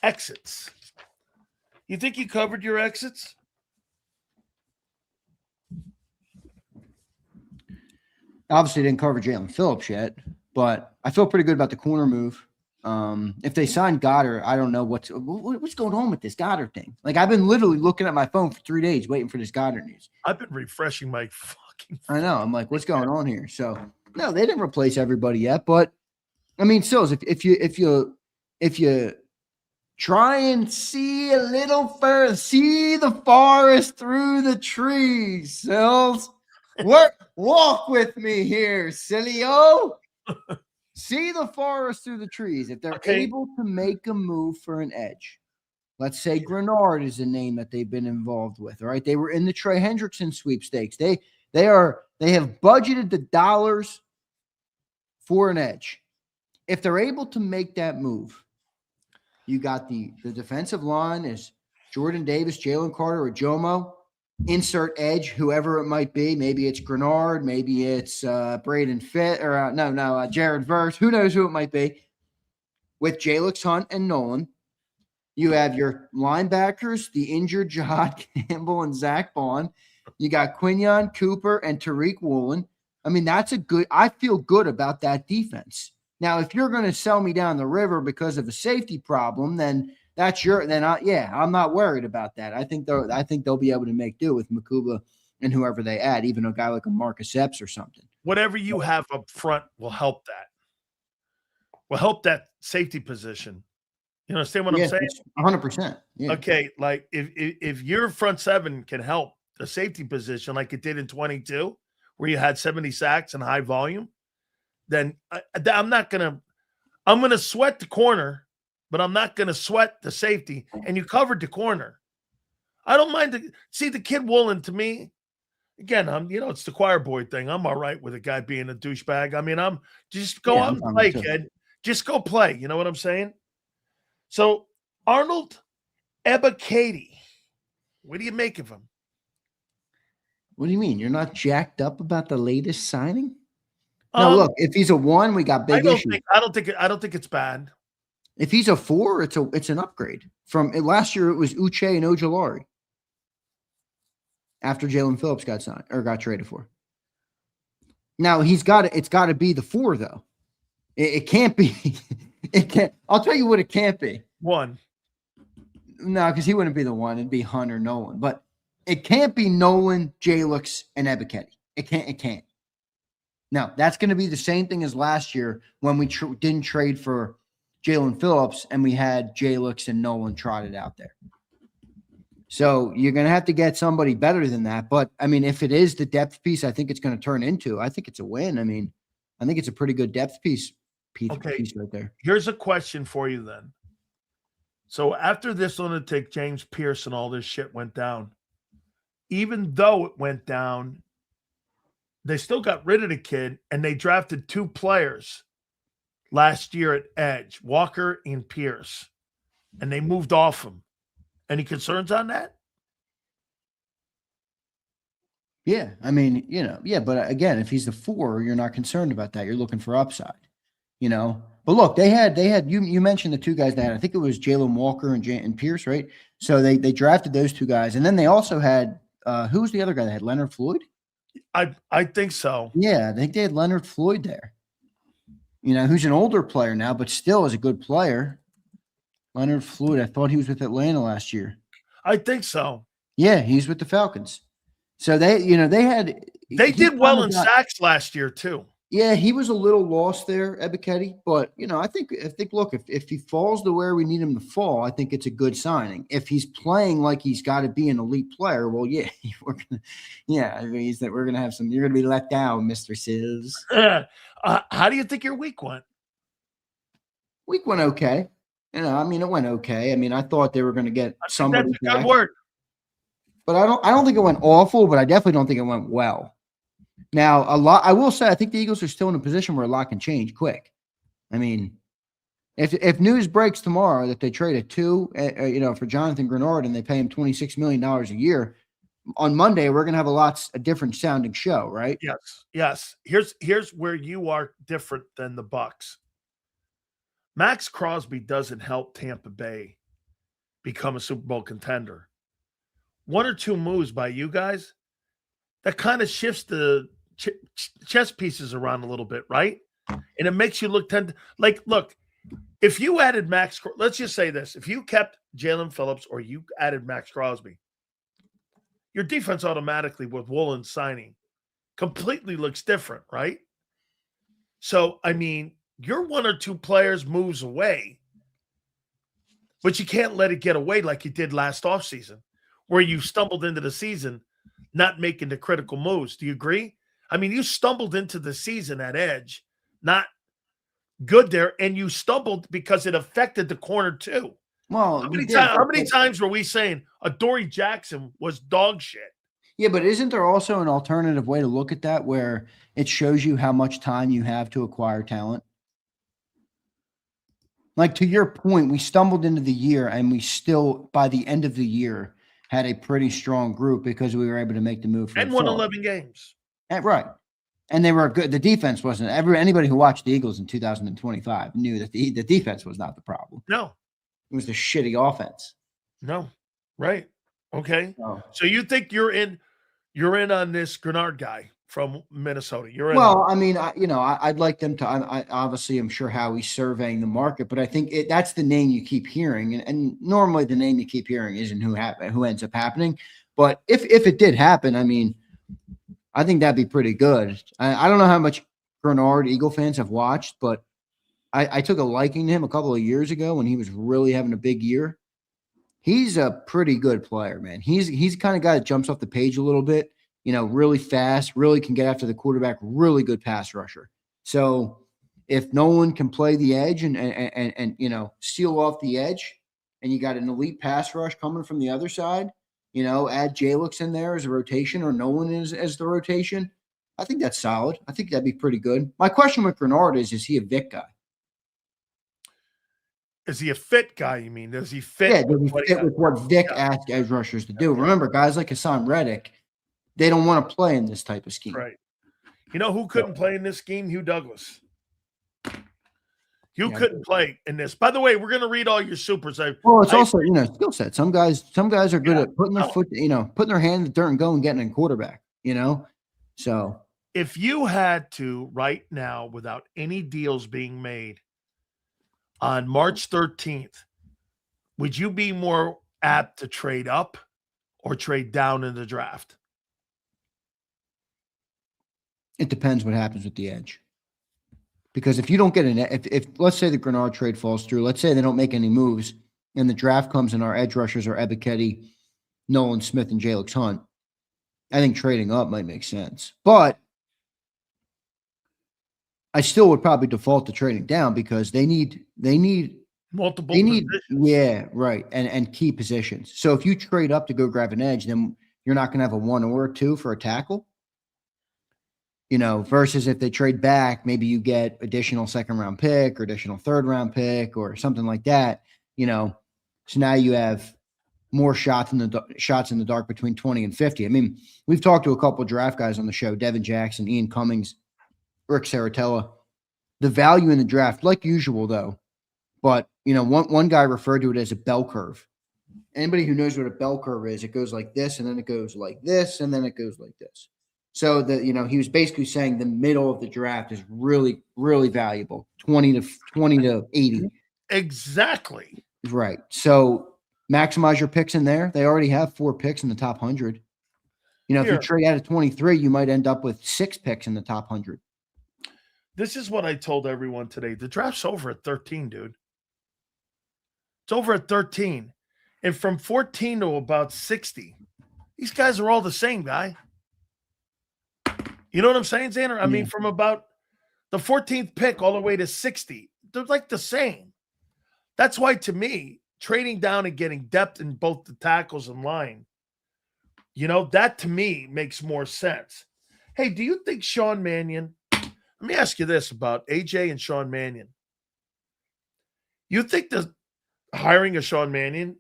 exits. You think you covered your exits? Obviously didn't cover Jalen Phillips yet, but I feel pretty good about the corner move. If they sign Goddard, I don't know what's going on with this Goddard thing. Like, I've been literally looking at my phone for 3 days waiting for this Goddard news. I've been refreshing my fucking phone. I know. I'm like, what's going on here? So no, they didn't replace everybody yet, but I mean, Sills, if you try and see a little further, see the forest through the trees, Sills. Walk with me here, Sileo. See the forest through the trees. If they're able to make a move for an edge, let's say Grenard is a name that they've been involved with. All right, they were in the Trey Hendrickson sweepstakes. They have budgeted the dollars for an edge. If they're able to make that move, you got the defensive line is Jordan Davis, Jalen Carter, or Jomo. Insert edge, whoever it might be. Maybe it's Grenard. Maybe it's Braden Fit or Jared Verse. Who knows who it might be? With Jalix Hunt and Nolan, you have your linebackers, the injured Jahad Campbell and Zach Bond. You got Quinyon Cooper and Tariq Woolen. I mean, I feel good about that defense. Now, if you're going to sell me down the river because of a safety problem, then I'm not worried about that. I think they'll be able to make do with Makuba and whoever they add, even a guy like a Marcus Epps or something. Whatever you have up front will help that. Will help that safety position. You understand what I'm saying? 100%. Yeah. Okay, like if your front seven can help the safety position like it did in 22, where you had 70 sacks and high volume, then I'm going to sweat the corner, but I'm not going to sweat the safety. And you covered the corner. I don't mind see the kid Woolen. To me, again, it's the choir boy thing. I'm all right with a guy being a douchebag. I mean, I'm just go out and play, kid. Just go play. You know what I'm saying? So Arnold Ebiketie, what do you make of him? What do you mean? You're not jacked up about the latest signing? Now, look, if he's a 1, we got big issues. I don't think it's bad. If he's a 4, it's an upgrade. From last year, it was Uche and Ojulari. After Jalen Phillips got signed or got traded for. Now it's got to be the 4 though. It can't be. It can't. I'll tell you what it can't be. 1. No, because he wouldn't be the 1. It'd be Hunter Nolan. But it can't be Nolan, Jalix, and Ebiketie. It can't. No, that's going to be the same thing as last year when we didn't trade for Jalen Phillips and we had Jalix and Nolan trotted out there. So you're going to have to get somebody better than that. But, I mean, if it is the depth piece I think it's going to turn into, I think it's a win. I mean, I think it's a pretty good depth piece right there. Here's a question for you then. So after this lunatic James Pierce and all this shit went down, even though it went down, they still got rid of the kid and they drafted 2 players last year at edge, Walker and Pierce, and they moved off him. Any concerns on that? Yeah, I mean, but again, if he's the 4, you're not concerned about that. You're looking for upside, But look, they had you mentioned the 2 guys they had. I think it was Jalen Walker and Pierce, right? So they drafted those 2 guys, and then they also had who was the other guy they had? Leonard Floyd. I think so. Yeah, I think they had Leonard Floyd there. Who's an older player now, but still is a good player. Leonard Floyd. I thought he was with Atlanta last year. I think so. Yeah, he's with the Falcons. So they did well in sacks last year too. Yeah, he was a little lost there, Ebiketie. But I think look, if he falls to where we need him to fall, I think it's a good signing. If he's playing like he's got to be an elite player, well, yeah, we're gonna have some. You're gonna be let down, Mr. Sills. How do you think your week went? Week went okay. I mean, it went okay. I mean, I thought they were going to get somebody back. Good word. But I don't think it went awful, but I definitely don't think it went well. Now, I will say, I think the Eagles are still in a position where a lot can change quick. I mean, if news breaks tomorrow that they trade a 2, for Jonathan Grenard and they pay him $26 million a year, on Monday we're going to have a different sounding show, right? Yes. Here's where you are different than the Bucs. Max Crosby doesn't help Tampa Bay become a Super Bowl contender. 1 or 2 moves by you guys, that kind of shifts the chess pieces around a little bit, right? And it makes you look look, if you added let's just say this. If you kept Jalen Phillips or you added Max Crosby, your defense automatically with Woolen signing completely looks different, right? So, I mean, you're 1 or 2 players moves away, but you can't let it get away like you did last offseason, where you stumbled into the season not making the critical moves. Do you agree? I mean, you stumbled into the season at edge, not good there, and you stumbled because it affected the corner too. Well, how many times were we saying Adoree Jackson was dog shit? Yeah, but isn't there also an alternative way to look at that where it shows you how much time you have to acquire talent? Like, to your point, we stumbled into the year and we still, by the end of the year, had a pretty strong group because we were able to make the move. And won 11 games. Right. And they were good. The defense wasn't. Anybody who watched the Eagles in 2025 knew that the defense was not the problem. No. It was the shitty offense. No. Right. Okay. No. So you think you're in on this Grenard guy from Minnesota? I mean, I'd like them to. I obviously, I'm sure Howie's surveying the market, but I think that's the name you keep hearing, and normally the name you keep hearing isn't who ends up happening. But if it did happen, I mean, I think that'd be pretty good. I don't know how much Grenard Eagle fans have watched, but I took a liking to him a couple of years ago when he was really having a big year. He's a pretty good player, man. He's the kind of guy that jumps off the page a little bit. Really fast, really can get after the quarterback, really good pass rusher. So if Nolan can play the edge and seal off the edge, and you got an elite pass rush coming from the other side, add Jalix in there as a rotation or Nolan as the rotation, I think that's solid. I think that'd be pretty good. My question with Grenard is he a Vic guy? Is he a fit guy, you mean? Does he fit Yeah, with does he what he fit has? with what Vic Yeah, asked edge rushers to do? Remember, guys like Hassan Reddick, they don't want to play in this type of scheme. right. You know who couldn't play in this scheme? Hugh Douglas. You Yeah. couldn't play in this. By the way, we're going to read all your supers. Well, it's also, skill set. Some guys are good at putting their Oh. foot, putting their hand in the dirt and going, getting in quarterback, So If you had to right now, without any deals being made on March 13th, would you be more apt to trade up or trade down in the draft? it depends what happens with the edge. Because if you don't get if let's say the Grenard trade falls through, let's say they don't make any moves and the draft comes and our edge rushers are Ebiketie, Nolan Smith, and Jalix Hunt, I think trading up might make sense. But I still would probably default to trading down because they need multiple positions. Yeah, right. And key positions. So if you trade up to go grab an edge, then you're not going to have a 1 or a 2 for a tackle. Versus if they trade back, maybe you get additional 2nd-round pick or additional 3rd-round pick or something like that. So now you have more shots in the dark between 20 and 50. I mean, we've talked to a couple of draft guys on the show, Devin Jackson, Ian Cummings, Rick Saratella. The value in the draft, like usual, though, but one guy referred to it as a bell curve. Anybody who knows what a bell curve is, it goes like this, and then it goes like this, and then it goes like this. So he was basically saying the middle of the draft is really, really valuable, 20 to 80. Exactly. Right. So maximize your picks in there. They already have 4 picks in the top 100. If you trade out of 23, you might end up with 6 picks in the top 100. This is what I told everyone today. The draft's over at 13, dude. It's over at 13. And from 14 to about 60, these guys are all the same, guy. You know what I'm saying, Zander? I mean, from about the 14th pick all the way to 60, they're like the same. That's why, to me, trading down and getting depth in both the tackles and line, that to me makes more sense. Hey, do you think Sean Mannion, let me ask you this about AJ and Sean Mannion. You think the hiring of Sean Mannion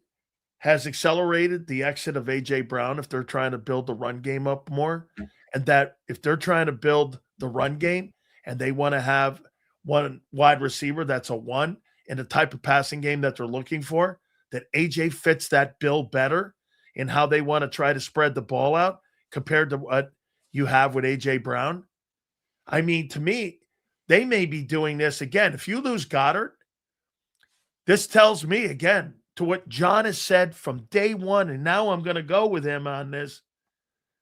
has accelerated the exit of AJ Brown if they're trying to build the run game up more? And that if they're trying to build the run game and they want to have one wide receiver that's a 1 in the type of passing game that they're looking for, that AJ fits that bill better in how they want to try to spread the ball out compared to what you have with AJ Brown? I mean, to me, they may be doing this again. If you lose Goddard, this tells me again to what John has said from day one, and now I'm going to go with him on this.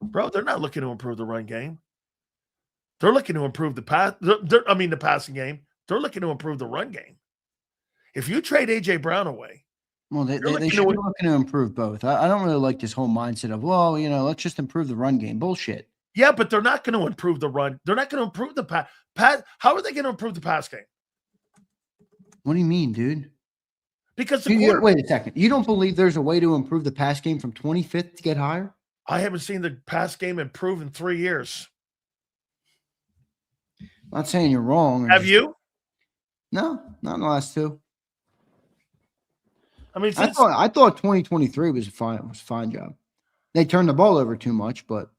Bro, they're not looking to improve the run game. They're looking to improve the passing game. They're looking to improve the run game. If you trade AJ Brown away, well, they should be looking to improve both. I don't really like this whole mindset of, let's just improve the run game. Bullshit. Yeah, but they're not going to improve the run. They're not going to improve the pass. How are they going to improve the pass game? What do you mean, dude? Because wait a second. You don't believe there's a way to improve the pass game from 25th to get higher? I haven't seen the pass game improve in 3 years. Not saying you're wrong. Have you? No, not in the last 2. I mean, I thought 2023 was a fine job. They turned the ball over too much, but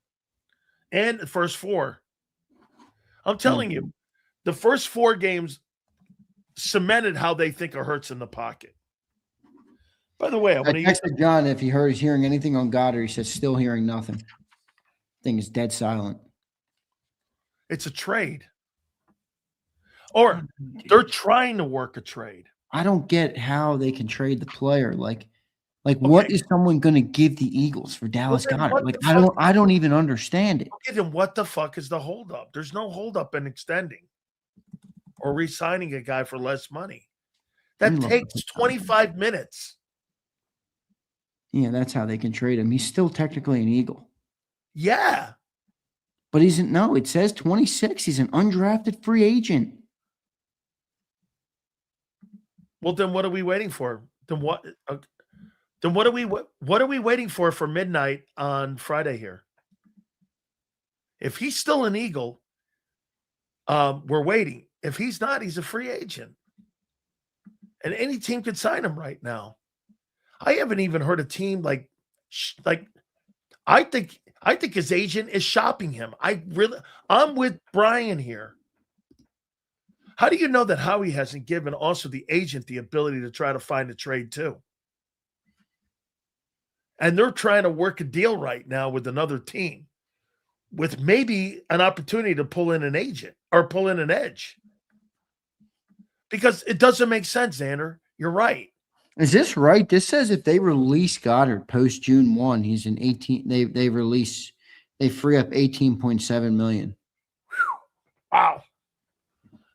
and the first 4. I'm telling you, the first 4 games cemented how they think of Hurts in the pocket. By the way, I texted John if he's hearing anything on Goddard. He says still hearing nothing. Thing is dead silent. It's a trade. Or they're trying to work a trade. I don't get how they can trade the player. Like what is someone going to give the Eagles for Dallas Goddard? Like, I don't even understand it. Okay, then what the fuck is the holdup? There's no holdup in extending or re-signing a guy for less money. That takes 25 minutes. Yeah, that's how they can trade him. He's still technically an Eagle. Yeah. But it says 26. He's an undrafted free agent. Well, then what are we waiting for? Then what are we waiting for midnight on Friday here? If he's still an Eagle, we're waiting. If he's not, he's a free agent. and any team could sign him right now. I haven't even heard a team like I think his agent is shopping him. I'm with Brian here. How do you know that Howie hasn't given also the agent the ability to try to find a trade too? And they're trying to work a deal right now with another team with maybe an opportunity to pull in an agent or pull in an edge. Because it doesn't make sense, Zander. You're right. Is this right? This says if they release Goddard post June 1, he's an 18. They free up 18.7 million. Wow.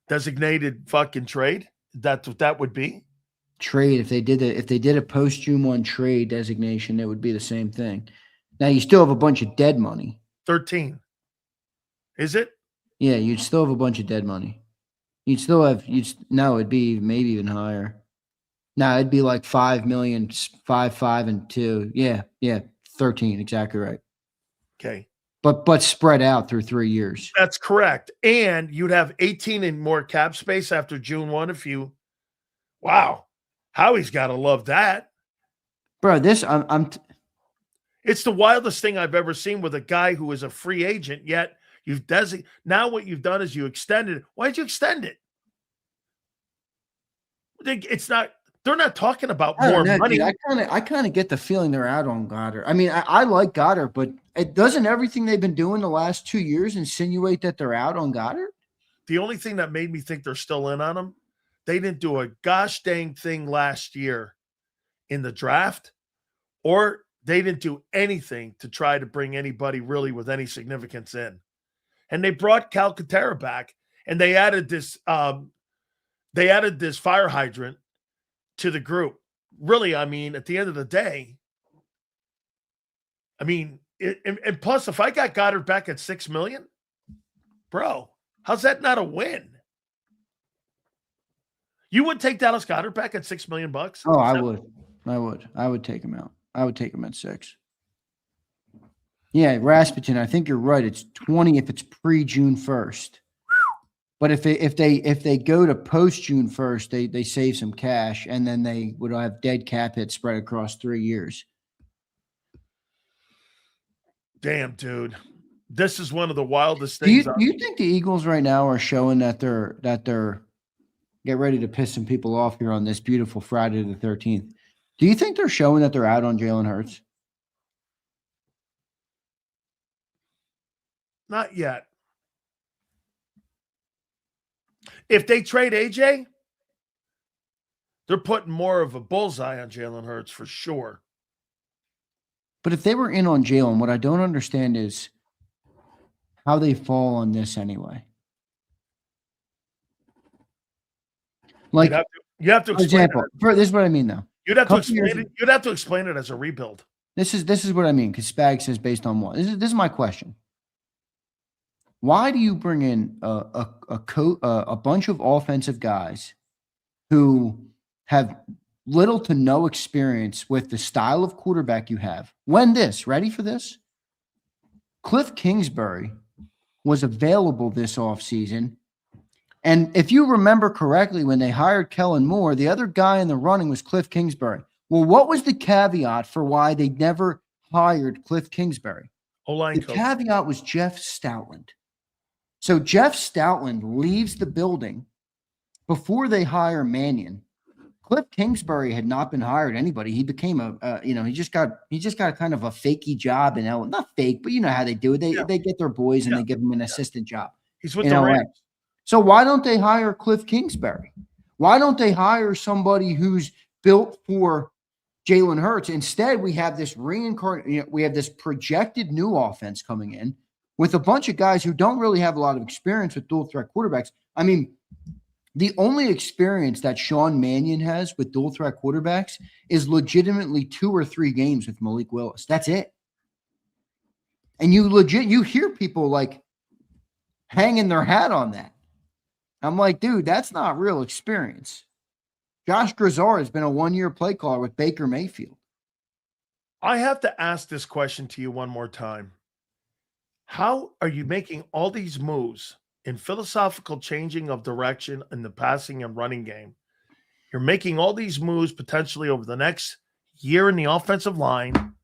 Designated fucking trade. That's what that would be. Trade. If they did a post June 1 trade designation, it would be the same thing. Now you still have a bunch of dead money. 13. Is it? Yeah, you'd still have a bunch of dead money. It'd be maybe even higher. No, it'd be like 5 million, 5, and 2. Yeah, 13, exactly right. Okay. But spread out through 3 years. That's correct. And you'd have 18 in more cap space after June 1 if you wow. Howie's got to love that. Bro, it's the wildest thing I've ever seen with a guy who is a free agent, yet now what you've done is you extended it. Why'd you extend it? They're not talking about more money. Dude, I kind of get the feeling they're out on Goddard. I mean, I like Goddard, but it doesn't everything they've been doing the last 2 years insinuate that they're out on Goddard? The only thing that made me think they're still in on him, they didn't do a gosh dang thing last year in the draft, or they didn't do anything to try to bring anybody really with any significance in. And they brought Calcaterra back, and they added this fire hydrant to the group. Really, I mean, at the end of the day, I mean, and plus, if I got Goddard back at $6 million, bro, how's that not a win? You would take Dallas Goedert back at $6 million? Oh, I would take him out. I would take him at 6. Yeah, Rasputin, I think you're right. It's 20 if it's pre-June 1st. But if they go to post June 1st, they save some cash, and then they would have dead cap hit spread across 3 years. Damn, dude, this is one of the wildest things. Do you think the Eagles right now are showing that they're get ready to piss some people off here on this beautiful Friday the 13th? Do you think they're showing that they're out on Jalen Hurts? Not yet. If they trade AJ, they're putting more of a bullseye on Jalen Hurts for sure. But if they were in on Jalen, what I don't understand is how they fall on this anyway. Like you have to explain. For example, this is what I mean, though. You'd have to explain it. You'd have to explain it as a rebuild. This is what I mean, because Spag says based on what? This is my question. Why do you bring in a bunch of offensive guys who have little to no experience with the style of quarterback you have? Ready for this? Cliff Kingsbury was available this offseason. And if you remember correctly, when they hired Kellen Moore, the other guy in the running was Cliff Kingsbury. Well, what was the caveat for why they never hired Cliff Kingsbury? The caveat was Jeff Stoutland. So Jeff Stoutland leaves the building before they hire Mannion. Cliff Kingsbury had not been hired anybody. He became he just got a kind of a fakey job in LA. Not fake, but you know how they do it. They get their boys and they give them an assistant job. He's with the Rams. So why don't they hire Cliff Kingsbury? Why don't they hire somebody who's built for Jalen Hurts? Instead, we have this we have this projected new offense coming in with a bunch of guys who don't really have a lot of experience with dual threat quarterbacks. I mean, the only experience that Sean Mannion has with dual threat quarterbacks is legitimately 2 or 3 games with Malik Willis. That's it. And you hear people like hanging their hat on that. I'm like, dude, that's not real experience. Josh Grisard has been a 1-year play caller with Baker Mayfield. I have to ask this question to you one more time. How are you making all these moves in philosophical changing of direction in the passing and running game? You're making all these moves potentially over the next year in the offensive line,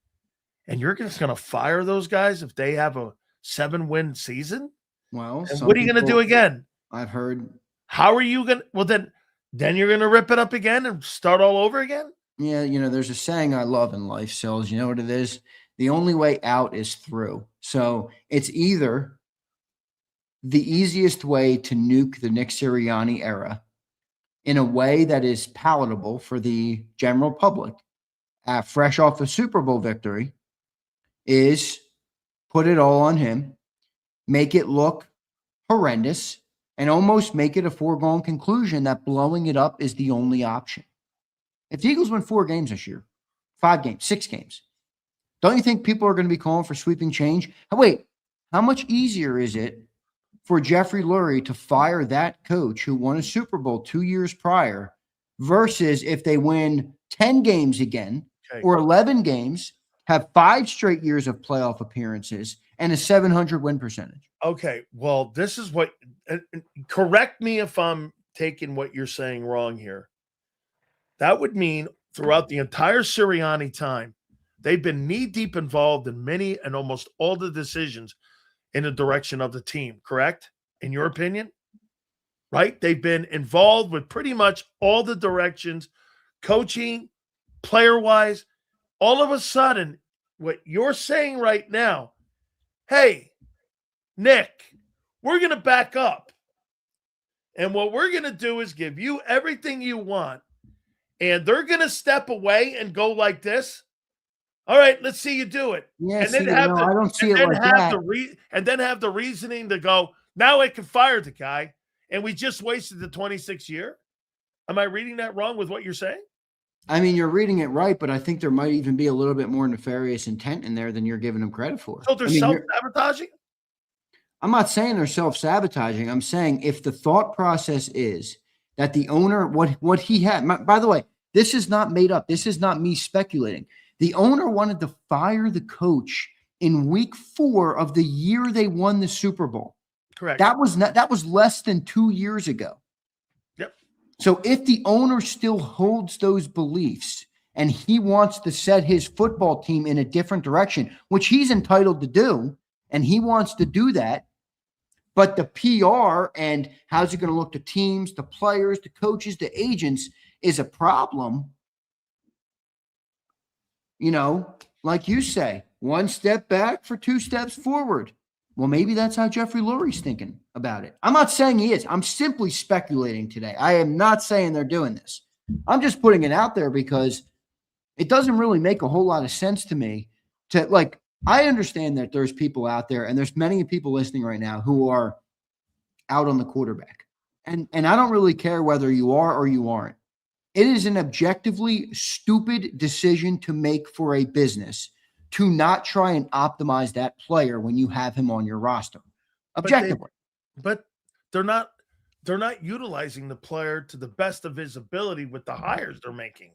and you're just going to fire those guys if they have a 7-win season? Well, and what are you going to do again? I've heard. How are you going to – well, then you're going to rip it up again and start all over again? Yeah, there's a saying I love in life, Sills. You know what it is? The only way out is through. So it's either the easiest way to nuke the Nick Sirianni era in a way that is palatable for the general public, fresh off a Super Bowl victory, is put it all on him, make it look horrendous, and almost make it a foregone conclusion that blowing it up is the only option. If the Eagles win 4 games this year, 5 games, 6 games, don't you think people are going to be calling for sweeping change? Wait, how much easier is it for Jeffrey Lurie to fire that coach who won a Super Bowl 2 years prior versus if they win 10 games again or 11 games, have 5 straight years of playoff appearances and a 700 win percentage? Okay, well, this is what – correct me if I'm taking what you're saying wrong here. That would mean throughout the entire Sirianni time, they've been knee-deep involved in many and almost all the decisions in the direction of the team, correct? In your opinion? Right? They've been involved with pretty much all the directions, coaching, player-wise. All of a sudden, what you're saying right now, hey, Nick, we're going to back up. And what we're going to do is give you everything you want. And they're going to step away and go like this. All right, let's see you do it. Yeah, and then I don't see it like that. And then have the reasoning to go, now I can fire the guy, and we just wasted the 26th year? Am I reading that wrong with what you're saying? I mean, you're reading it right, but I think there might even be a little bit more nefarious intent in there than you're giving them credit for. So they're self-sabotaging? I'm not saying they're self-sabotaging. I'm saying if the thought process is that the owner, what he had, by the way, this is not made up. This is not me speculating. The owner wanted to fire the coach in week 4 of the year they won the Super Bowl. Correct. That was less than 2 years ago. Yep. So if the owner still holds those beliefs and he wants to set his football team in a different direction, which he's entitled to do, and he wants to do that, but the PR and how's it going to look to teams, the players, the coaches, the agents is a problem. Like you say, 1 step back for 2 steps forward. Well, maybe that's how Jeffrey Lurie's thinking about it. I'm not saying he is. I'm simply speculating today. I am not saying they're doing this. I'm just putting it out there because it doesn't really make a whole lot of sense to me I understand that there's people out there, and there's many people listening right now who are out on the quarterback. And I don't really care whether you are or you aren't. It is an objectively stupid decision to make for a business to not try and optimize that player when you have him on your roster. Objectively. But they're not utilizing the player to the best of his ability with the hires they're making.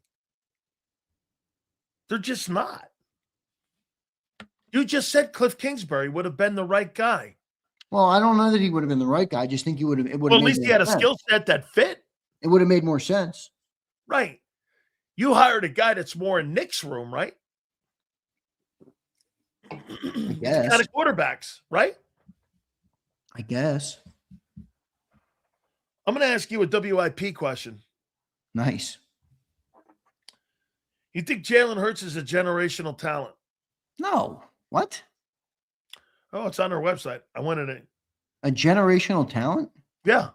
They're just not. You just said Cliff Kingsbury would have been the right guy. Well, I don't know that he would have been the right guy. I just think he would have. Well, at least he had a skill set that fit. It would have made more sense. Right. You hired a guy that's more in Nick's room, right? I guess. Kind of quarterbacks, right? I guess. I'm going to ask you a WIP question. Nice. You think Jalen Hurts is a generational talent? No. What? Oh, it's on our website. I wanted it. A generational talent? Yeah.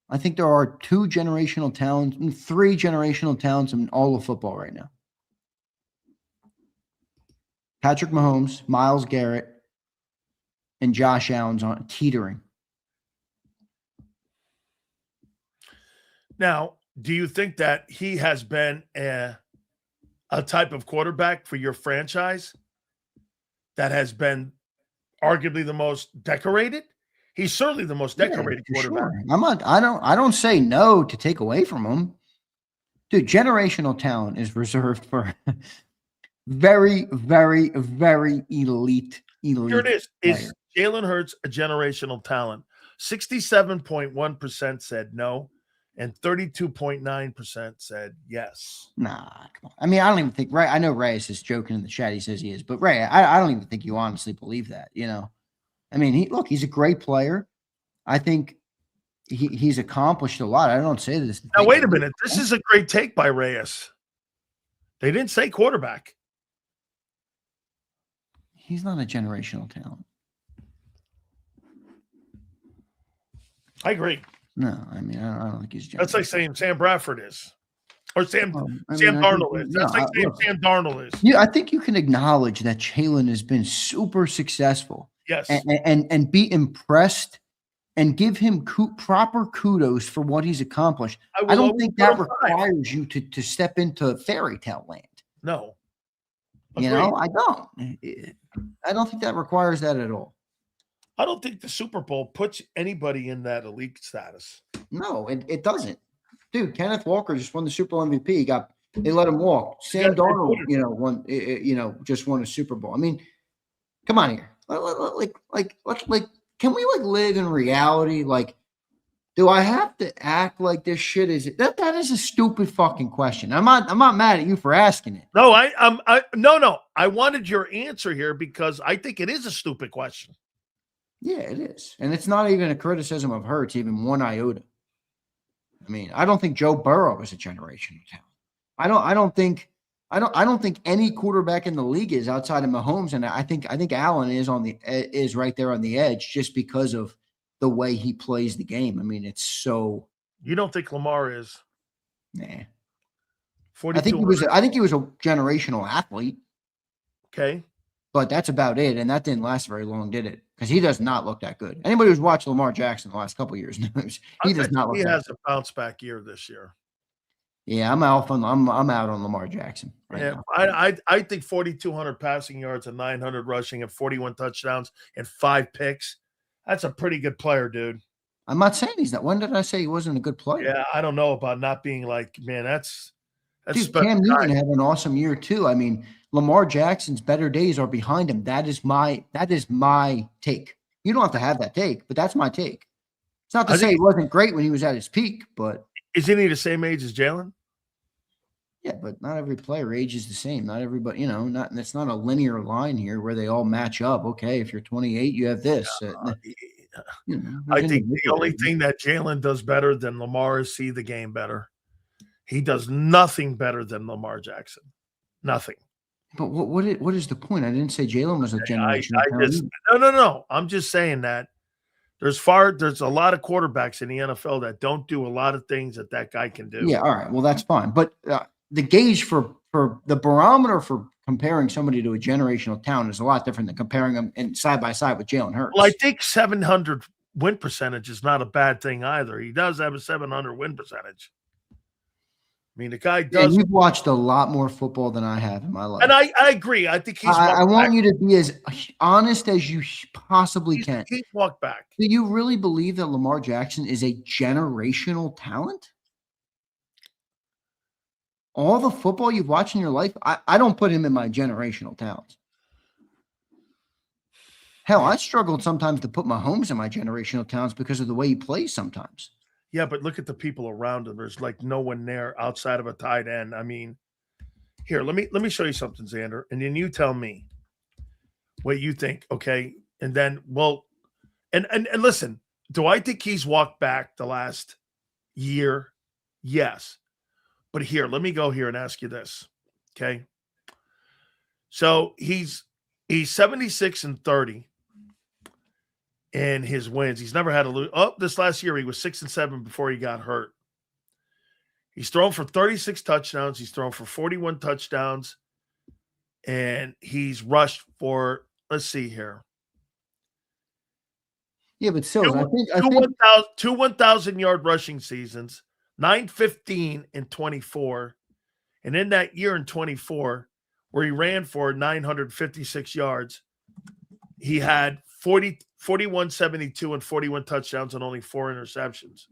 I think there are 2 generational talents, 3 generational talents in all of football right now. Patrick Mahomes, Myles Garrett, and Josh Allen's on teetering. Now, do you think that he has been a type of quarterback for your franchise that has been arguably the most decorated? He's certainly the most decorated quarterback. Sure. I don't say no to take away from him. Dude, generational talent is reserved for very, very, very elite. Here it is. Player. Is Jalen Hurts a generational talent? 67.1% said no, and 32.9% said yes. Nah, come on. I mean, I don't even think Ray. I know Reyes is joking in the chat. He says he is, but Ray, I don't even think you honestly believe that. I mean, he's a great player. I think he's accomplished a lot. I don't say this. Now, wait a minute. This is a great take by Reyes. They didn't say quarterback. He's not a generational talent. I agree. No, I mean, I don't think he's generational. That's like saying Sam Bradford is. Or Sam Darnold is. That's like saying Sam Darnold is. Yeah, I think you can acknowledge that Jalen has been super successful. Yes. And be impressed and give him proper kudos for what he's accomplished. I don't think that requires you to step into fairy tale land. No. Agreed. I don't. I don't think that requires that at all. I don't think the Super Bowl puts anybody in that elite status. No, it doesn't. Dude, Kenneth Walker just won the Super Bowl MVP. They let him walk. Sam Darnold, just won a Super Bowl. I mean, come on here. Can we live in reality? Do I have to act like this shit is that is a stupid fucking question. I'm not mad at you for asking it. No, no. I wanted your answer here because I think it is a stupid question. Yeah, it is. And it's not even a criticism of Hurts, even one iota. I mean, I don't think Joe Burrow is a generational talent. I don't think any quarterback in the league is outside of Mahomes, and I think Allen is right there on the edge just because of the way he plays the game. I mean, it's so. You don't think Lamar is? Nah. I think he was a generational athlete. Okay. But that's about it, and that didn't last very long, did it? Because he does not look that good. Anybody who's watched Lamar Jackson the last couple of years knows he does not look. He has a bounce back year this year. Yeah, I'm out on Lamar Jackson. Now. I think 4,200 passing yards and 900 rushing and 41 touchdowns and 5 picks. That's a pretty good player, dude. I'm not saying he's not. When did I say he wasn't a good player? Yeah, I don't know about not being man. That's dude. Cam Newton had an awesome year too. I mean, Lamar Jackson's better days are behind him. That is my take. You don't have to have that take, but that's my take. It's not to say he wasn't great when he was at his peak, but isn't he the same age as Jalen? Yeah, but not every player ages the same. Not everybody, it's not a linear line here where they all match up. Okay, if you're 28, you have this. I think the only thing that Jalen does better than Lamar is see the game better. He does nothing better than Lamar Jackson. Nothing. But what is the point? I didn't say Jalen was a generation. No. I'm just saying that there's a lot of quarterbacks in the NFL that don't do a lot of things that guy can do. Yeah, all right. Well, that's fine. But the gauge for the barometer for comparing somebody to a generational talent is a lot different than comparing them side by side with Jalen Hurts. Well, I think 700 win percentage is not a bad thing either. He does have a 700 win percentage. I mean, the guy does. Yeah, you've watched a lot more football than I have in my life. And I agree. I think he's I want you to be as honest as you possibly can. He's walked back. Do you really believe that Lamar Jackson is a generational talent? All the football you've watched in your life, I don't put him in my generational talents. Hell, I struggled sometimes to put Mahomes in my generational talents because of the way he plays sometimes. Yeah, but look at the people around him. There's no one there outside of a tight end. I mean, here, let me show you something, Zander, and then you tell me what you think, okay? And then, and listen, do I think he's walked back the last year? Yes. But here, let me go here and ask you this, okay? So he's 76-30 in his wins. He's never had a lose. Oh, this last year he was 6-7 before he got hurt. He's thrown for 36 touchdowns. He's thrown for 41 touchdowns, and he's rushed for. Let's see here. Yeah, but still, I think 1,000-yard rushing seasons. 915 in 24. And in that year in 24, where he ran for 956 yards, he had 41, 72, and 41 touchdowns and only 4 interceptions.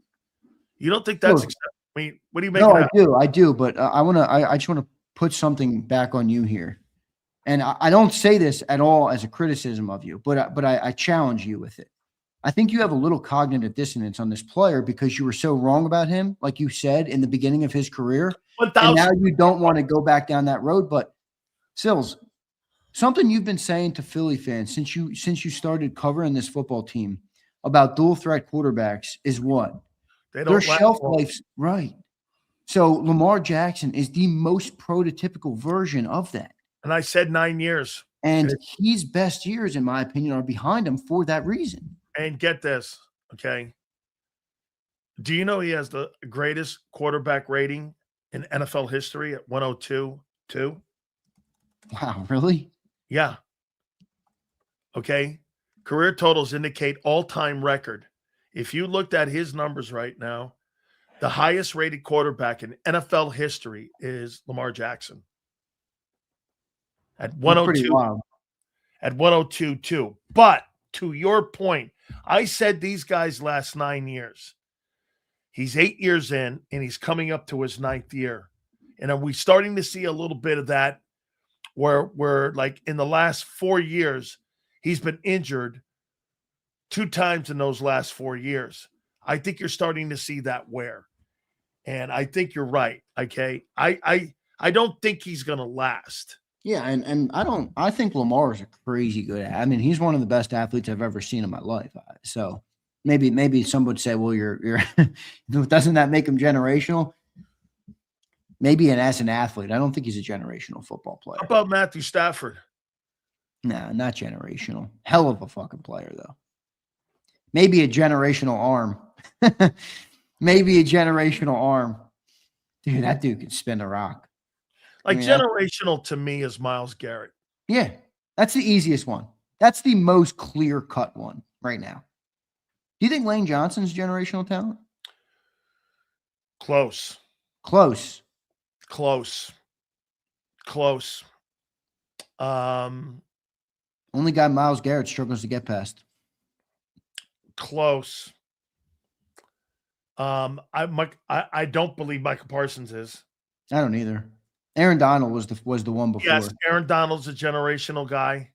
You don't think that's acceptable? I mean, what do you make of that? I do, but I just want to put something back on you here. And I don't say this at all as a criticism of you, but I challenge you with it. I think you have a little cognitive dissonance on this player because you were so wrong about him, like you said in the beginning of his career, and now you don't want to go back down that road. But Sills, something you've been saying to Philly fans since you started covering this football team about dual threat quarterbacks is what? Their shelf life's right. So Lamar Jackson is the most prototypical version of that. And I said 9 years. And his best years, in my opinion, are behind him for that reason. And get this, okay? Do you know he has the greatest quarterback rating in NFL history at 102.2? Wow, really? Yeah. Okay. Career totals indicate all-time record. If you looked at his numbers right now, the highest rated quarterback in NFL history is Lamar Jackson at 102. At 102.2. But to your point, I said these guys last 9 years. He's 8 years in, and he's coming up to his 9th year. And are we starting to see a little bit of that where like in the last 4 years, he's been injured 2 times in those last 4 years. I think you're starting to see that wear. And I think you're right. Okay. I don't think he's going to last. Yeah, and I think Lamar is a crazy good. I mean, he's one of the best athletes I've ever seen in my life. So maybe some would say, well, you're doesn't that make him generational? Maybe as an athlete, I don't think he's a generational football player. How about Matthew Stafford? Nah, not generational. Hell of a fucking player though. Maybe a generational arm. Maybe a generational arm. Dude, that dude can spin a rock. Like generational to me is Myles Garrett. Yeah, that's the easiest one. That's the most clear-cut one right now. Do you think Lane Johnson's generational talent? Close. Only guy Myles Garrett struggles to get past. Close. I don't believe Michael Parsons is. I don't either. Aaron Donald was the one before. Yes, Aaron Donald's a generational guy.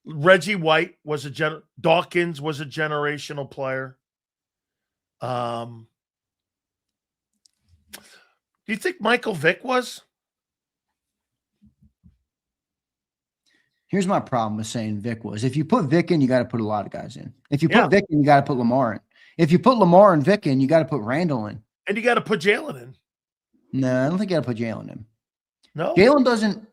Reggie White was Dawkins was a generational player. Do you think Michael Vick was? Here's my problem with saying Vick was. If you put Vick in, you got to put a lot of guys in. If you put Vick in, you got to put Lamar in. If you put Lamar and Vick in, you got to put Randall in. And you got to put Jalen in. No, I don't think you got to put Jalen in. No. Jalen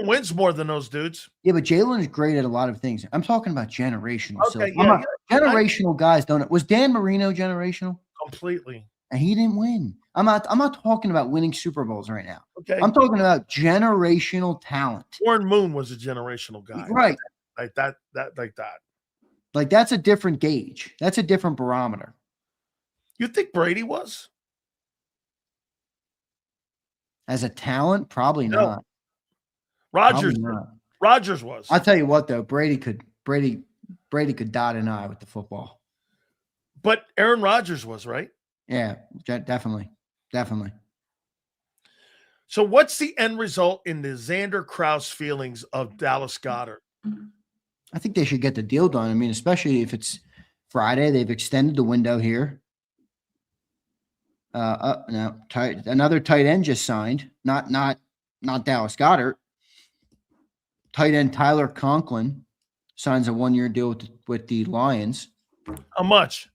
wins more than those dudes. Yeah, but Jalen is great at a lot of things. I'm talking about generational. Okay, so generational guys don't. Was Dan Marino generational? Completely. And he didn't win. I'm not talking about winning Super Bowls right now. Okay. I'm talking about generational talent. Warren Moon was a generational guy. Right. Like that. Like that's a different gauge. That's a different barometer. You think Brady was? As a talent, probably not. Rodgers was. I'll tell you what, though, Brady could dot an eye with the football. But Aaron Rodgers was, right? Yeah, definitely. So what's the end result in the Zander Krause feelings of Dallas Goedert? I think they should get the deal done. I mean, especially if it's Friday, they've extended the window here. Another tight end just signed. Not Dallas Goedert. Tight end Tyler Conklin signs a 1-year deal with the Lions. How much?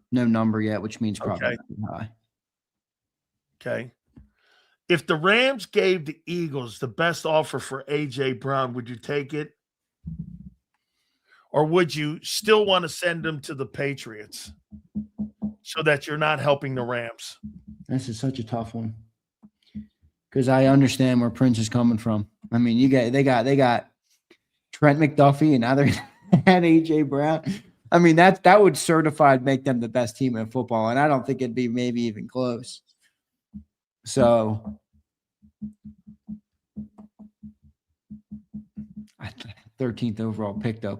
No number yet, which means probably high. Okay. If the Rams gave the Eagles the best offer for A.J. Brown, would you take it? Or would you still want to send him to the Patriots so that you're not helping the Rams? This is such a tough one because I understand where Prince is coming from. I mean, they got Trent McDuffie and now they had A.J. Brown. I mean, that would certified make them the best team in football, and I don't think it'd be maybe even close. So 13th overall pick, though,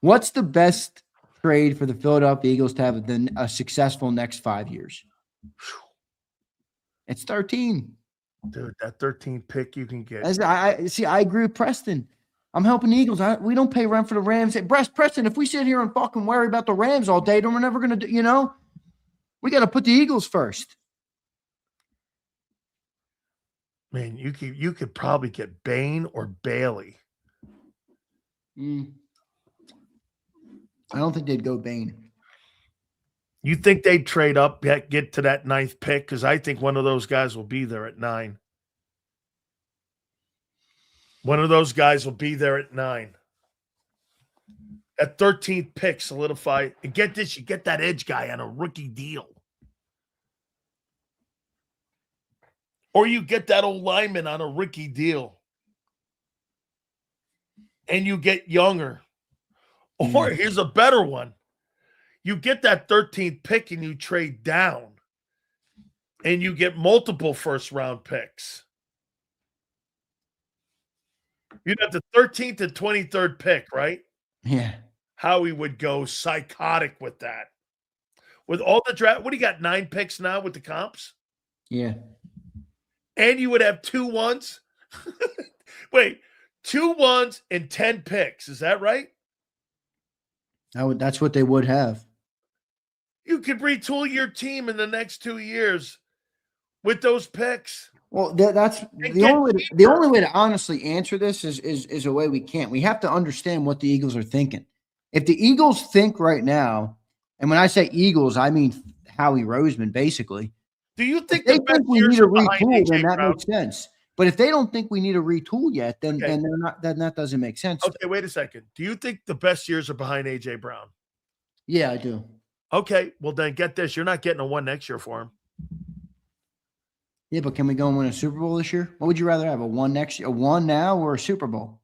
what's the best trade for the Philadelphia Eagles to have a successful next 5 years? It's 13. Dude, that 13th pick you can get. I agree with Preston. I'm helping the Eagles. We don't pay rent for the Rams. Preston, if we sit here and fucking worry about the Rams all day, then we're never going to do, we got to put the Eagles first. Man, you could probably get Bain or Bailey. I don't think they'd go Bain. You think they'd trade up, get to that 9th pick? Because I think one of those guys will be there at 9. One of those guys will be there at 9. At 13th pick, solidify. And get this, you get that edge guy on a rookie deal. Or you get that old lineman on a rookie deal. And you get younger. Or here's a better one. You get that 13th pick and you trade down. And you get multiple first-round picks. You'd have the 13th and 23rd pick, right? Yeah. Howie would go psychotic with that. With all the draft, what do you got, 9 picks now with the comps? Yeah. And you would have 2 1s? Wait, 2 1s and 10 picks. Is that right? That's what they would have. You could retool your team in the next 2 years with those picks. Well, that's the only way to honestly answer this is a way we can't. We have to understand what the Eagles are thinking. If the Eagles think right now, and when I say Eagles, I mean Howie Roseman, basically. Do you think they think we need a retool? Then that Brown? makes sense. But if they don't think we need a retool yet, then they're not. Then that doesn't make sense. Okay, wait a second. Do you think the best years are behind AJ Brown? Yeah, I do. Okay, well then get this. You're not getting a 1 next year for him. Yeah, but can we go and win a Super Bowl this year? What would you rather have, a 1 next year, a 1 now, or a Super Bowl?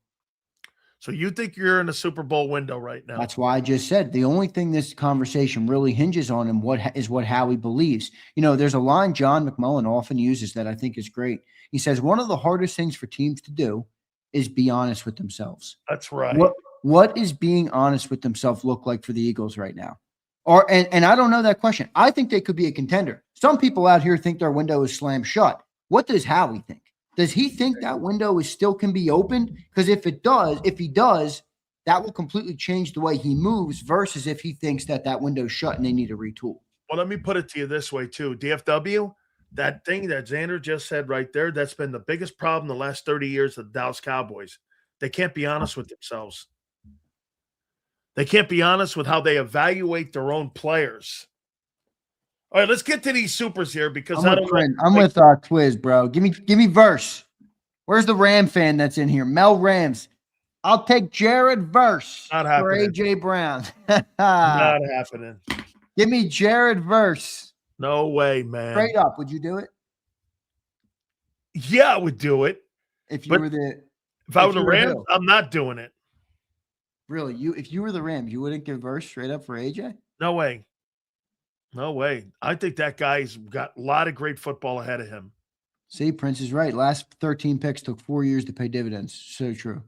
So you think you're in a Super Bowl window right now? That's why I just said the only thing this conversation really hinges on and what Howie believes. There's a line John McMullen often uses that I think is great. He says one of the hardest things for teams to do is be honest with themselves. That's right. What is being honest with themselves look like for the Eagles right now? And I don't know that question. I think they could be a contender. Some people out here think their window is slammed shut. What does Howie think? Does he think that window still can be open? Because if he does, that will completely change the way he moves versus if he thinks that window's shut and they need a retool. Well, let me put it to you this way too. DFW, that thing that Zander just said right there, that's been the biggest problem the last 30 years of the Dallas Cowboys. They can't be honest with themselves. They can't be honest with how they evaluate their own players. All right, let's get to these supers here because I'm with Twiz, bro. Give me verse. Where's the Ram fan that's in here? Mel Rams. I'll take Jared Verse for AJ Brown. Not happening. Give me Jared Verse. No way, man. Straight up, would you do it? Yeah, I would do it. If I were the Rams, I'm not doing it. Really? If you were the Rams, you wouldn't give Verse straight up for AJ? No way. No way. I think that guy's got a lot of great football ahead of him. See, Prince is right. Last 13 picks took 4 years to pay dividends. So true.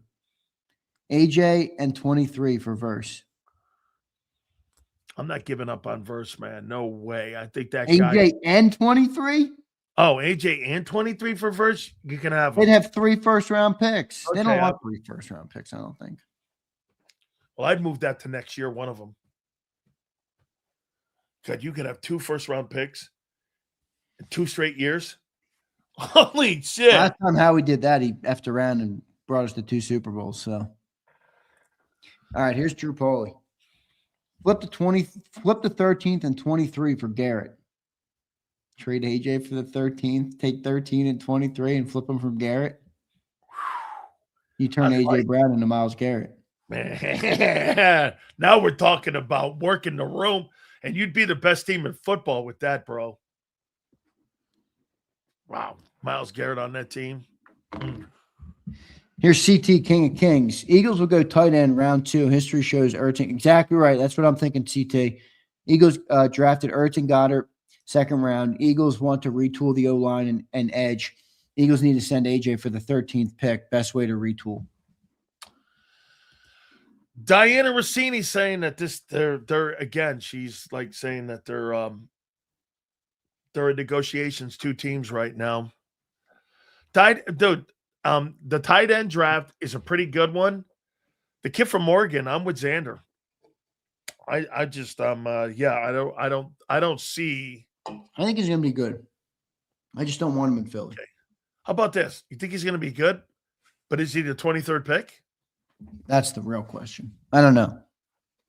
AJ and 23 for Verse. I'm not giving up on Verse, man. No way. I think that AJ and 23? Oh, AJ and 23 for Verse? You can have them. They'd have 3 first-round picks. Okay, they don't want 3 first-round picks, I don't think. Well, I'd move that to next year, one of them. God, you could have 2 first-round picks in 2 straight years. Holy shit. Last time Howie did that, he effed around and brought us to 2 Super Bowls. So, all right, here's Drew Pauly. Flip the 13th and 23 for Garrett. Trade AJ for the 13th, take 13 and 23 and flip them from Garrett. You turn AJ Brown into Myles Garrett. Man, now we're talking about working the room, and you'd be the best team in football with that, bro. Wow. Myles Garrett on that team. Here's CT, King of Kings. Eagles will go tight end round 2. History shows Erting. Exactly right. That's what I'm thinking, CT. Eagles drafted Erting Goddard, 2nd round. Eagles want to retool the O-line and edge. Eagles need to send AJ for the 13th pick. Best way to retool. Diana Rossini saying that they're again, she's like saying that they're in negotiations, 2 teams right now. The tight end draft is a pretty good one. The kid from Oregon, I'm with Zander. I don't see. I think he's going to be good. I just don't want him in Philly. Okay. How about this? You think he's going to be good, but is he the 23rd pick? That's the real question. I don't know.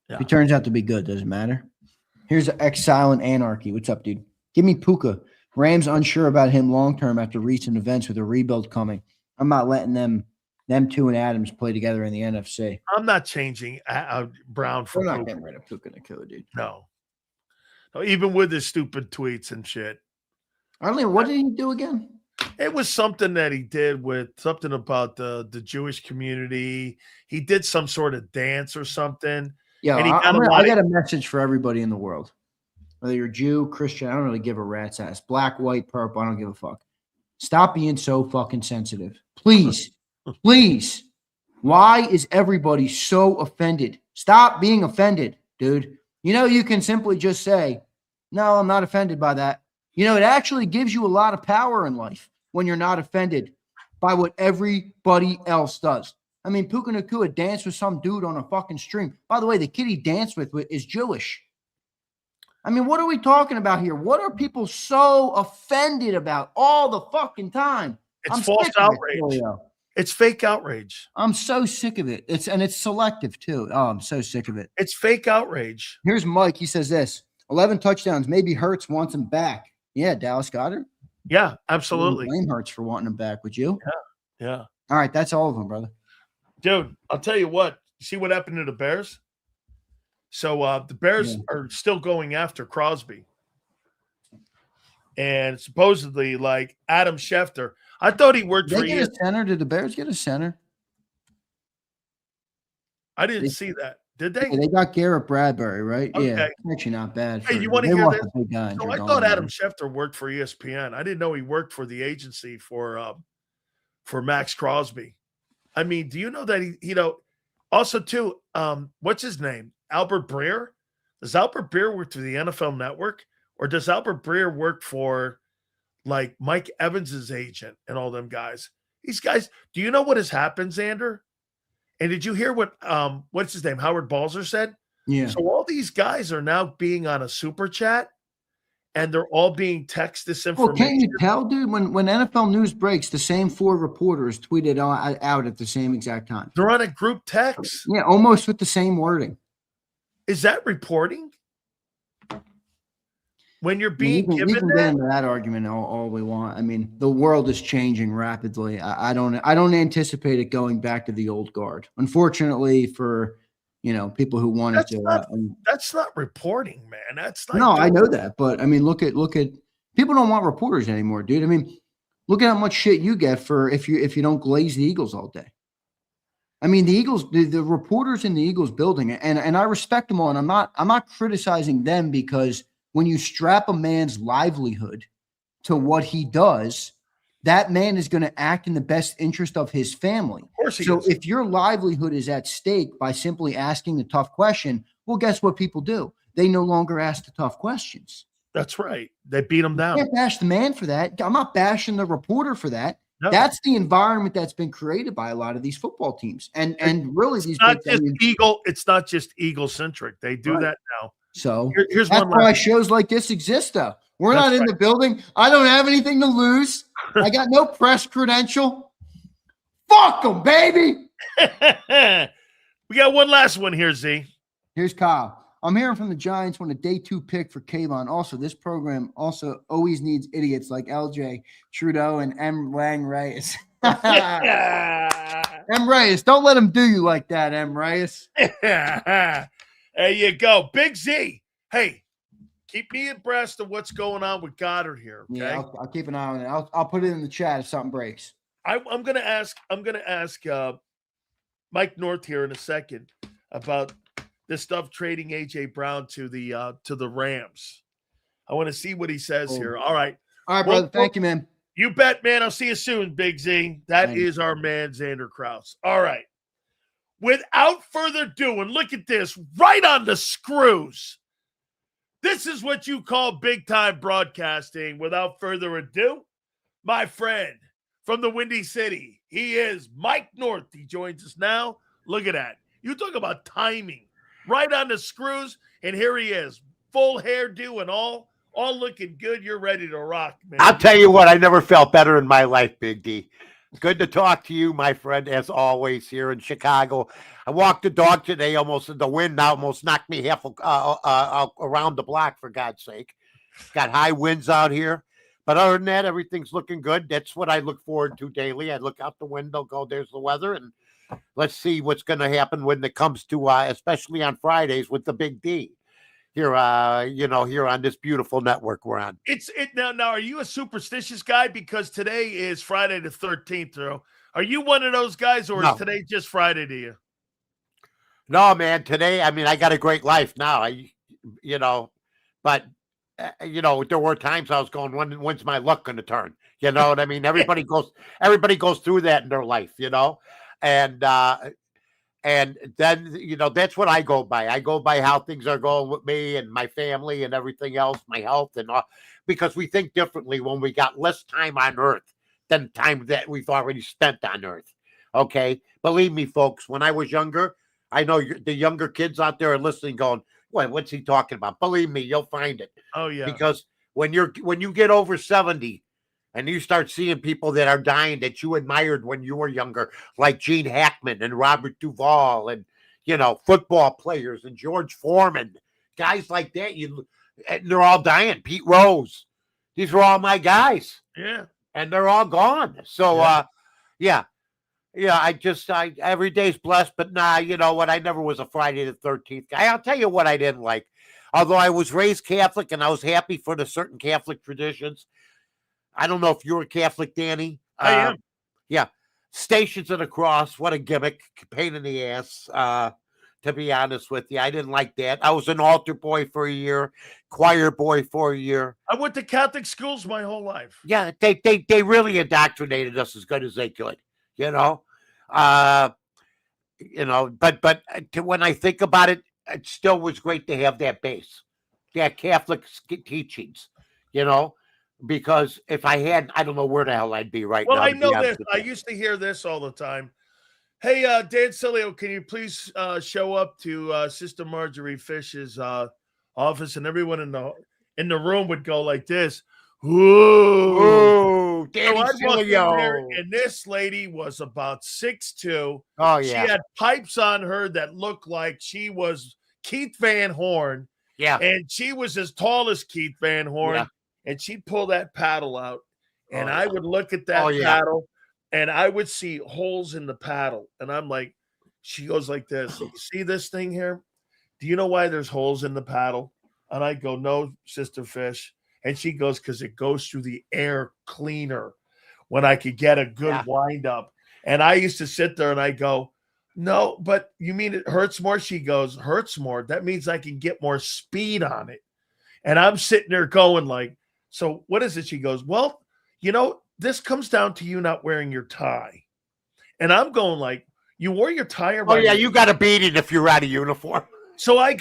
Yeah. If he turns out to be good, doesn't matter. Here's Exile and Anarchy. What's up, dude? Give me Puka. Rams unsure about him long-term after recent events with a rebuild coming. I'm not letting them two and Adams play together in the NFC. I'm not changing Brown for We're not Puka. getting rid of Puka Nacua, dude. No, even with his stupid tweets and shit. Arlene, what did he do again? It was something that he did with something about the Jewish community. He did some sort of dance or something. Yeah, and I got a message for everybody in the world. Whether you're Jew, Christian, I don't really give a rat's ass. Black, white, purple, I don't give a fuck. Stop being so fucking sensitive. Please. Please. Why is everybody so offended? Stop being offended, dude. You can simply just say, no, I'm not offended by that. It actually gives you a lot of power in life when you're not offended by what everybody else does. I mean, Puka Nacua danced with some dude on a fucking stream. By the way, the kid he danced with is Jewish. I mean, what are we talking about here? What are people so offended about all the fucking time? It's false outrage. It's fake outrage. I'm so sick of it. It's selective too. Oh, I'm so sick of it. It's fake outrage. Here's Mike. He says this: 11 touchdowns. Maybe Hurts wants him back. Yeah, Dallas Goedert. Yeah, absolutely. Blame Hurts for wanting him back. Would you? Yeah. All right, that's all of them, brother. Dude, I'll tell you what. You see what happened to the Bears? So the Bears are still going after Crosby. And supposedly, like Adam Schefter, I thought he worked for They get a center. Did the Bears get a center? I didn't see that. Did they? Yeah, they got Garrett Bradbury, right? Okay. Yeah, actually not bad. Hey, you want to hear this? So I thought Adam Schefter worked for ESPN. I didn't know he worked for the agency for Max Crosby. I mean, do you know that he also too, what's his name? Albert Breer? Does Albert Breer work for the NFL Network? Or does Albert Breer work for like Mike Evans's agent and all them guys? These guys, do you know what has happened, Zander? And did you hear what what's his name? Howard Balzer said? Yeah. So all these guys are now being on a super chat and they're all being text this information. Well, can't you tell, dude? When NFL news breaks, the same 4 reporters tweeted out at the same exact time. They're on a group text. Yeah, almost with the same wording. Is that reporting? When you're being we given can get into that argument all we want. I mean, the world is changing rapidly. I don't anticipate it going back to the old guard. Unfortunately, for people who want to. That's not reporting, man. That's like no, I know that, but I mean, look at people don't want reporters anymore, dude. I mean, look at how much shit you get for if you don't glaze the Eagles all day. I mean, the Eagles, the reporters in the Eagles building, and I respect them all, and I'm not criticizing them because when you strap a man's livelihood to what he does, that man is going to act in the best interest of his family. Of course he is. If your livelihood is at stake by simply asking a tough question, well, guess what people do? They no longer ask the tough questions. That's right. They beat him down. You can't bash the man for that. I'm not bashing the reporter for that. No. That's the environment that's been created by a lot of these football teams. And really these it's not just Eagle centric. They do that now. So here's that's why shows like this exist, though. We're not in the building. I don't have anything to lose. I got no press credential. Fuck them, baby. We got one last one here, Z. Here's Kyle. I'm hearing from the Giants want a day 2 pick for Kayvon. Also, this program also always needs idiots like LJ Trudeau and M. Lang Reyes. M. Reyes, don't let him do you like that, M. Reyes. There you go. Big Z. Hey, keep me abreast of what's going on with Goddard here. Okay? Yeah, I'll keep an eye on it. I'll put it in the chat if something breaks. I'm gonna ask Mike North here in a second about this stuff trading AJ Brown to the Rams. I want to see what he says here. All right, brother. Thank you, man. You bet, man. I'll see you soon, Big Z. That is our man, Zander Krause. All right. Without further ado, and look at this, right on the screws. This is what you call big-time broadcasting. Without further ado, my friend from the Windy City, he is Mike North. He joins us now. Look at that. You talk about timing. Right on the screws, and here he is. Full hairdo and all looking good. You're ready to rock, man. I'll tell you what, I never felt better in my life, Big D. Good to talk to you, my friend, as always, here in Chicago. I walked the dog today, almost in the wind almost knocked me half around the block, for God's sake. Got high winds out here. But other than that, everything's looking good. That's what I look forward to daily. I look out the window, go, there's the weather, and let's see what's going to happen when it comes to, especially on Fridays with the Big D. Here, here on this beautiful network we're on. Now. Are you a superstitious guy? Because today is Friday the 13th, though. Are you one of those guys, or is today just Friday to you? No, man. Today, I mean, I got a great life now. But there were times I was going, when's my luck going to turn? You know what I mean? Everybody goes through that in their life, And then, that's what I go by. I go by how things are going with me and my family and everything else, my health and all, because we think differently when we got less time on earth than time that we've already spent on earth. Okay. Believe me, folks, when I was younger, I know the younger kids out there are listening going, what's he talking about? Believe me, you'll find it. Oh, yeah. Because when you get over 70, and you start seeing people that are dying that you admired when you were younger, like Gene Hackman and Robert Duvall and, football players and George Foreman, guys like that. And they're all dying. Pete Rose. These were all my guys. Yeah. And they're all gone. So, yeah. Every day's blessed, but you know what? I never was a Friday the 13th guy. I'll tell you what I didn't like. Although I was raised Catholic and I was happy for the certain Catholic traditions. I don't know if you're a Catholic, Danny. I am. Yeah. Stations of the Cross. What a gimmick. Pain in the ass, to be honest with you. I didn't like that. I was an altar boy for a year, choir boy for a year. I went to Catholic schools my whole life. Yeah, they really indoctrinated us as good as they could, But when I think about it, it still was great to have that base, that Catholic teachings, because if I had, I don't know where the hell I'd be right now. Well, I know this. I used to hear this all the time. Hey, Dan Sileo, can you please show up to Sister Marjorie Fish's office? And everyone in the room would go like this. Ooh, Danny Sileo. And this lady was about 6'2". Oh, yeah. She had pipes on her that looked like she was Keith Van Horn. Yeah. And she was as tall as Keith Van Horn. Yeah. And she'd pull that paddle out. And I would look at that paddle and I would see holes in the paddle. And I'm like, she goes like this. See this thing here? Do you know why there's holes in the paddle? And I go, no, Sister Fish. And she goes, because it goes through the air cleaner when I could get a good wind up. And I used to sit there and I go, no, but you mean it hurts more? She goes, hurts more. That means I can get more speed on it. And I'm sitting there going like, so what is it? She goes, well, this comes down to you not wearing your tie. And I'm going like, you wore your tie around. Oh, yeah, you got to beat it if you're out of uniform. So I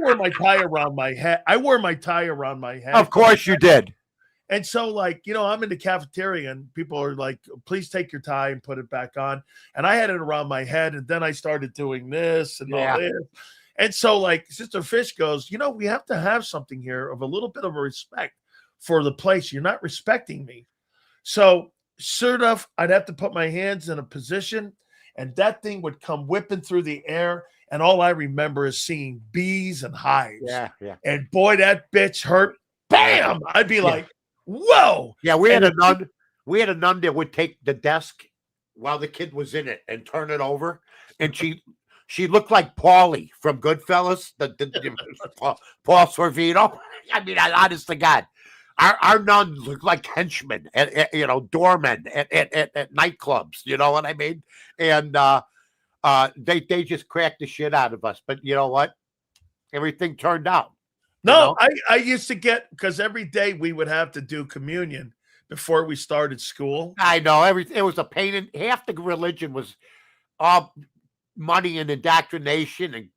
wore my tie around my head. Of course you did. And so, I'm in the cafeteria and people are like, please take your tie and put it back on. And I had it around my head. And then I started doing this and all this. And so, Sister Fish goes, we have to have something here of a little bit of a respect for the place. You're not respecting me. So, sure enough, I'd have to put my hands in a position and that thing would come whipping through the air. And all I remember is seeing bees and hives. Yeah. And boy, that bitch hurt. Bam! I'd be like, whoa. Yeah, we had a nun that would take the desk while the kid was in it and turn it over. And she looked like Paulie from Goodfellas, Paul Sorvino. I mean, honest to God. Our nuns look like henchmen, doormen at nightclubs. You know what I mean? And they just cracked the shit out of us. But you know what? Everything turned out. No, I used to because every day we would have to do communion before we started school. I know. It was a pain. And half the religion was all money and indoctrination and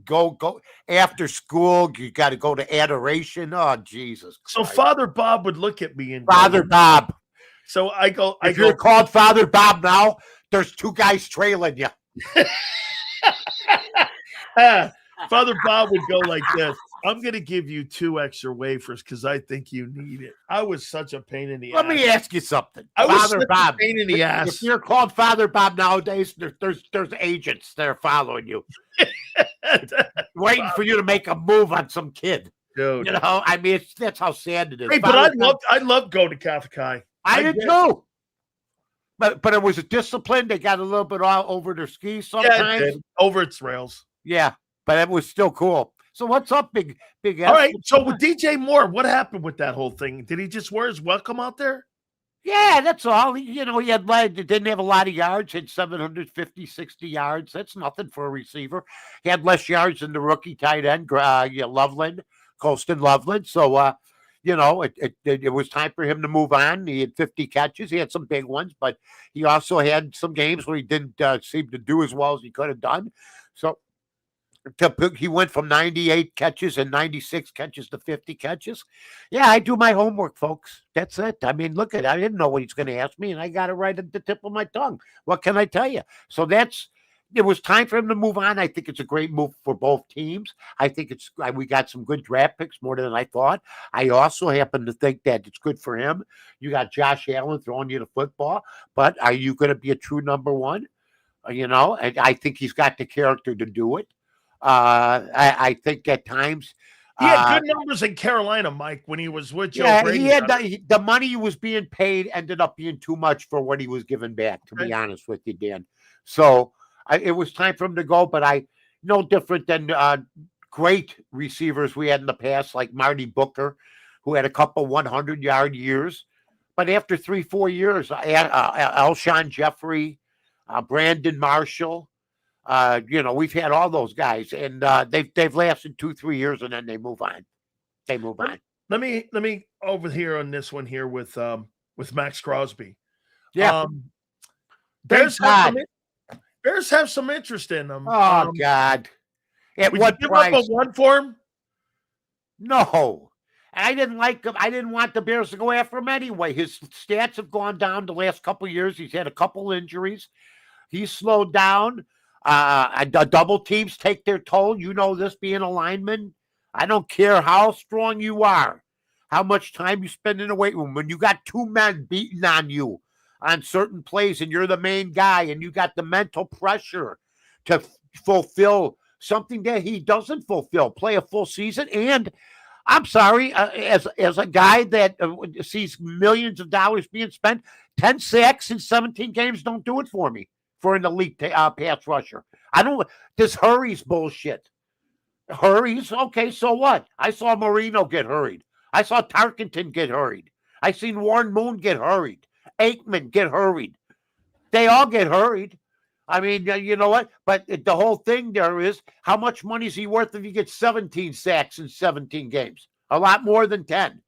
go after school. You got to go to adoration. Oh, Jesus Christ. So Father Bob would look at me and Father Bob. So I go, if you're called Father Bob now, there's two guys trailing you. Father Bob would go like this. I'm going to give you 2 extra wafers because I think you need it. I was such a pain in the Let ass. me ask you something. I was Father such Bob, a pain in the if ass. you're called Father Bob nowadays, there's agents that are following you, waiting for you to make a move on some kid. Dude. You know, I mean, that's how sad it is. Hey, but I love going to Catholic High. I did too. But it was a discipline. They got a little bit all over their skis sometimes. Yeah, it did. Over its rails. Yeah, but it was still cool. So what's up, big All right. So with DJ Moore, what happened with that whole thing? Did he just wear his welcome out there? Yeah, that's all. He didn't have a lot of yards, had 750, 60 yards. That's nothing for a receiver. He had less yards than the rookie tight end, Loveland, Colston Loveland. So, it was time for him to move on. He had 50 catches. He had some big ones, but he also had some games where he didn't seem to do as well as he could have done. So he went from 98 catches and 96 catches to 50 catches. Yeah, I do my homework, folks. That's it. I mean, look at it. I didn't know what he's going to ask me, and I got it right at the tip of my tongue. What can I tell you? So it was time for him to move on. I think it's a great move for both teams. I think we got some good draft picks, more than I thought. I also happen to think that it's good for him. You got Josh Allen throwing you the football, but are you going to be a true number one? And I think he's got the character to do it. I think at times he had good numbers in Carolina, Mike, when he was with Joe Brady. He had the money he was being paid ended up being too much for what he was given back, to be honest with you, Dan. So it was time for him to go, but no different than great receivers we had in the past, like Marty Booker, who had a couple 100-yard years. But after 3-4 years, Alshon Jeffrey, Brandon Marshall, we've had all those guys, and they've lasted 2-3 years, and then they move on. Let me over here on this one here with Max Crosby. Yeah. Bears have some interest in them. Oh God! At what price? Give up a 1 for him? No, I didn't like him. I didn't want the Bears to go after him anyway. His stats have gone down the last couple of years. He's had a couple injuries. He's slowed down. The double teams take their toll. You know this, being a lineman. I don't care how strong you are, how much time you spend in the weight room. When you got 2 men beating on you on certain plays and you're the main guy and you got the mental pressure to fulfill something that he doesn't fulfill, play a full season. And I'm sorry, as a guy that sees millions of dollars being spent, 10 sacks in 17 games don't do it for me. For an elite pass rusher. This hurries bullshit. Hurries? Okay, so what? I saw Marino get hurried. I saw Tarkenton get hurried. I seen Warren Moon get hurried. Aikman get hurried. They all get hurried. I mean, you know what? But the whole thing there is, how much money is he worth if he gets 17 sacks in 17 games? A lot more than 10.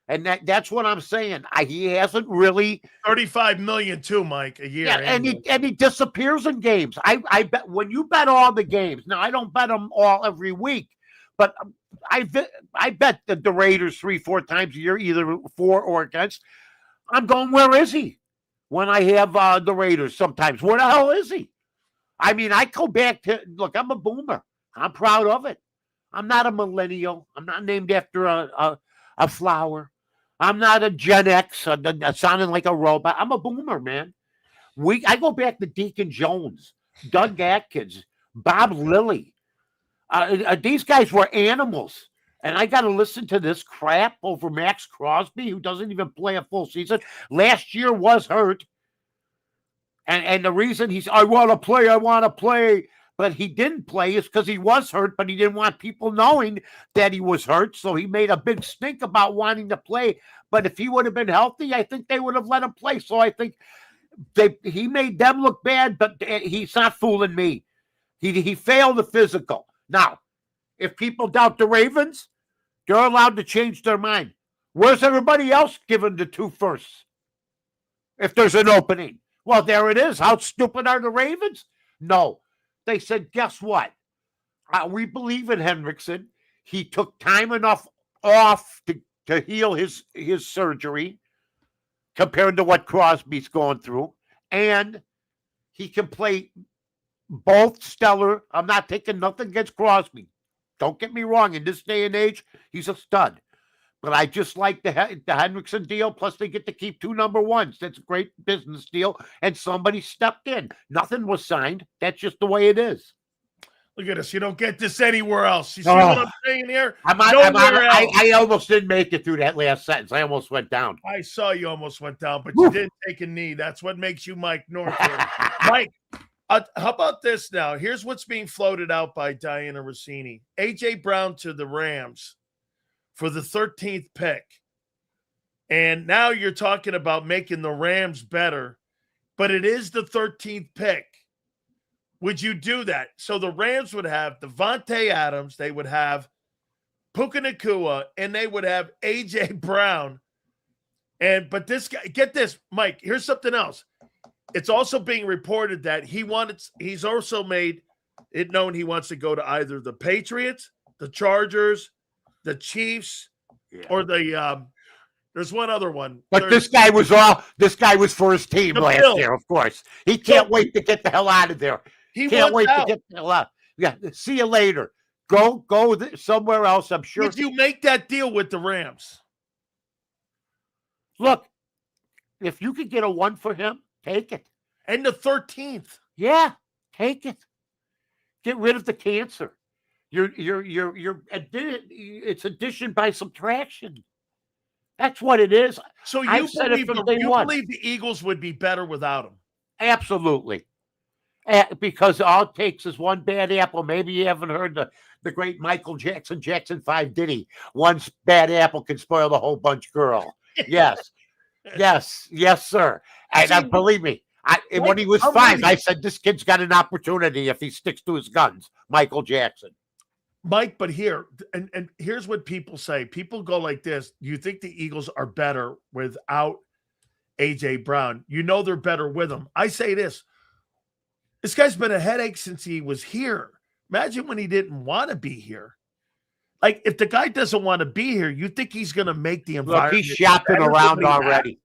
And that's what I'm saying. He hasn't really $35 million too, Mike, a year. Yeah, and he disappears in games. I bet when you bet all the games. Now I don't bet them all every week, but I bet the Raiders 3-4 times a year, either for or against. I'm going, where is he? When I have the Raiders, sometimes where the hell is he? I mean, I go back to look. I'm a boomer. I'm proud of it. I'm not a millennial. I'm not named after a flower. I'm not a Gen X, sounding like a robot. I'm a boomer, man. I go back to Deacon Jones, Doug Atkins, Bob Lilly. These guys were animals. And I got to listen to this crap over Max Crosby, who doesn't even play a full season. Last year was hurt. And the reason I want to play. But he didn't play is because he was hurt, but he didn't want people knowing that he was hurt. So he made a big stink about wanting to play. But if he would have been healthy, I think they would have let him play. So I think he made them look bad, but he's not fooling me. He failed the physical. Now, if people doubt the Ravens, they're allowed to change their mind. Where's everybody else giving the 2 firsts? If there's an opening. Well, there it is. How stupid are the Ravens? No. They said, guess what? We believe in Hendrickson. He took time enough off to heal his surgery compared to what Crosby's going through. And he can play both stellar. I'm not taking nothing against Crosby. Don't get me wrong. In this day and age, he's a stud. But I just like the Hendrickson deal. Plus, they get to keep 2 number ones. That's a great business deal. And somebody stepped in. Nothing was signed. That's just the way it is. Look at us. You don't get this anywhere else. You see what I'm saying here? I almost didn't make it through that last sentence. I almost went down. I saw you almost went down, but you didn't take a knee. That's what makes you Mike Northwood. Mike, how about this now? Here's what's being floated out by Diana Rossini. A.J. Brown to the Rams for the 13th pick. And now you're talking about making the Rams better, but it is the 13th pick. Would you do that? So the Rams would have Devontae Adams, they would have Puka Nacua, and they would have A.J. Brown. But this guy, get this, Mike, here's something else. It's also being reported that he's also made it known he wants to go to either the Patriots, the Chargers, the Chiefs, or the there's one other one. But this guy was for his team last year, of course. He can't wait to get the hell out of there. He can't wait to get the hell out. Yeah, see you later. Go somewhere else, I'm sure. If you make that deal with the Rams. Look, if you could get a 1 for him, take it. And the 13th. Yeah, take it. Get rid of the cancer. It's addition by subtraction. That's what it is. So you believe the Eagles would be better without him? Absolutely. Because all it takes is one bad apple. Maybe you haven't heard the great Michael Jackson 5 Diddy. One bad apple can spoil the whole bunch, girl. Yes. yes, sir. And believe me, when he was 5, I said, this kid's got an opportunity if he sticks to his guns. Michael Jackson. Mike, but here, and here's what people say. People go like this. You think the Eagles are better without A.J. Brown? You know they're better with him. I say this. This guy's been a headache since he was here. Imagine when he didn't want to be here. Like, if the guy doesn't want to be here, you think he's going to make the environment. Look, he's shopping around already.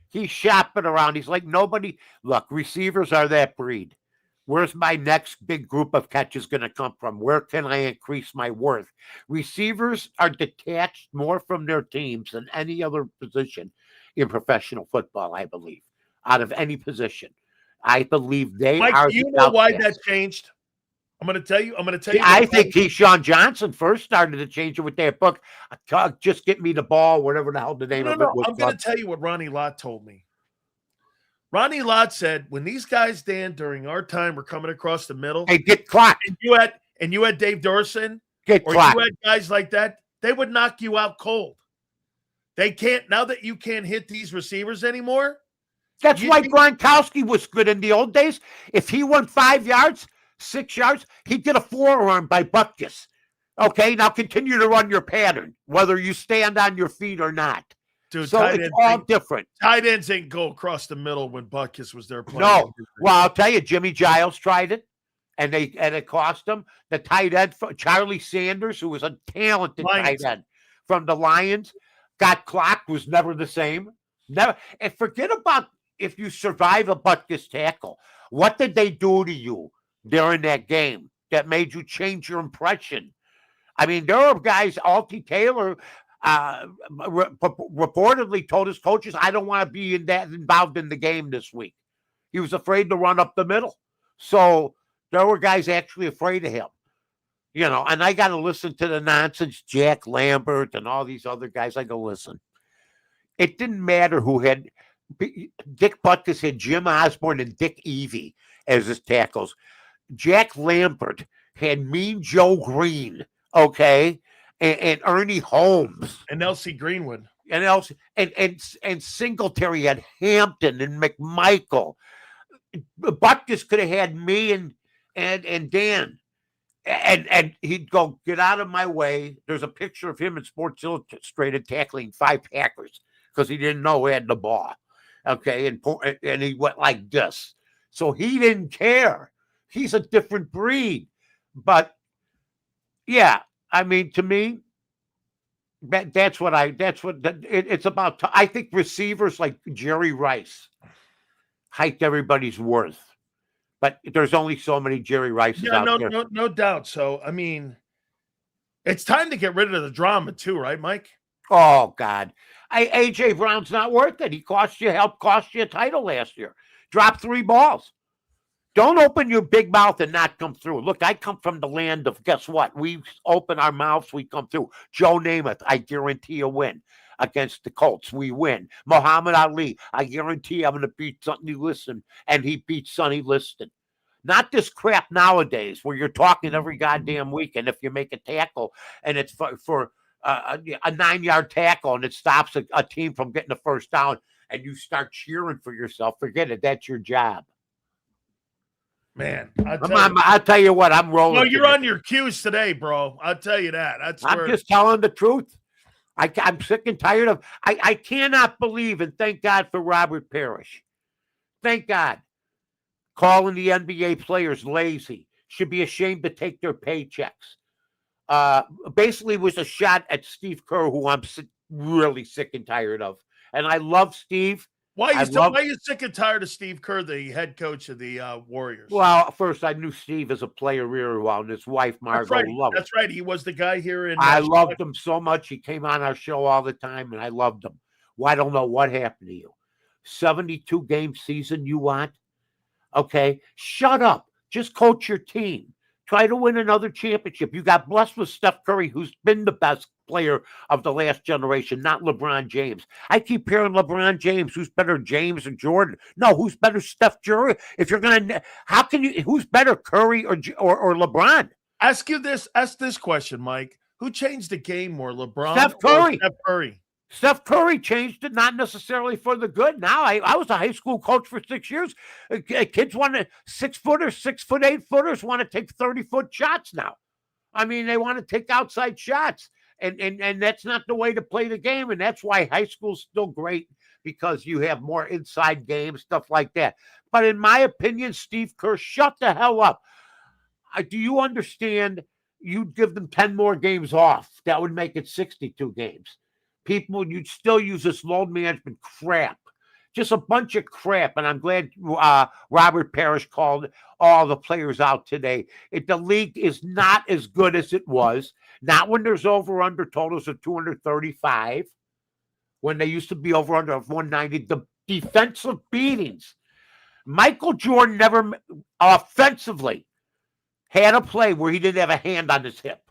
He's shopping around. He's like, nobody. Look, receivers are that breed. Where's my next big group of catches going to come from? Where can I increase my worth? Receivers are detached more from their teams than any other position in professional football, I believe, out of any position. I believe they Mike, are. Do you know why that changed? I'm going to tell you. I think Keyshawn Johnson first started to change it with that book. Just get me the ball, whatever the hell the name of it was. I'm going to tell you what Ronnie Lott told me. Ronnie Lott said, when these guys, Dan, during our time were coming across the middle, they get clocked. And you had Dave Dorson, you had guys like that, they would knock you out cold. They can't, now that you can't hit these receivers anymore. That's why Gronkowski was good in the old days. If he went 5 yards, 6 yards, he'd get a forearm by Butkus. Okay, now continue to run your pattern, whether you stand on your feet or not. Dude, so it's all different. Tight ends ain't go across the middle when Butkus was there playing. No. Well, I'll tell you, Jimmy Giles tried it, and it cost him. The tight end, Charlie Sanders, who was a talented tight end from the Lions, got clocked, was never the same. Never. And forget about if you survive a Butkus tackle. What did they do to you during that game that made you change your impression? I mean, there are guys, Altie Taylor reportedly told his coaches, I don't want to be involved in the game this week. He was afraid to run up the middle. So there were guys actually afraid of him. You know, and I got to listen to the nonsense, Jack Lambert and all these other guys. I go, listen. It didn't matter who had Dick Butkus had Jim Osborne and Dick Evey as his tackles. Jack Lambert had Mean Joe Green, okay, and Ernie Holmes and Elsie Greenwood and Singletary had Hampton and McMichael. Butkus could have had me and Dan, and he'd go, get out of my way. There's a picture of him in Sports Illustrated tackling 5 Packers because he didn't know he had the ball. Okay, and he went like this. So he didn't care. He's a different breed. But yeah, I mean, to me, it's about. I think receivers like Jerry Rice hiked everybody's worth. But there's only so many Jerry Rices Yeah, out there. no doubt. So, I mean, it's time to get rid of the drama too, right, Mike? Oh, God. A.J. Brown's not worth it. He helped cost you a title last year. Dropped 3 balls. Don't open your big mouth and not come through. Look, I come from the land of, guess what? We open our mouths, we come through. Joe Namath, I guarantee a win against the Colts. We win. Muhammad Ali, I guarantee I'm going to beat Sonny Liston, and he beat Sonny Liston. Not this crap nowadays where you're talking every goddamn week, and if you make a tackle and it's for a 9-yard tackle and it stops a team from getting a first down and you start cheering for yourself, forget it. That's your job. Man, I'll tell you what, I'm rolling. No, you're on your cues today, bro. I'll tell you that. I'm just telling the truth. I'm sick and tired of. I cannot believe, and thank God for Robert Parrish. Thank God. Calling the NBA players lazy. Should be ashamed to take their paychecks. Basically was a shot at Steve Kerr, who I'm really sick and tired of. And I love Steve. Why are you sick and tired of Steve Kerr, the head coach of the Warriors? Well, first I knew Steve as a player really well, and his wife Margot loved him. That's right. He was the guy here in. I loved him so much. He came on our show all the time, and I loved him. Well, I don't know what happened to you. 72 game season you want? Okay, shut up. Just coach your team. Try to win another championship. You got blessed with Steph Curry, who's been the best player of the last generation, not LeBron James. I keep hearing LeBron James. Who's better, James or Jordan? No, who's better, Steph Curry? If you're gonna, how can you? Who's better, Curry or LeBron? Ask this question, Mike. Who changed the game more, LeBron Steph Curry. or Steph Curry? Steph Curry changed it, not necessarily for the good. Now, I was a high school coach for 6 years. Kids want to 6-footers, 6'8" want to take 30-foot shots now. I mean, they want to take outside shots. And that's not the way to play the game. And that's why high school's still great, because you have more inside games, stuff like that. But in my opinion, Steve Kerr, shut the hell up. Do you understand? You'd give them 10 more games off. That would make it 62 games. People, you'd still use this load management crap. Just a bunch of crap. And I'm glad Robert Parrish called all the players out today. The league is not as good as it was. Not when there's over-under totals of 235. When they used to be over-under of 190. The defensive beatings. Michael Jordan never offensively had a play where he didn't have a hand on his hip.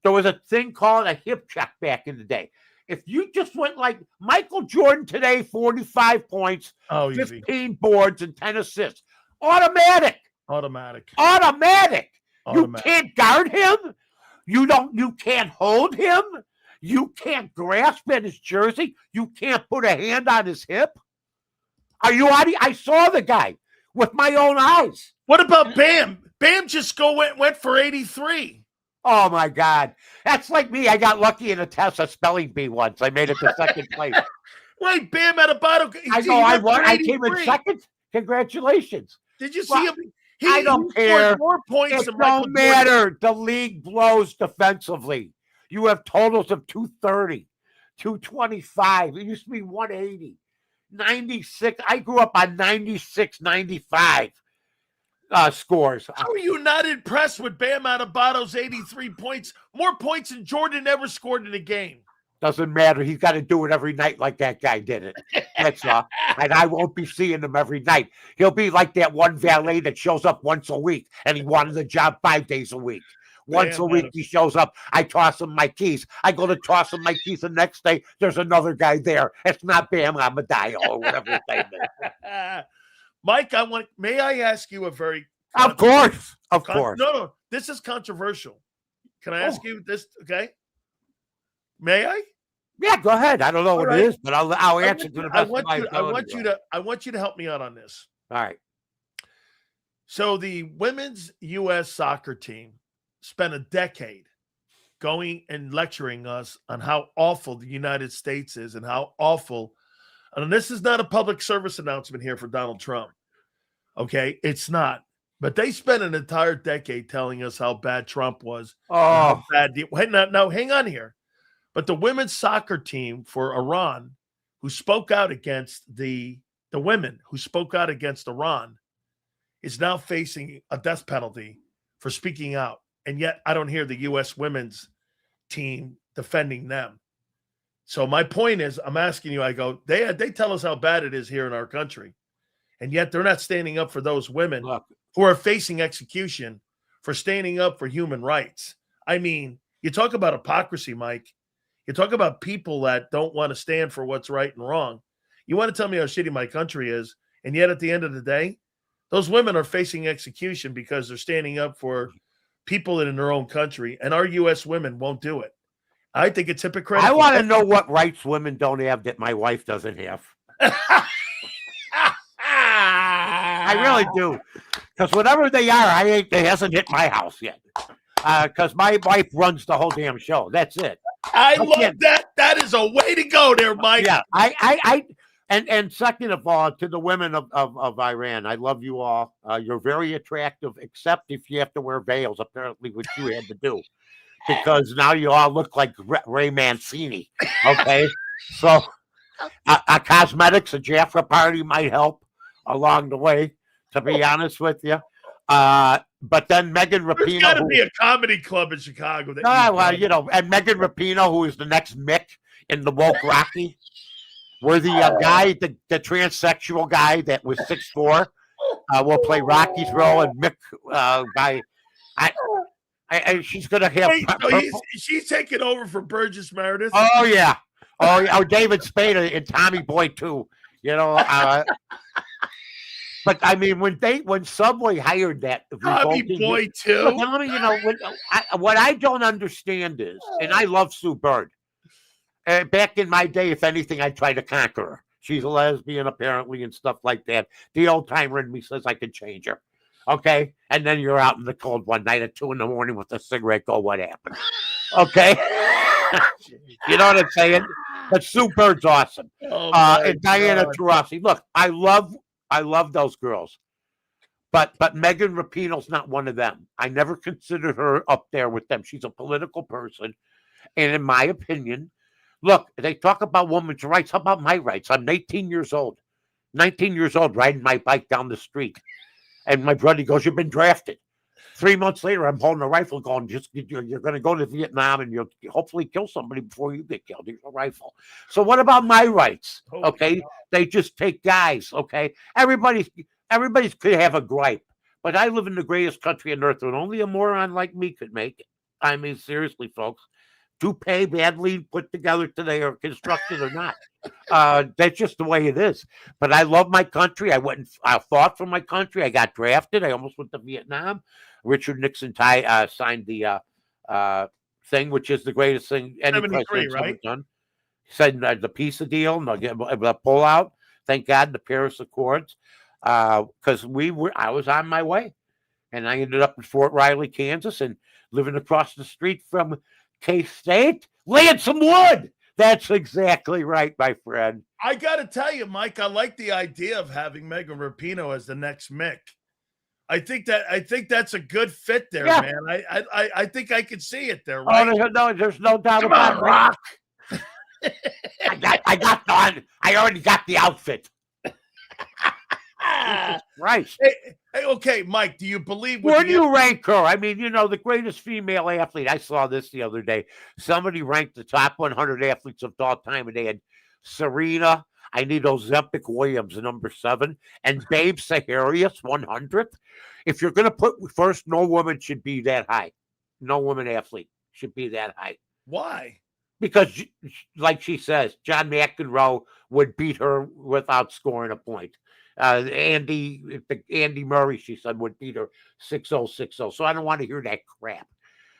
There was a thing called a hip check back in the day. If you just went like Michael Jordan today, 45 points, 15 boards, and 10 assists. Automatic. You can't guard him. You can't hold him. You can't grasp at his jersey. You can't put a hand on his hip. Are you out? I saw the guy with my own eyes. What about Bam? Bam just went for 83. Oh, my God. That's like me. I got lucky in a test, a spelling bee once. I made it to second place. Wait, Bam at a bottle. I know I won. I came in second. Congratulations. Did you see him? I don't care. More points it don't matter. The league blows defensively. You have totals of 230, 225. It used to be 180, 96. I grew up on 96, 95. Scores. How are you not impressed with Bam Adebayo's 83 points? More points than Jordan ever scored in a game. Doesn't matter. He's got to do it every night like that guy did it. That's all. And I won't be seeing him every night. He'll be like that one valet that shows up once a week, and he wanted the job 5 days a week. Once a week he shows up. I toss him my keys. I go to toss him my keys the next day. There's another guy there. It's not Bam Adebayo or whatever his name is. Mike, may I ask you a very Of course. No, this is controversial. Can I ask you this? Okay. May I? Yeah, go ahead. I don't know what it is, but I'll answer to the best of my ability. I want you to help me out on this. All right. So the women's U.S. soccer team spent a decade going and lecturing us on how awful the United States is and how awful. And this is not a public service announcement here for Donald Trump. Okay, it's not. But they spent an entire decade telling us how bad Trump was. Oh, bad. Now, hang on here. But the women's soccer team for Iran, who spoke out against the women who spoke out against Iran, is now facing a death penalty for speaking out. And yet I don't hear the U.S. women's team defending them. So my point is, I'm asking you, I go, they tell us how bad it is here in our country. And yet they're not standing up for those women who are facing execution for standing up for human rights. I mean, you talk about hypocrisy, Mike. You talk about people that don't want to stand for what's right and wrong. You want to tell me how shitty my country is, and yet at the end of the day, those women are facing execution because they're standing up for people in their own country, and our U.S. women won't do it. I think it's hypocritical. I want to know what rights women don't have that my wife doesn't have. I really do. Because whatever they are, it hasn't hit my house yet. Because my wife runs the whole damn show. That's it. I love that. That is a way to go there, Mike. Yeah. And second of all, to the women of Iran, I love you all. You're very attractive, except if you have to wear veils, apparently, which you had to do. Because now you all look like Ray Mancini. Okay? So cosmetics, a Jaffa party might help along the way, to be honest with you. But then Megan Rapinoe. There's got to be a comedy club in Chicago. And Megan Rapinoe, who is the next Mick in the woke Rocky, where the guy, the transsexual guy that was 6'4", will play Rocky's role, and Mick she's gonna have. Wait, so she's taking over for Burgess Meredith. Oh yeah, oh David Spade and Tommy Boy too. But I mean, when Subway hired that Tommy Boy too. Look, what I don't understand is, and I love Sue Bird. Back in my day, if anything, I'd try to conquer her. She's a lesbian, apparently, and stuff like that. The old timer in me says I could change her. Okay? And then you're out in the cold one night at 2 a.m. with a cigarette. Go, what happened? Okay? You know what I'm saying? But Sue Bird's awesome. And Diana Taurasi. Look, I love those girls. But Megan Rapinoe's not one of them. I never considered her up there with them. She's a political person. And in my opinion, look, they talk about women's rights. How about my rights? I'm 19 years old, riding my bike down the street. And my brother goes, you've been drafted. 3 months later, I'm holding a rifle going, you're going to go to Vietnam and you'll hopefully kill somebody before you get killed. Here's a rifle. So what about my rights? Okay. They just take guys. Okay. Everybody could have a gripe, but I live in the greatest country on earth and only a moron like me could make it. I mean, seriously, folks. Toupee badly put together today or constructed or not. That's just the way it is. But I love my country. I fought for my country. I got drafted. I almost went to Vietnam. Richard Nixon signed the thing, which is the greatest thing any president's ever done. He said the peace deal, the pullout. Thank God, the Paris Accords, because I was on my way, and I ended up in Fort Riley, Kansas, and living across the street from K-State, laying some wood. That's exactly right, my friend. I got to tell you, Mike, I like the idea of having Megan Rapinoe as the next Mick. I think that's a good fit there, man. I think I could see it there, right? Oh, there's no doubt about it. Rock. I already got the outfit. Right. Hey, okay, Mike, do you believe... Where do you rank her? I mean, the greatest female athlete. I saw this the other day. Somebody ranked the top 100 athletes of all time, and they had Serena, I need Ozempic Williams, number 7, and Babe Saharius, 100th. If you're going to put first, no woman should be that high. No woman athlete should be that high. Why? Because, like she says, John McEnroe would beat her without scoring a point. Andy Murray, she said, would beat her 6-0, 6-0. So I don't want to hear that crap.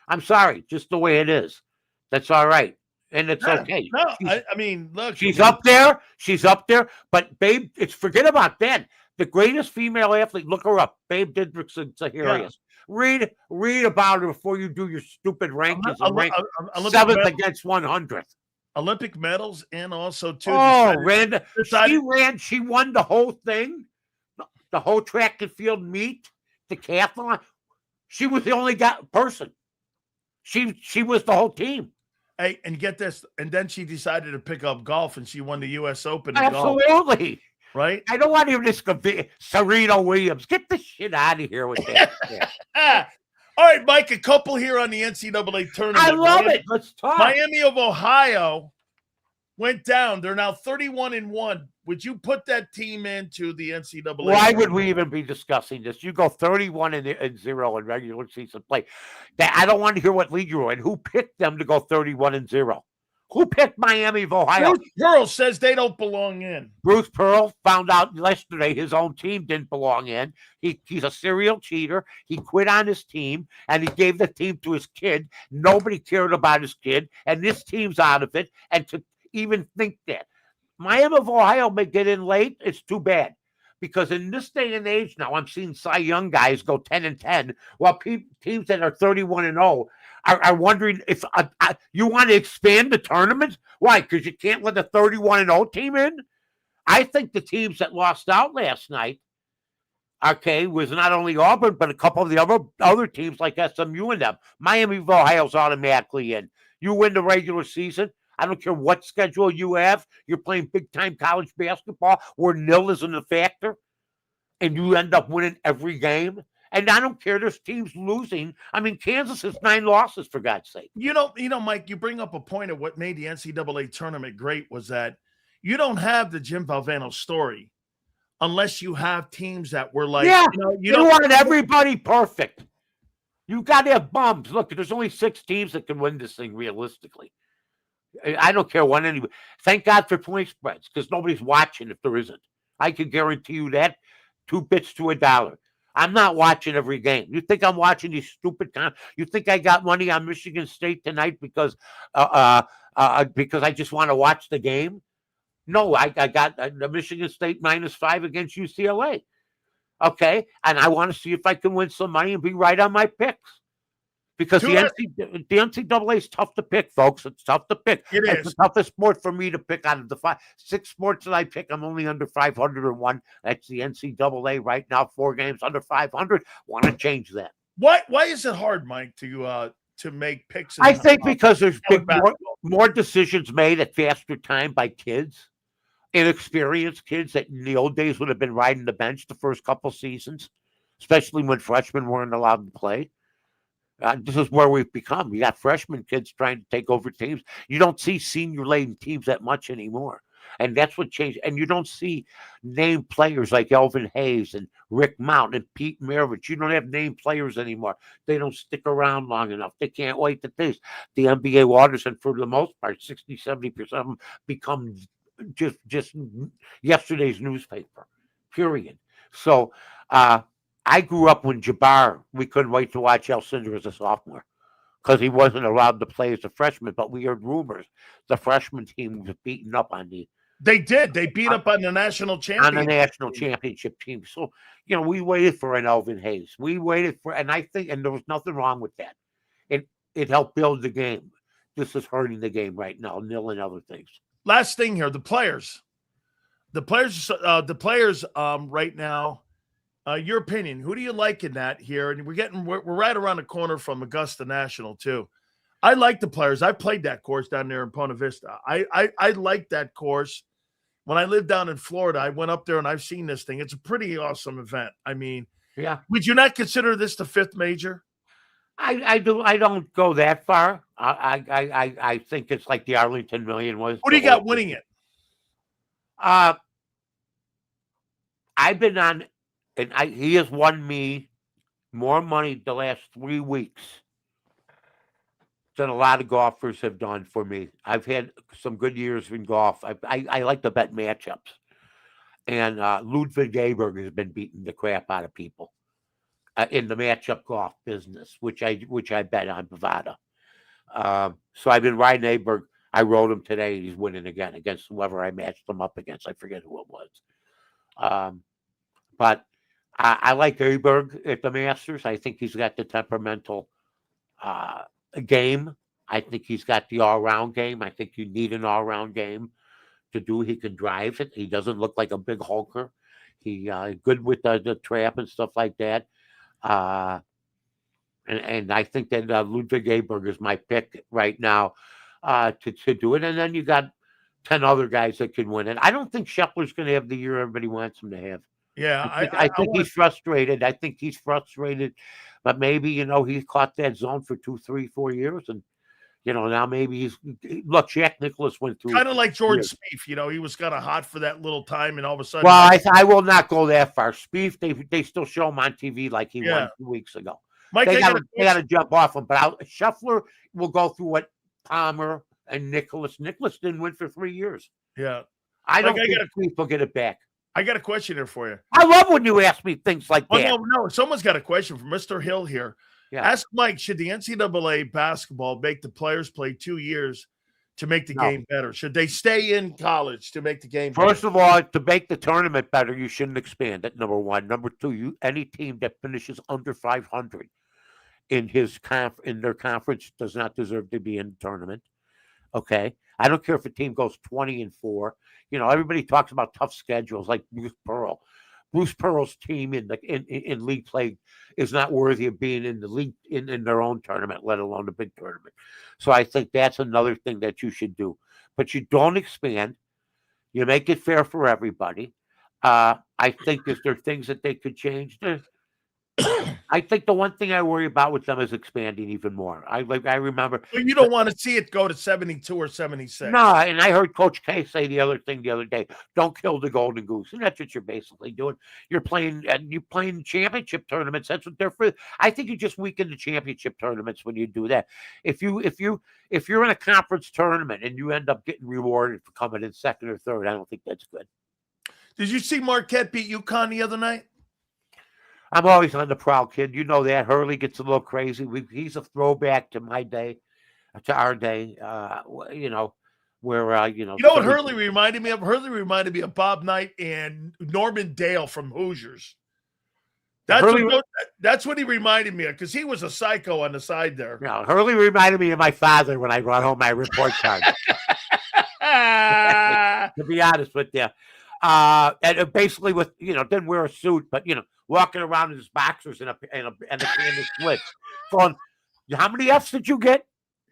I'm sorry, just the way it is. That's all right. And it's okay. No, I mean, look. She's up there. She's up there. But Babe, forget about that. The greatest female athlete, look her up. Babe Didrikson Zaharias. Yeah. Read about her before you do your stupid rankings. Rank 7th against 100th. Olympic medals and also too. She won the whole thing, the whole track and field meet, the decathlon. She was the only person. She was the whole team. Hey, and get this, and then she decided to pick up golf, and she won the U.S. Open. Absolutely. right? I don't want to hear this Serena Williams. Get the shit out of here with that. All right, Mike, a couple here on the NCAA tournament. I love it. Let's talk. Miami of Ohio went down. They're now 31-1. Would you put that team into the NCAA? Why would we even be discussing this? You go 31-0 in regular season play. I don't want to hear what league you're in. Who picked them to go 31-0? Who picked Miami of Ohio? Bruce Pearl says they don't belong in. Bruce Pearl found out yesterday his own team didn't belong in. He's a serial cheater. He quit on his team, and he gave the team to his kid. Nobody cared about his kid, and this team's out of it. And to even think that Miami of Ohio may get in late, it's too bad. Because in this day and age now, I'm seeing Cy Young guys go 10-10, while teams that are 31-0 are wondering if you want to expand the tournament. Why? Because you can't let a 31-0 team in. I think the teams that lost out last night, okay, was not only Auburn, but a couple of the other teams like SMU and them. Miami of Ohio's automatically in. You win the regular season. I don't care what schedule you have. You're playing big-time college basketball where nil isn't a factor, and you end up winning every game. And I don't care. There's teams losing. I mean, Kansas has 9 losses, for God's sake. You know, Mike, you bring up a point of what made the NCAA tournament great was that you don't have the Jim Valvano story unless you have teams that were like, you want everybody perfect. You got to have bums. Look, there's only 6 teams that can win this thing realistically. I don't care what anybody. Thank God for point spreads because nobody's watching if there isn't. I can guarantee you that 2 bits to a dollar. I'm not watching every game. You think I'm watching these stupid you think I got money on Michigan State tonight because I just want to watch the game? No, I got the Michigan State -5 against UCLA. Okay, and I want to see if I can win some money and be right on my picks. Because the NCAA is tough to pick, folks. It's tough to pick. It's the toughest sport for me to pick out of the 6 sports that I pick. I'm only under 501. That's the NCAA right now. 4 games under 500. Want to change that? Why is it hard, Mike, to make picks? I think because there's more decisions made at faster time by kids, inexperienced kids that in the old days would have been riding the bench the first couple seasons, especially when freshmen weren't allowed to play. This is where we've become. You got freshman kids trying to take over teams. You don't see senior-laden teams that much anymore. And that's what changed. And you don't see named players like Elvin Hayes and Rick Mount and Pete Maravich. You don't have named players anymore. They don't stick around long enough. They can't wait to taste the NBA waters. And for the most part, 60, 70% of them become just yesterday's newspaper, period. So, I grew up when we couldn't wait to watch Elcinder as a sophomore because he wasn't allowed to play as a freshman. But we heard rumors the freshman team was beaten up on They did. They beat up on the national championship. On the national championship team. So, we waited for an Elvin Hayes. We waited for, and I think, and there was nothing wrong with that. It helped build the game. This is hurting the game right now, nil and other things. Last thing here, the players right now. Your opinion, who do you like in that here? And we're right around the corner from Augusta National too. I like the players. I played that course down there in Ponte Vista. I like that course. When I lived down in Florida, I went up there and I've seen this thing. It's a pretty awesome event. I mean, yeah. Would you not consider this the 5th major? I do. I don't go that far. I think it's like the Arlington Million was. Who do you got winning it? I've been on. And he has won me more money the last 3 weeks than a lot of golfers have done for me. I've had some good years in golf. I like to bet matchups. And Ludwig Aberg has been beating the crap out of people in the matchup golf business, which I bet on Bovada. So I've been riding Aberg. I rode him today. He's winning again against whoever I matched him up against. I forget who it was. But I like Aberg at the Masters. I think he's got the temperamental game. I think he's got the all-round game. I think you need an all-round game to do. He can drive it. He doesn't look like a big hulker. He good with the trap and stuff like that. And I think that Ludwig Aberg is my pick right now to do it. And then you got 10 other guys that can win it. I don't think Scheffler's going to have the year everybody wants him to have. Yeah, I think he's frustrated. I think he's frustrated, but maybe, he's caught that zone for 2, 3, 4 years. And, now maybe look, Jack Nicklaus went through. Kind of like Jordan Spieth, he was kind of hot for that little time, and all of a sudden. Well, I will not go that far. Spieth, they still show him on TV like he won 2 weeks ago. Mike, they got to jump off him. But Scheffler will go through what Palmer and Nicklaus didn't win for 3 years. Yeah. I don't think Spieth will get it back. I got a question here for you. I love when you ask me things like that. No. Someone's got a question from Mr. Hill here. Yeah. Ask Mike, should the NCAA basketball make the players play 2 years to make the game better? Should they stay in college to make the game better? First of all, to make the tournament better, you shouldn't expand it, number one. Number two, any team that finishes under 500 in their conference does not deserve to be in the tournament. Okay? I don't care if a team goes 20-4. Everybody talks about tough schedules like Bruce Pearl. Bruce Pearl's team in league play is not worthy of being in the league in their own tournament, let alone the big tournament. So I think that's another thing that you should do. But you don't expand. You make it fair for everybody. I think if there are things that they could change, I think the one thing I worry about with them is expanding even more. I remember. But you don't want to see it go to 72 or 76. No, and I heard Coach K say the other day, don't kill the golden goose. And that's what you're basically doing. You're playing championship tournaments. That's what they're for. I think you just weaken the championship tournaments when you do that. If you're in a conference tournament and you end up getting rewarded for coming in second or third, I don't think that's good. Did you see Marquette beat UConn the other night? I'm always on the prowl, kid. You know that. Hurley gets a little crazy. He's a throwback to my day, to our day. Where You know what Hurley reminded me of? Hurley reminded me of Bob Knight and Norman Dale from Hoosiers. That's what he reminded me of, because he was a psycho on the side there. Yeah, Hurley reminded me of my father when I brought home my report card. To be honest with you. And basically didn't wear a suit, but walking around in his boxers and a can of Schlitz, going, how many F's did you get?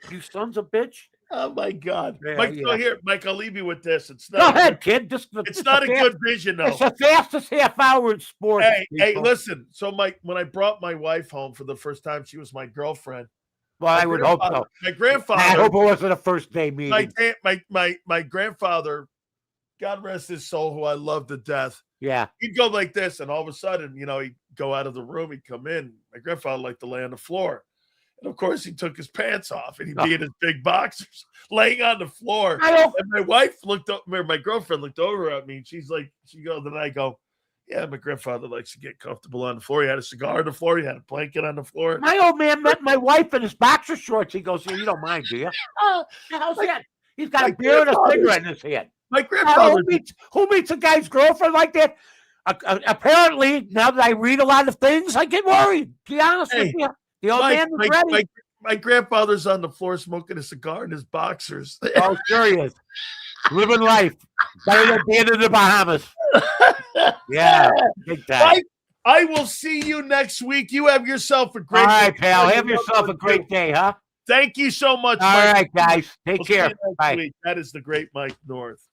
You sons of bitch! Oh my God, yeah, Mike! Yeah. Here, Mike. I'll leave you with this. It's not. Go ahead, kid. It's not a good vision, though. It's the fastest half hour in sports. Hey, listen. So, Mike, when I brought my wife home for the first time, she was my girlfriend. Well, I would hope so. My grandfather. I hope it wasn't a first day meeting. My grandfather, God rest his soul, who I love to death. Yeah. He'd go like this, and all of a sudden, he'd go out of the room, he'd come in. My grandfather liked to lay on the floor. And of course, he took his pants off, and he'd be in his big boxers laying on the floor. And my wife my girlfriend looked over at me, and she goes, and I go, yeah, my grandfather likes to get comfortable on the floor. He had a cigar on the floor. He had a blanket on the floor. My old man met my wife in his boxer shorts. He goes, you don't mind, do you? How's that? He's got a beer and a cigarette in his hand. My grandfather. Who meets a guy's girlfriend like that? Apparently, now that I read a lot of things, I get worried. To be honest with you, the old man is ready. My grandfather's on the floor smoking a cigar in his boxers. Oh, sure he is. Living life. Better than being in the Bahamas. Yeah, big time. I will see you next week. You have yourself a great day. All right, pal. Have yourself a great day, huh? Thank you so much, All Mike. right, guys. Take care. Bye. Week. That is the great Mike North.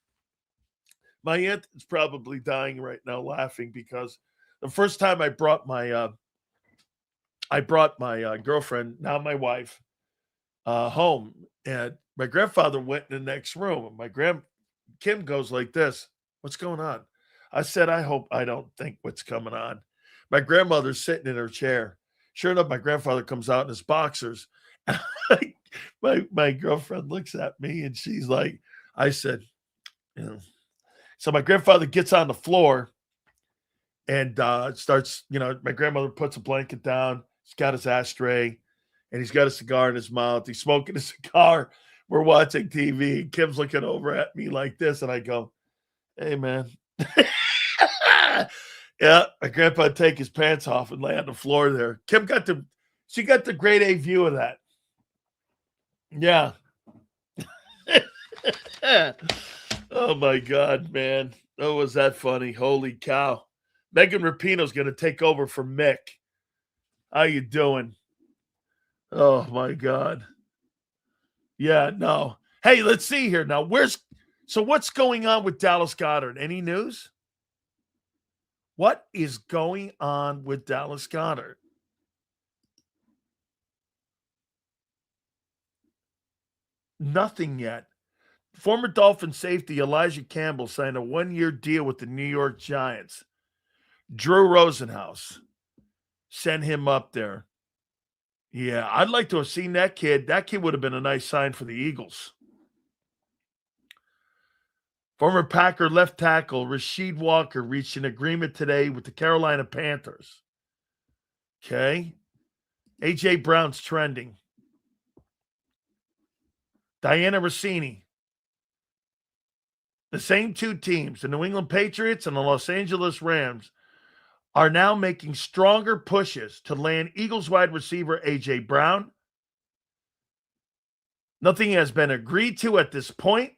My aunt is probably dying right now laughing, because the first time I brought my girlfriend, now my wife, home, and my grandfather went in the next room. And my Kim goes like this, "What's going on?" I said, "I hope I don't think what's coming on." My grandmother's sitting in her chair. Sure enough, my grandfather comes out in his boxers. My girlfriend looks at me, and she's like, I said, So my grandfather gets on the floor and starts, my grandmother puts a blanket down. He's got his ashtray, and he's got a cigar in his mouth. He's smoking a cigar. We're watching TV. Kim's looking over at me like this, and I go, "Hey, man." Yeah, my grandpa would take his pants off and lay on the floor there. Kim got the grade A view of that. Yeah. Oh my God, man. Oh, was that funny? Holy cow. Megan Rapinoe's going to take over for Mick. How you doing? Oh my God. Yeah, no. Hey, let's see here now. So what's going on with Dallas Goedert? Any news? What is going on with Dallas Goedert? Nothing yet. Former Dolphin safety Elijah Campbell signed a 1-year deal with the New York Giants. Drew Rosenhaus sent him up there. Yeah, I'd like to have seen that kid. That kid would have been a nice sign for the Eagles. Former Packer left tackle Rasheed Walker reached an agreement today with the Carolina Panthers. Okay. A.J. Brown's trending. Diana Rossini. The same two teams, the New England Patriots and the Los Angeles Rams, are now making stronger pushes to land Eagles wide receiver A.J. Brown. Nothing has been agreed to at this point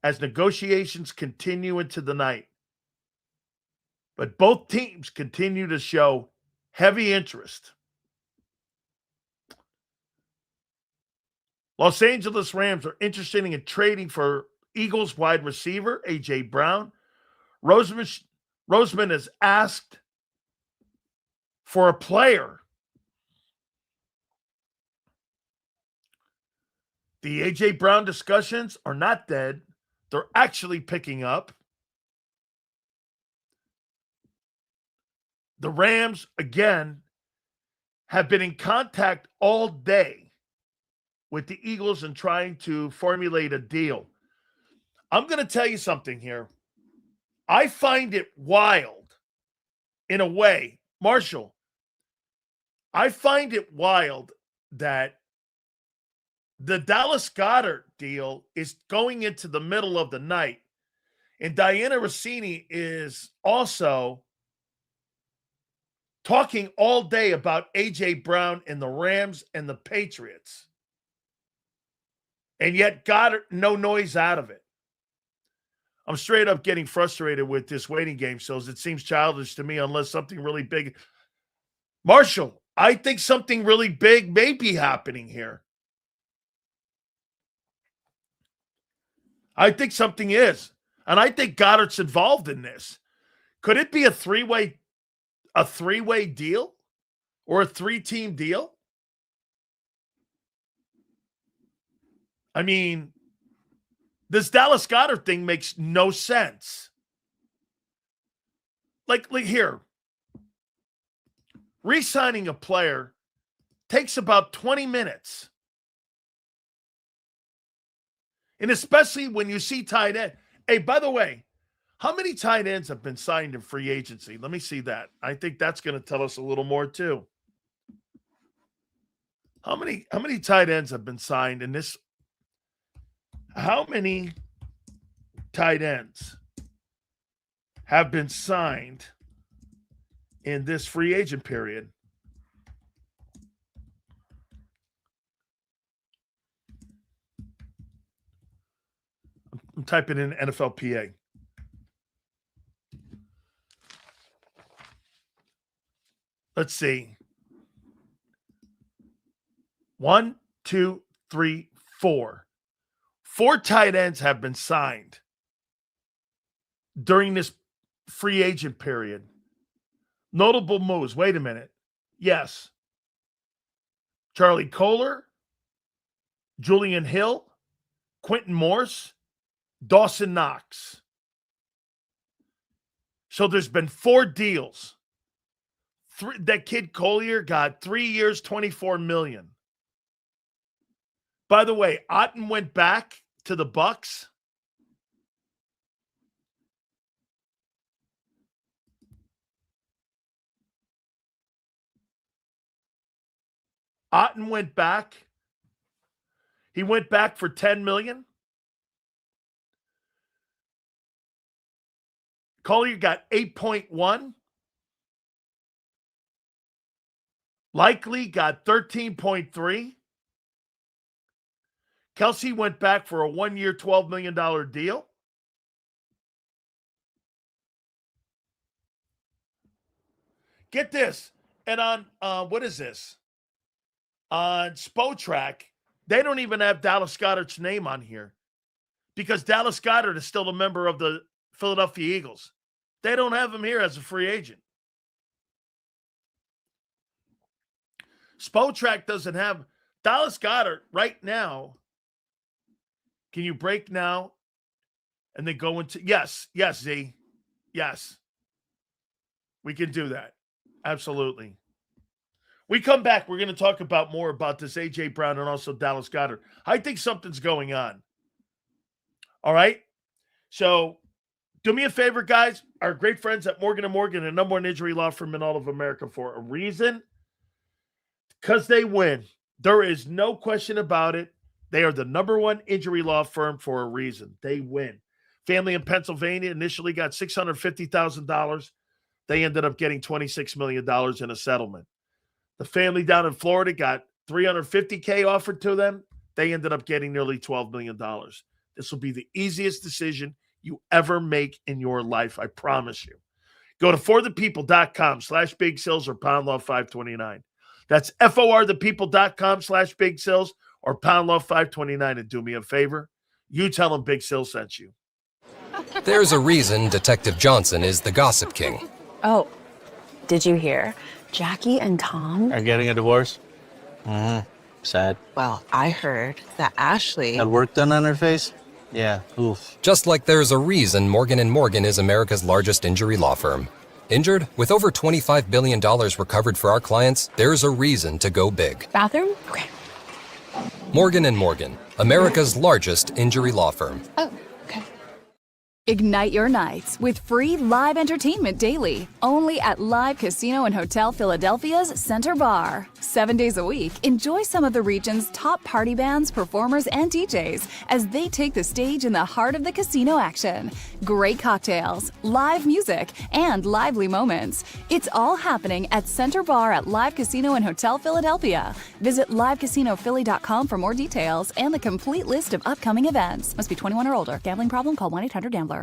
as negotiations continue into the night. But both teams continue to show heavy interest. Los Angeles Rams are interested in trading for Eagles wide receiver A.J. Brown. Roseman has asked for a player. The A.J. Brown discussions are not dead. They're actually picking up. The Rams, again, have been in contact all day with the Eagles and trying to formulate a deal. I'm going to tell you something here. I find it wild in a way. Marshall, I find it wild that the Dallas Goedert deal is going into the middle of the night, and Diana Rossini is also talking all day about A.J. Brown and the Rams and the Patriots. And yet Goedert, no noise out of it. I'm straight up getting frustrated with this waiting game shows. It seems childish to me unless something really big. Marshall, I think something really big may be happening here. I think something is. And I think Goddard's involved in this. Could it be a three-way deal or a 3-team deal? I mean, this Dallas Goedert thing makes no sense. Like here, re-signing a player takes about 20 minutes. And especially when you see tight end. Hey, by the way, how many tight ends have been signed in free agency? Let me see that. I think that's going to tell us a little more too. How many tight ends have been signed in this? How many tight ends have been signed in this free agent period? I'm typing in NFLPA. Let's see. 1, 2, 3, 4. 4 tight ends have been signed during this free agent period. Notable moves. Wait a minute. Yes. Charlie Kohler, Julian Hill, Quentin Morse, Dawson Knox. So there's been 4 deals. That kid Collier got 3 years, $24 million. By the way, Otten went back to the Bucks. Otten went back. He went back for $10 million. Collier got 8.1. Likely got 13.3. Kelsey went back for a 1-year, $12 million deal. Get this. And on, what is this? On Spotrac, they don't even have Dallas Goedert's name on here. because Dallas Goedert is still a member of the Philadelphia Eagles. They don't have him here as a free agent. Spotrac doesn't have Dallas Goedert right now. Can you break now and then go into yes, Z. Yes. We can do that. Absolutely. We come back. We're going to talk about more about this A.J. Brown and also Dallas Goedert. I think something's going on. All right? So do me a favor, guys. Our great friends at Morgan & Morgan, the number one injury law firm in all of America for a reason. Because they win. There is no question about it. They are the number one injury law firm for a reason. They win. Family in Pennsylvania initially got $650,000. They ended up getting $26 million in a settlement. The family down in Florida got $350K offered to them. They ended up getting nearly $12 million. This will be the easiest decision you ever make in your life. I promise you. Go to forthepeople.com/Big Sills or Pound Law 529. That's forthepeople.com/Big Sills or Pound Law 529. And do me a favor. You tell them Big Sill sent you. There's a reason Detective Johnson is the gossip king. Oh, did you hear? Jackie and Tom are getting a divorce? Sad. Well, I heard that Ashley had work done on her face? Yeah, oof. Just like there's a reason Morgan & Morgan is America's largest injury law firm. Injured? With over $25 billion recovered for our clients, there's a reason to go big. Bathroom? Okay. Morgan & Morgan, America's largest injury law firm. Oh, okay. Ignite your nights with free live entertainment daily, only at Live Casino and Hotel Philadelphia's Center Bar. 7 days a week, enjoy some of the region's top party bands, performers, and DJs as they take the stage in the heart of the casino action. Great cocktails, live music, and lively moments. It's all happening at Center Bar at Live Casino and Hotel Philadelphia. Visit livecasinophilly.com for more details and the complete list of upcoming events. Must be 21 or older. Gambling problem? Call 1-800-GAMBLER.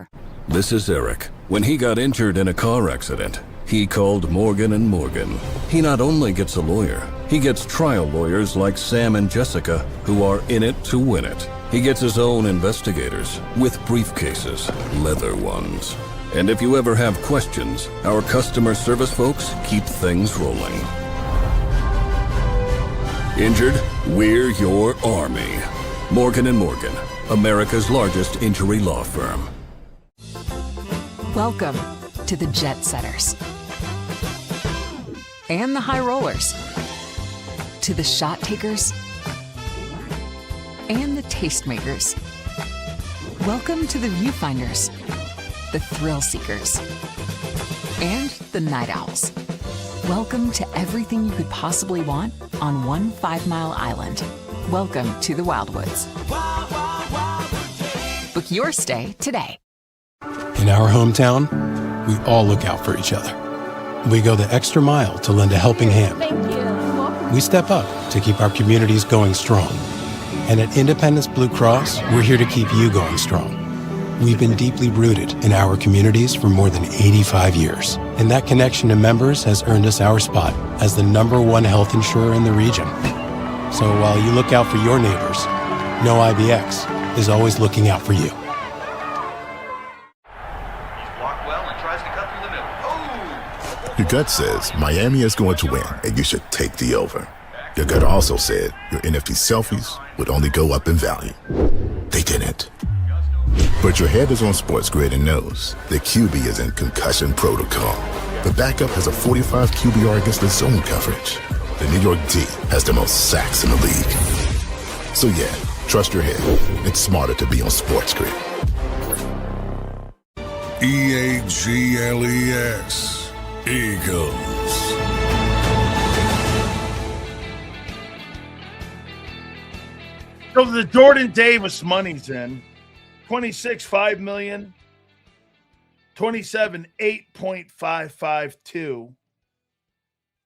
This is Eric. When he got injured in a car accident, he called Morgan & Morgan. He not only gets a lawyer, he gets trial lawyers like Sam and Jessica who are in it to win it. He gets his own investigators with briefcases, leather ones. And if you ever have questions, our customer service folks keep things rolling. Injured? We're your army. Morgan & Morgan, America's largest injury law firm. Welcome to the Jet Setters and the High Rollers, to the Shot Takers and the Tastemakers. Welcome to the Viewfinders, the Thrill Seekers, and the Night Owls. Welcome to everything you could possibly want on one 5-mile island. Welcome to the Wildwoods. Book your stay today. In our hometown, we all look out for each other. We go the extra mile to lend a helping hand. Thank you. We step up to keep our communities going strong. And at Independence Blue Cross, we're here to keep you going strong. We've been deeply rooted in our communities for more than 85 years. And that connection to members has earned us our spot as the #1 health insurer in the region. So while you look out for your neighbors, know IBX is always looking out for you. Your gut says Miami is going to win and you should take the over. Your gut also said your NFT selfies would only go up in value. They didn't. But your head is on Sports Grid and knows the QB is in concussion protocol. The backup has a 45 QBR against the zone coverage. The New York D has the most sacks in the league. So yeah, trust your head. It's smarter to be on Sports Grid. EAGLES. Eagles. So the Jordan Davis money's in. 26, 5 million. 27, 8.552.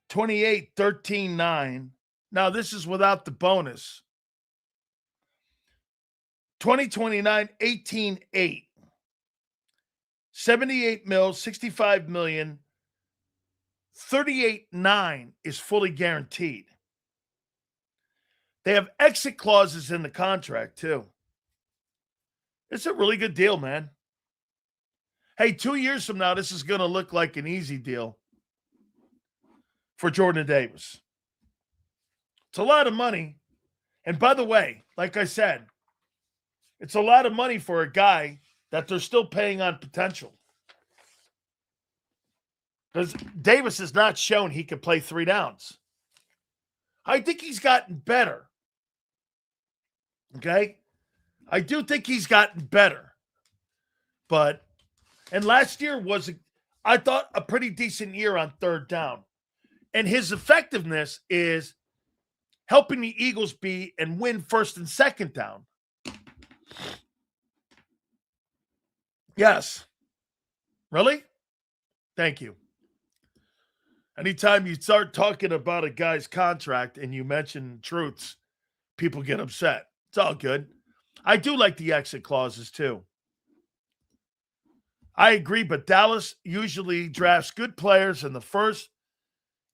28, 13.9. Now this is without the bonus. 2029, 18.8. 78 mil, 65 million. 38.9 is fully guaranteed. They have exit clauses in the contract, too. It's a really good deal, man. Hey, 2 years from now, this is going to look like an easy deal for Jordan Davis. It's a lot of money. And by the way, like I said, it's a lot of money for a guy that they're still paying on potential. Because Davis has not shown he can play 3 downs. I think he's gotten better. Okay? I do think he's gotten better. And last year was, I thought, a pretty decent year on 3rd down. And his effectiveness is helping the Eagles be and win 1st and 2nd down. Yes. Really? Thank you. Anytime you start talking about a guy's contract and you mention truths, people get upset. It's all good. I do like the exit clauses too. I agree, but Dallas usually drafts good players in the 1st.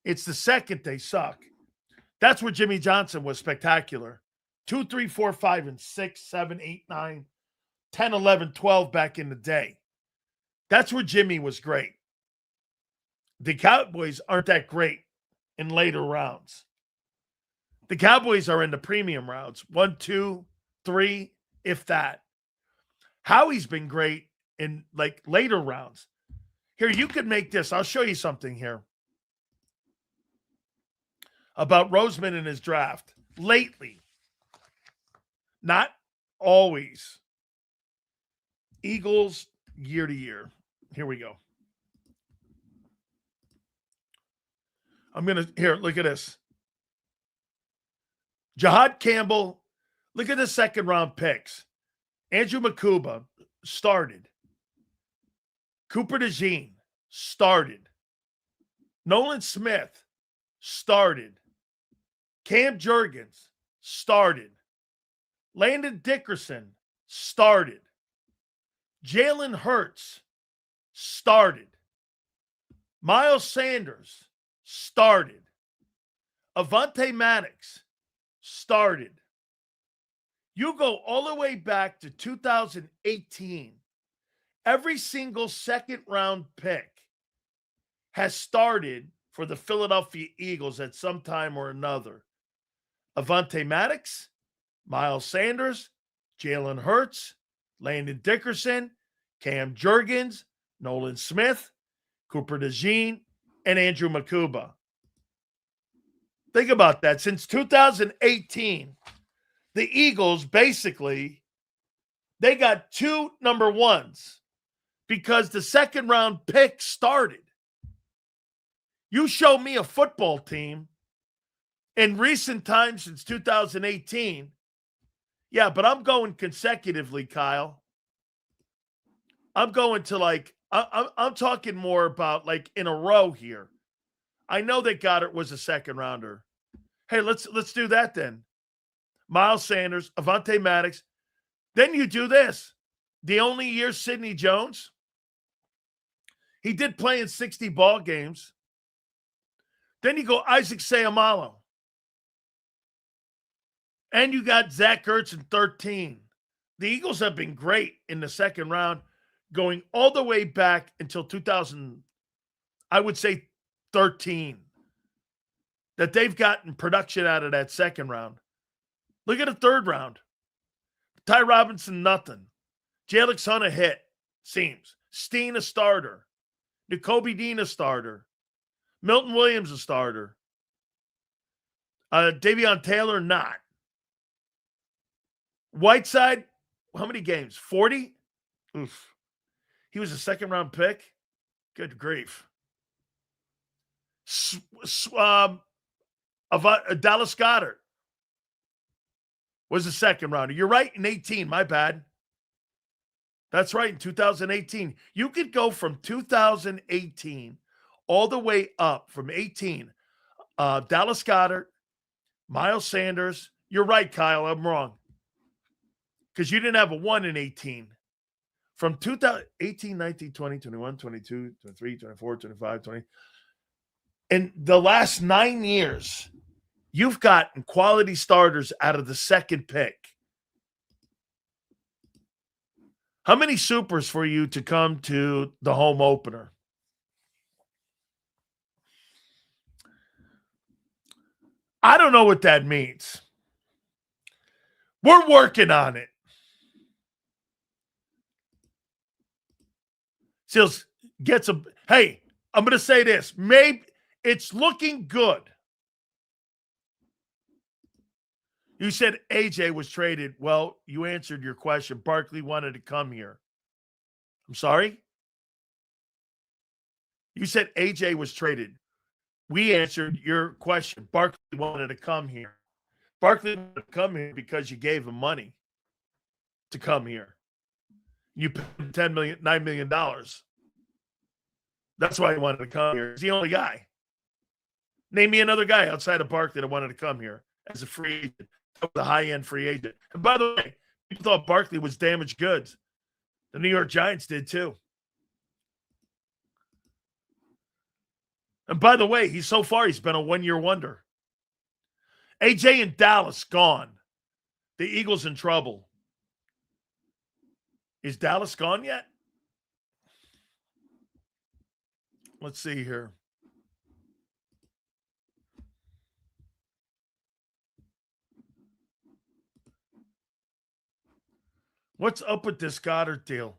It's the 2nd they suck. That's where Jimmy Johnson was spectacular. 2, 3, 4, 5, and 6, 7, 8, 9, 10, 11, 12 back in the day. That's where Jimmy was great. The Cowboys aren't that great in later rounds. The Cowboys are in the premium rounds. 1, 2, 3, if that. Howie's been great in like later rounds. Here, you could make this. I'll show you something here about Roseman in his draft lately. Not always. Eagles year to year. Here we go. Here, look at this. Jahad Campbell, look at the 2nd round picks. Andrew Makuba started. Cooper DeJean started. Nolan Smith started. Cam Jurgens started. Landon Dickerson started. Jalen Hurts started. Miles Sanders started. Avonte Maddox started. You go all the way back to 2018. Every single 2nd round pick has started for the Philadelphia Eagles at some time or another. Avonte Maddox, Miles Sanders, Jalen Hurts, Landon Dickerson, Cam Jurgens, Nolan Smith, Cooper DeJean, and Andrew Makuba. Think about that. Since 2018, the Eagles basically, they got 2 number 1s because the 2nd round pick started. You show me a football team in recent times since 2018. Yeah, but I'm going consecutively, Kyle. I'm going to I'm talking more about like in a row here. I know that Goddard was a 2nd rounder. Hey, let's do that then. Miles Sanders, Avonte Maddox. Then you do this. The only year Sidney Jones, he did play in 60 ball games. Then you go Isaac Seumalo. And you got Zach Ertz in 13. The Eagles have been great in the 2nd round, going all the way back until 2000, I would say 13, that they've gotten production out of that 2nd round. Look at the 3rd round. Ty Robinson, nothing. Jalix Hunt a hit, seems. Steen a starter. Nakobe Dean a starter. Milton Williams a starter. Davion Taylor not. Whiteside, how many games? 40? Oof. He was a 2nd round pick? Good grief. Dallas Goedert was a 2nd rounder. You're right, in 18. My bad. That's right, in 2018. You could go from 2018 all the way up from 18. Dallas Goedert, Miles Sanders. You're right, Kyle. I'm wrong. Because you didn't have a 1 in 18. From 2018, 19, 20, 21, 22, 23, 24, 25, 20. In the last 9 years, you've gotten quality starters out of the 2nd pick. How many supers for you to come to the home opener? I don't know what that means. We're working on it. Seals gets a. Hey, I'm going to say this. Maybe it's looking good. You said AJ was traded. Well, you answered your question. Barkley wanted to come here. I'm sorry? You said AJ was traded. We answered your question. Barkley wanted to come here. Barkley wanted to come here because you gave him money to come here. You paid him $9 million. That's why he wanted to come here. He's the only guy. Name me another guy outside of Barkley that wanted to come here as a free agent, the high-end free agent. And by the way, people thought Barkley was damaged goods. The New York Giants did too. And by the way, he's been a one-year wonder. AJ in Dallas, gone. The Eagles in trouble. Is Dallas gone yet? Let's see here. What's up with this Goddard deal?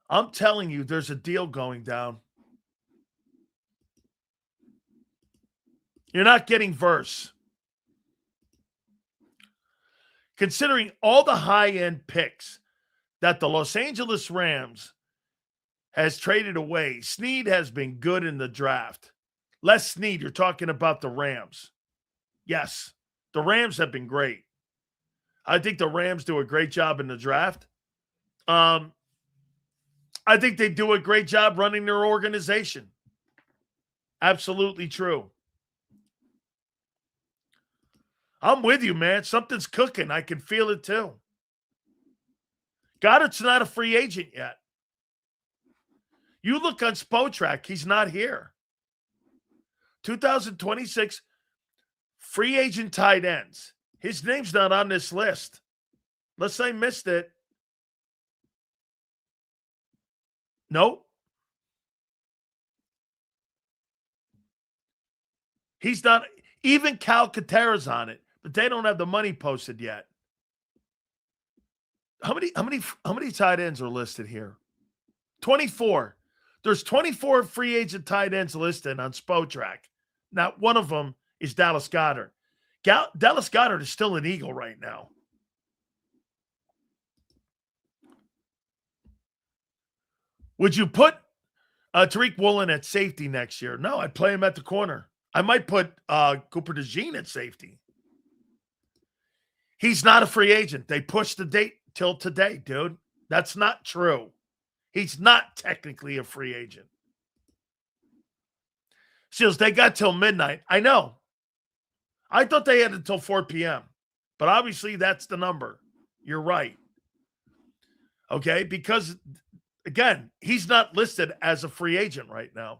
I'm telling you, there's a deal going down. You're not getting verse. Considering all the high-end picks that the Los Angeles Rams has traded away, Snead has been good in the draft. Les Snead, you're talking about the Rams. Yes, the Rams have been great. I think the Rams do a great job in the draft. I think they do a great job running their organization. Absolutely true. I'm with you, man. Something's cooking. I can feel it too. Goddard's not a free agent yet. You look on Spotrac, he's not here. 2026 free agent tight ends. His name's not on this list. Unless I missed it. Nope. He's not. Even Cal Katera's on it, but they don't have the money posted yet. How many tight ends are listed here? 24. There's 24 free agent tight ends listed on Spotrac. Not one of them is Dallas Goedert. Dallas Goedert is still an Eagle right now. Would you put Tariq Woolen at safety next year? No, I'd play him at the corner. I might put Cooper DeJean at safety. He's not a free agent. They pushed the date till today, dude. That's not true. He's not technically a free agent. Seals, they got till midnight. I know. I thought they had until 4 p.m. But obviously that's the number. You're right. Okay? Because, again, he's not listed as a free agent right now.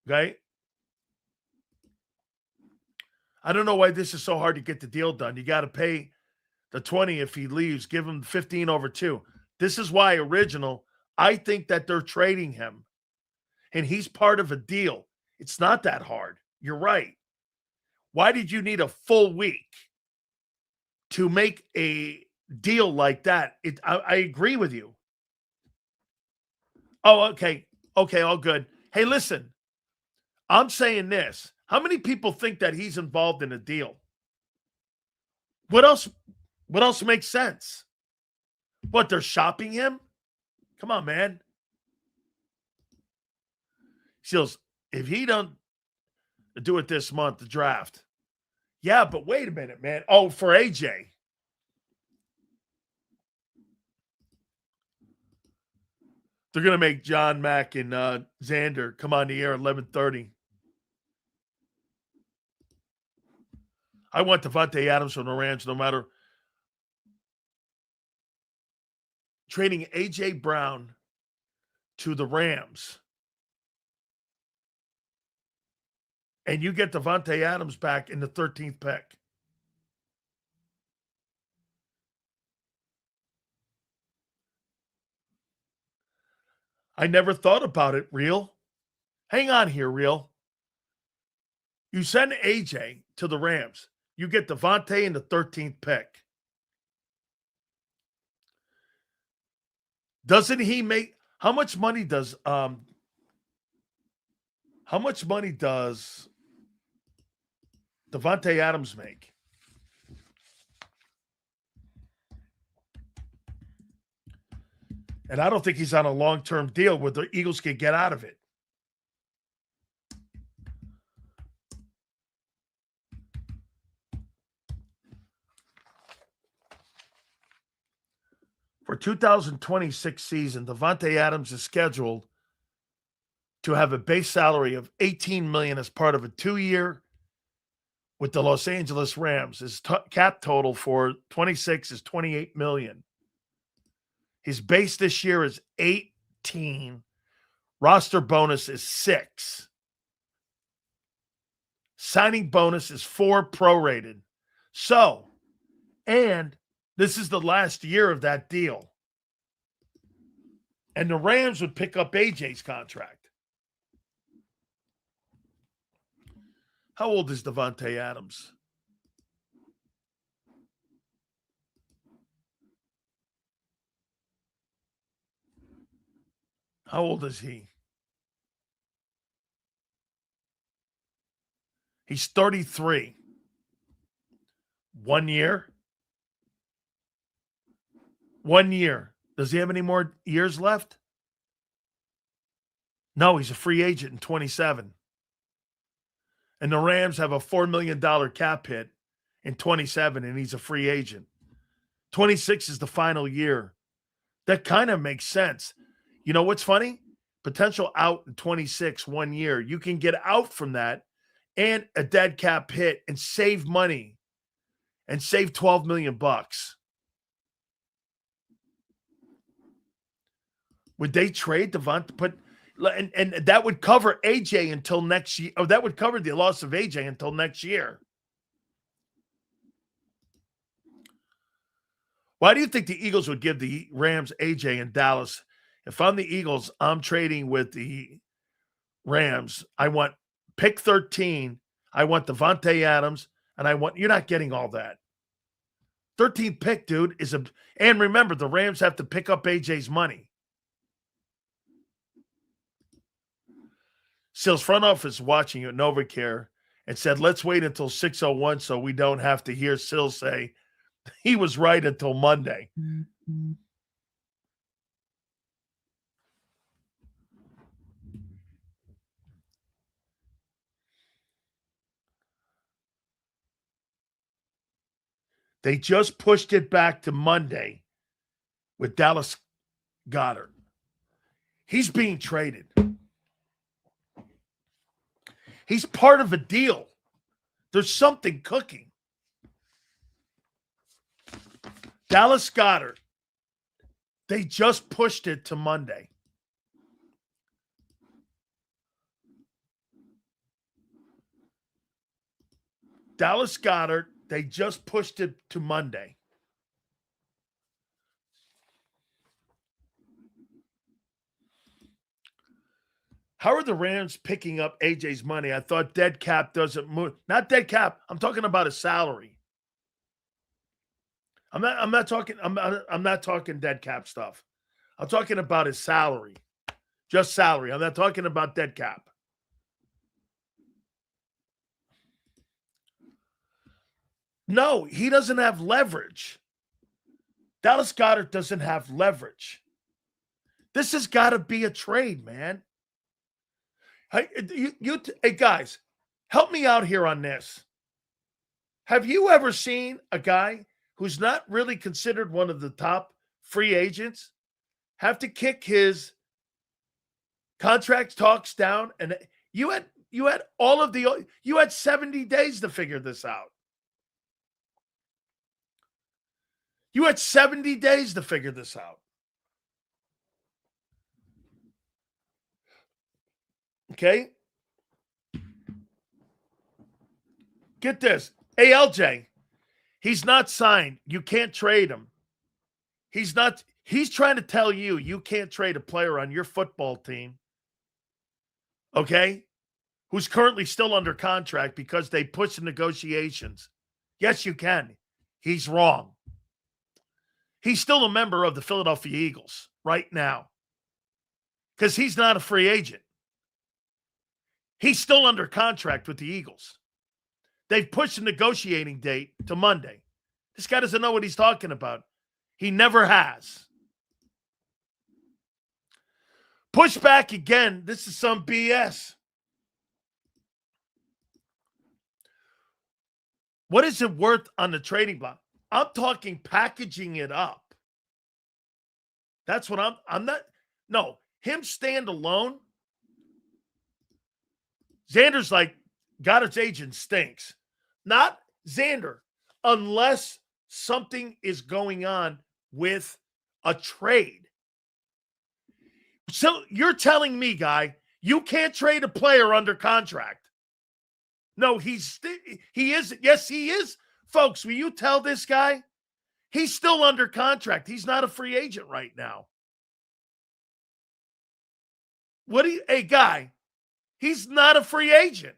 Okay? I don't know why this is so hard to get the deal done. You got to pay the 20 if he leaves. Give him 15 over 2. This is why I think that they're trading him. And he's part of a deal. It's not that hard. You're right. Why did you need a full week to make a deal like that? I agree with you. Oh, okay. Okay, all good. Hey, listen. I'm saying this. How many people think that he's involved in a deal? What else makes sense? What, they're shopping him? Come on, man. Seals, if he don't do it this month, the draft. Yeah, but wait a minute, man. Oh, for AJ. They're going to make John Mack and Zander come on the air at 11:30. I want Devonta Adams from the Rams no matter. Trading A.J. Brown to the Rams. And you get Devonta Adams back in the 13th pick. I never thought about it, Real. Hang on here, Real. You send AJ to the Rams. You get Devonta in the 13th pick. Doesn't he make how much money does Devonta Adams make? And I don't think he's on a long-term deal where the Eagles can get out of it. For 2026 season, Devonta Adams is scheduled to have a base salary of $18 million as part of a 2-year with the Los Angeles Rams. His cap total for 26 is $28 million. His base this year is 18. Roster bonus is 6. Signing bonus is 4 prorated. So, and this is the last year of that deal. And the Rams would pick up AJ's contract. How old is Devonta Adams? How old is he? He's 33. 1 year? 1 year. Does he have any more years left? No, he's a free agent in 27. And the Rams have a $4 million cap hit in 27, and he's a free agent. 26 is the final year. That kind of makes sense. You know what's funny? Potential out in 26, 1 year. You can get out from that and a dead cap hit and save money and save $12 million. Would they trade Devonta? And that would cover AJ until next year. Or that would cover the loss of AJ until next year. Why do you think the Eagles would give the Rams AJ in Dallas? If I'm the Eagles, I'm trading with the Rams. I want pick 13. I want Devonta Adams, and you're not getting all that. 13th pick, dude, and remember, the Rams have to pick up AJ's money. Sil's front office watching you at NovaCare and said, let's wait until 6:01 so we don't have to hear Sil say he was right until Monday. Mm-hmm. They just pushed it back to Monday with Dallas Goedert. He's being traded. He's part of a deal. There's something cooking. Dallas Goedert. They just pushed it to Monday. Dallas Goedert. They just pushed it to Monday. How are the Rams picking up AJ's money? I thought dead cap doesn't move. Not dead cap. I'm talking about his salary. I'm not talking dead cap stuff. I'm talking about his salary. Just salary. I'm not talking about dead cap. No, he doesn't have leverage. Dallas Goedert doesn't have leverage. This has got to be a trade, man. Hey, hey, guys, help me out here on this. Have you ever seen a guy who's not really considered one of the top free agents have to kick his contract talks down? And you had you had 70 days to figure this out. You had 70 days to figure this out. Okay? Get this. ALJ, he's not signed. You can't trade him. He's trying to tell you you can't trade a player on your football team, okay, who's currently still under contract because they pushed the negotiations. Yes, you can. He's wrong. He's still a member of the Philadelphia Eagles right now because he's not a free agent. He's still under contract with the Eagles. They've pushed the negotiating date to Monday. This guy doesn't know what he's talking about. He never has. Push back again. This is some BS. What is it worth on the trading block? I'm talking packaging it up. That's what I'm not. No, him stand alone. Zander's like, Goddard's agent stinks. Not Zander, unless something is going on with a trade. So you're telling me, guy, you can't trade a player under contract. No, he is. Yes, he is. Folks, will you tell this guy? He's still under contract. He's not a free agent right now. Hey, guy, he's not a free agent.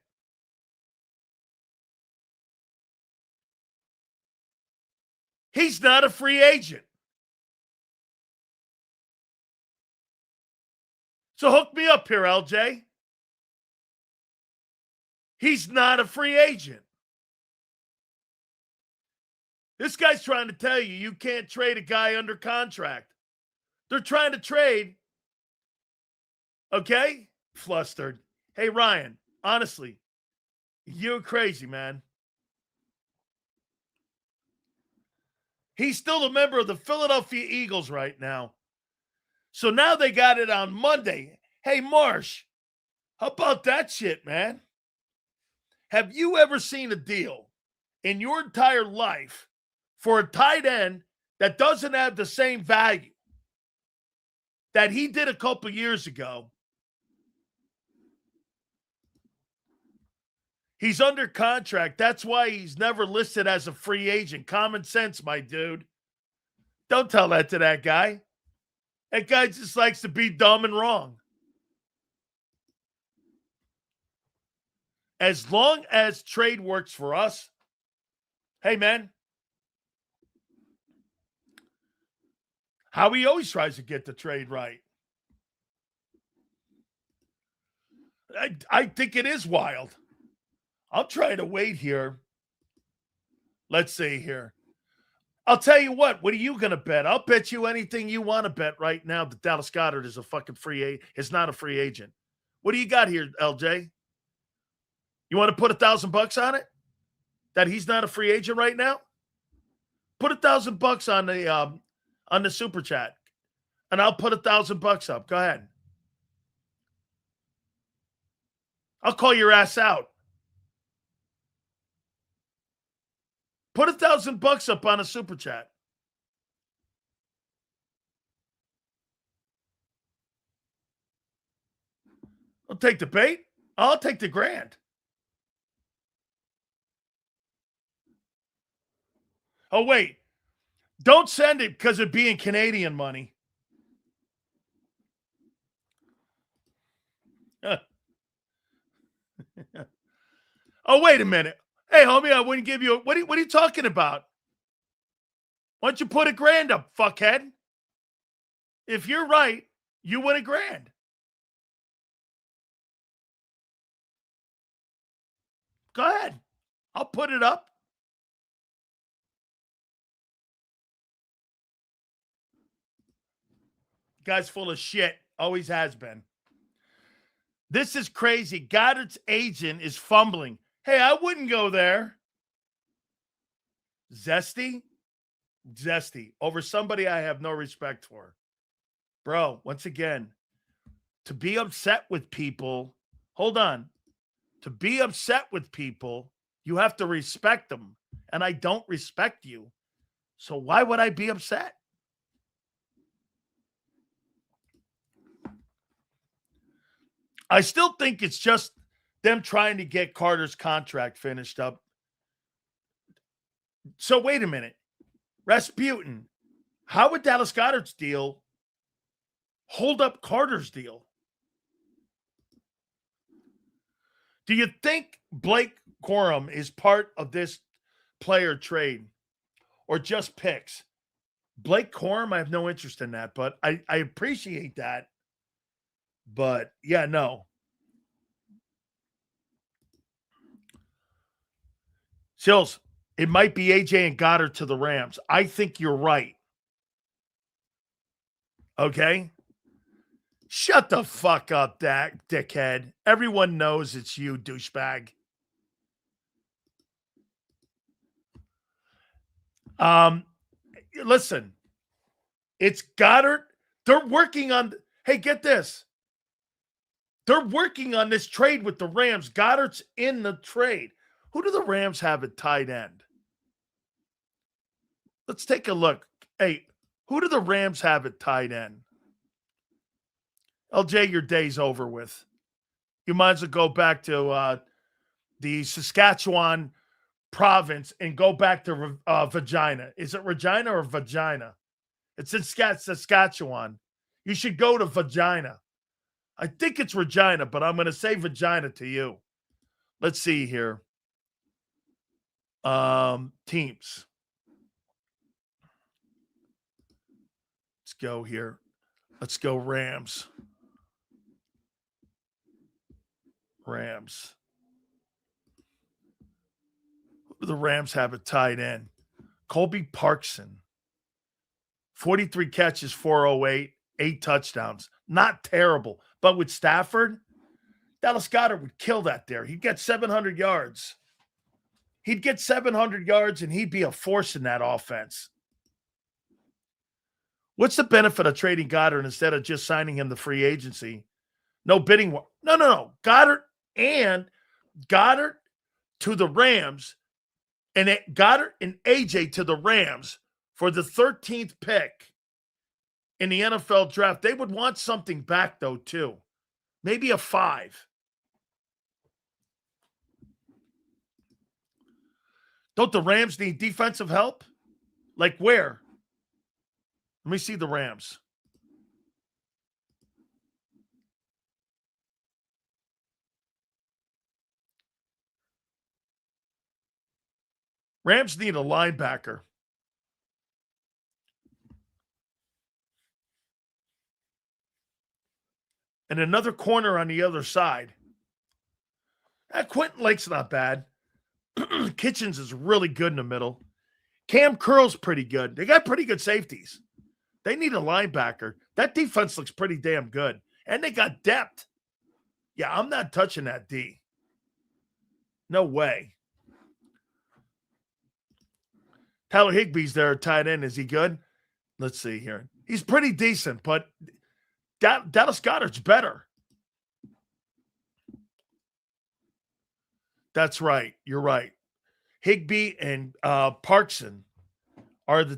He's not a free agent. So hook me up here, LJ. He's not a free agent. This guy's trying to tell you you can't trade a guy under contract. They're trying to trade. Okay? Flustered. Hey, Ryan, honestly, you're crazy, man. He's still a member of the Philadelphia Eagles right now. So now they got it on Monday. Hey, Marsh, how about that shit, man? Have you ever seen a deal in your entire life for a tight end that doesn't have the same value that he did a couple years ago? He's under contract. That's why he's never listed as a free agent. Common sense, my dude. Don't tell that to that guy. That guy just likes to be dumb and wrong. As long as trade works for us, hey, man, Howie always tries to get the trade right. I think it is wild. I'll try to wait here. Let's see here. I'll tell you what are you going to bet? I'll bet you anything you want to bet right now that Dallas Goedert is a fucking is not a free agent. What do you got here, LJ? You want to put $1,000 on it? That he's not a free agent right now? Put $1,000 on the super chat, and I'll put $1,000 up. Go ahead. I'll call your ass out. Put $1,000 up on a super chat. I'll take the bait. I'll take the grand. Oh, wait. Don't send it because of being Canadian money. Oh, wait a minute. Hey, homie, I wouldn't give you what are you talking about? Why don't you put $1,000 up, fuckhead? If you're right, you win $1,000. Go ahead. I'll put it up. Guy's full of shit. Always has been. This is crazy. Goddard's agent is fumbling. Hey, I wouldn't go there. Zesty over somebody I have no respect for. Bro, once again, to be upset with people, hold on. To be upset with people, you have to respect them. And I don't respect you. So why would I be upset? I still think it's just them trying to get Carter's contract finished up. So wait a minute. Rasputin, How would Dallas Goedert's deal hold up Carter's deal? Do you think Blake Corum is part of this player trade or just picks? Blake Corum, I have no interest in that, but I appreciate that. But yeah, no. Sills, it might be AJ and Goddard to the Rams. I think you're right. Okay? Shut the fuck up, dickhead. Everyone knows it's you, douchebag. Listen, it's Goddard. They're working on, hey, get this. They're working on this trade with the Rams. Goddard's in the trade. Who do the Rams have at tight end? Let's take a look. Hey, who do the Rams have at tight end? LJ, your day's over with. You might as well go back to the Saskatchewan province and go back to Regina. Is it Regina or Vagina? It's in Saskatchewan. You should go to Vagina. I think it's Regina, but I'm going to say Vagina to you. Let's see here. Teams. Let's go here. Let's go Rams. Rams. Who do the Rams have at tight end? Colby Parkson. 43 catches, 408, 8 touchdowns. Not terrible. But with Stafford, Dallas Goedert would kill that there. He'd get 700 yards. He'd get 700 yards, and he'd be a force in that offense. What's the benefit of trading Goddard instead of just signing him the free agency? No bidding war. No. Goddard to the Rams, and Goddard and AJ to the Rams for the 13th pick in the NFL draft. They would want something back, though, too. Maybe a 5. Don't the Rams need defensive help? Like where? Let me see the Rams. Rams need a linebacker. And another corner on the other side. Quentin Lake's not bad. Kitchens is really good in the middle. Cam Curl's pretty good. They got pretty good safeties. They need a linebacker. That defense looks pretty damn good. And they got depth. Yeah, I'm not touching that D. No way. Tyler Higbee's there at tight end. Is he good? Let's see here. He's pretty decent, but Dallas Goedert's better. That's right. You're right. Higbee and Parkson are the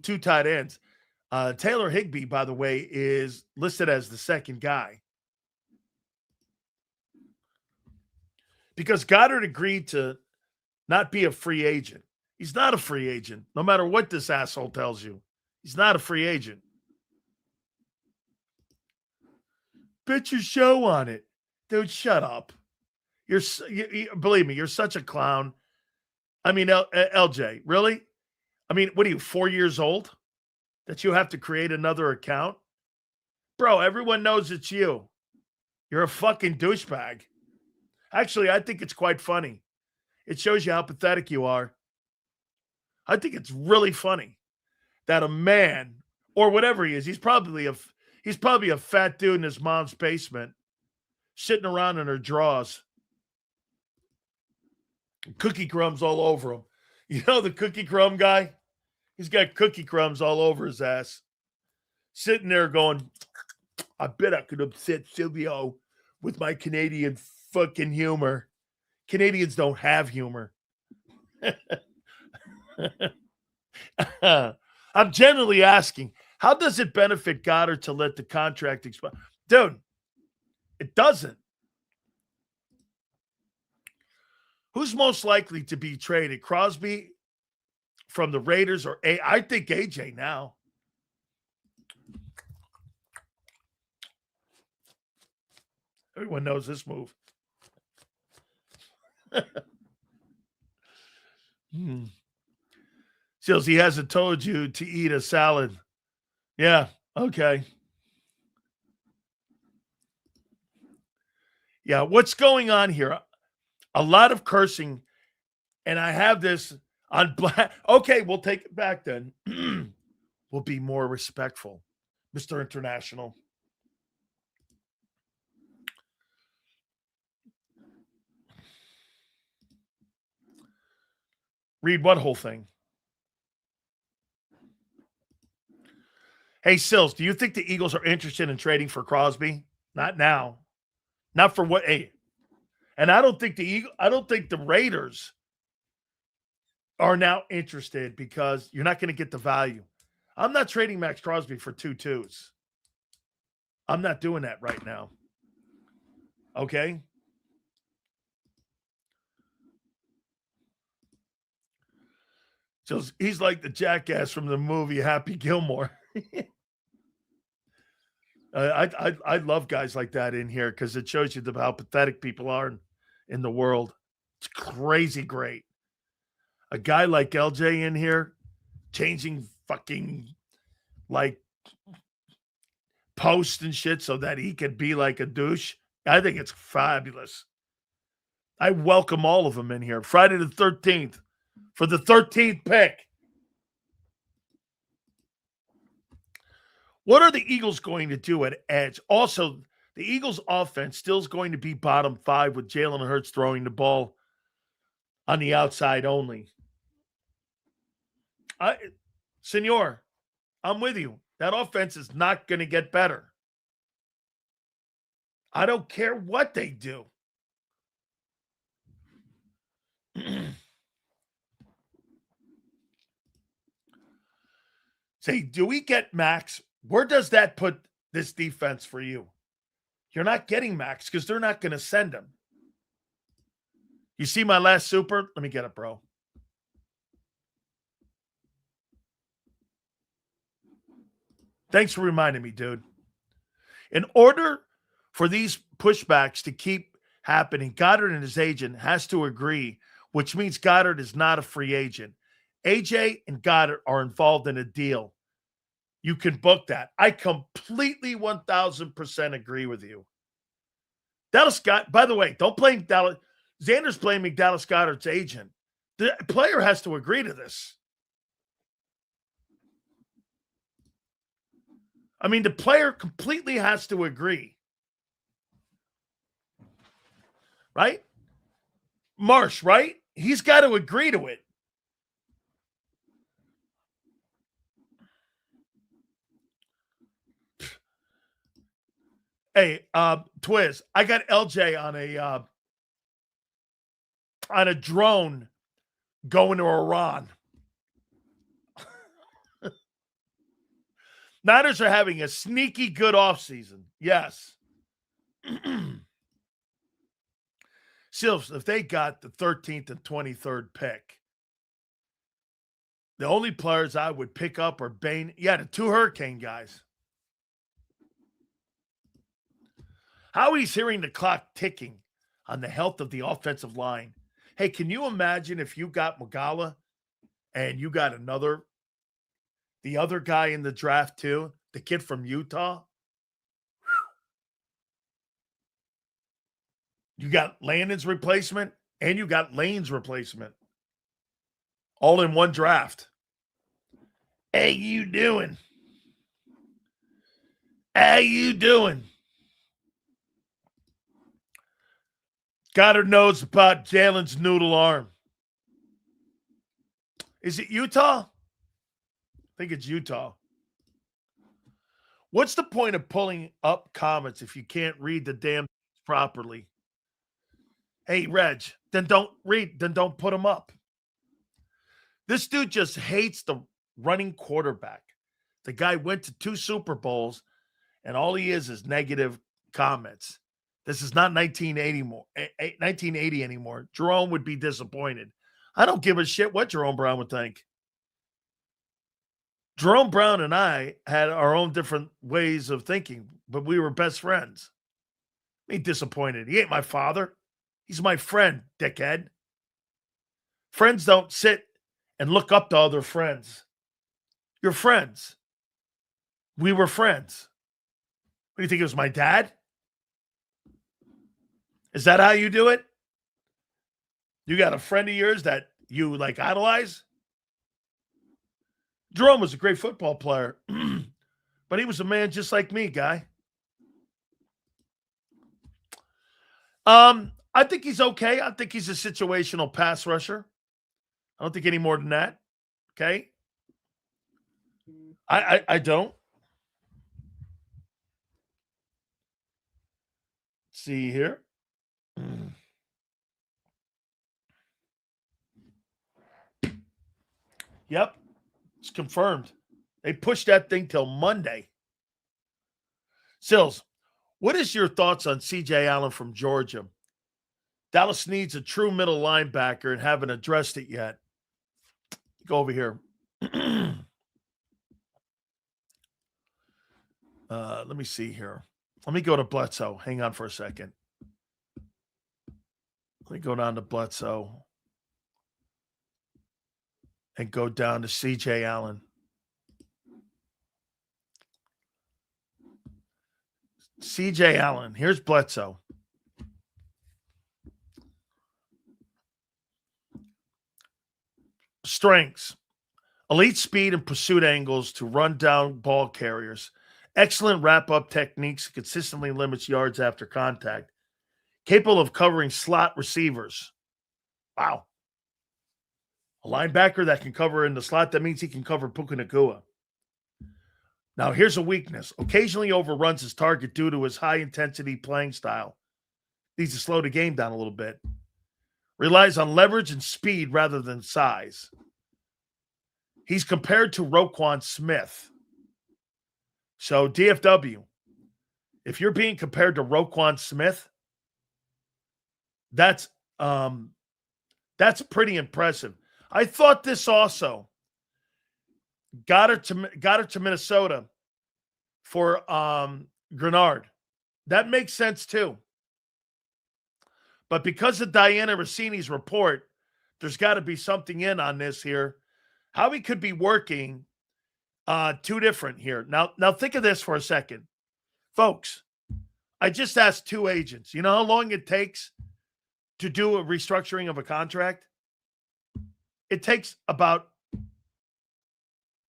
two tight ends. Taylor Higbee, by the way, is listed as the second guy. Because Goddard agreed to not be a free agent. He's not a free agent, no matter what this asshole tells you. He's not a free agent. Bet your show on it. Dude, shut up. Believe me, you're such a clown. I mean, LJ, really? I mean, what are you, 4 years old? That you have to create another account? Bro, everyone knows it's you. You're a fucking douchebag. Actually, I think it's quite funny. It shows you how pathetic you are. I think it's really funny that a man, or whatever he is, he's probably a fat dude in his mom's basement, sitting around in her drawers. Cookie crumbs all over him. You know the cookie crumb guy? He's got cookie crumbs all over his ass. Sitting there going, I bet I could upset Sileo with my Canadian fucking humor. Canadians don't have humor. I'm generally asking, how does it benefit Goddard to let the contract expire? Dude, it doesn't. Who's most likely to be traded? Crosby from the Raiders or I think AJ now. Everyone knows this move. Seals, he hasn't told you to eat a salad. Yeah, okay. Yeah, what's going on here? A lot of cursing, and I have this on black. Okay, we'll take it back then. We'll be more respectful, Mr. International. Read what whole thing? Hey, Sills, do you think the Eagles are interested in trading for Crosby? Not now. Not for what? Hey, and I don't think the Raiders are now interested because you're not going to get the value. I'm not trading Max Crosby for 2 2s. I'm not doing that right now. Okay? So he's like the jackass from the movie Happy Gilmore. I love guys like that in here because it shows you how pathetic people are in the world. It's crazy great. A guy like LJ in here changing fucking like posts and shit so that he could be like a douche. I think it's fabulous. I welcome all of them in here. Friday the 13th for the 13th pick. What are the Eagles going to do at edge? Also, the Eagles offense still is going to be bottom 5 with Jalen Hurts throwing the ball on the outside only. Senor, I'm with you. That offense is not going to get better. I don't care what they do. Say, do we get Max? Where does that put this defense for you? You're not getting Max because they're not going to send him. You see my last super? Let me get it, bro. Thanks for reminding me, dude. In order for these pushbacks to keep happening, Goddard and his agent has to agree, which means Goddard is not a free agent. AJ and Goddard are involved in a deal. You can book that. I completely 1,000% agree with you. Dallas Scott, by the way, don't blame Dallas. Zander's blaming Dallas Goddard's agent. The player has to agree to this. I mean, the player completely has to agree. Right? Marsh, right? He's got to agree to it. Hey, Twiz, I got LJ on a drone going to Iran. Niners are having a sneaky good offseason. Yes. Sills, if they got the 13th and 23rd pick, the only players I would pick up are Bain. Yeah, the 2 Hurricane guys. Howie's hearing the clock ticking on the health of the offensive line. Hey, can you imagine if you got Magala and you got the other guy in the draft too, the kid from Utah? You got Landon's replacement and you got Lane's replacement. All in one draft. How you doing? How you doing? Goddard knows about Jalen's noodle arm. Is it Utah? I think it's Utah. What's the point of pulling up comments if you can't read the damn properly? Hey, Reg, then don't read, then don't put them up. This dude just hates the running quarterback. The guy went to 2 Super Bowls, and all he is negative comments. This is not 1980 anymore. Jerome would be disappointed. I don't give a shit what Jerome Brown would think. Jerome Brown and I had our own different ways of thinking, but we were best friends. I ain't disappointed. He ain't my father. He's my friend, dickhead. Friends don't sit and look up to other friends. You're friends. We were friends. What do you think it was, my dad? Is that how you do it? You got a friend of yours that you like idolize? Jerome was a great football player, but he was a man just like me, guy. I think he's okay. I think he's a situational pass rusher. I don't think any more than that. Okay. I don't. Let's see here. Yep. It's confirmed. They pushed that thing till Monday. Sills, what is your thoughts on C.J. Allen from Georgia? Dallas needs a true middle linebacker and haven't addressed it yet. Go over here. Let me see here. Let me go to Bledsoe. Hang on for a second. Let me go down to Bledsoe and go down to C.J. Allen. C.J. Allen. Here's Bledsoe. Strengths. Elite speed and pursuit angles to run down ball carriers. Excellent wrap-up techniques. Consistently limits yards after contact. Capable of covering slot receivers. Wow. A linebacker that can cover in the slot, that means he can cover Puka Nacua. Now, here's a weakness. Occasionally overruns his target due to his high-intensity playing style. Needs to slow the game down a little bit. Relies on leverage and speed rather than size. He's compared to Roquan Smith. So, DFW, if you're being compared to Roquan Smith, that's pretty impressive. I thought this also. Got her to Minnesota for Grenard. That makes sense too. But because of Diana Rossini's report, there's got to be something in on this here. How he could be working two different here. Now think of this for a second. Folks, I just asked two agents. You know how long it takes to do a restructuring of a contract? It takes about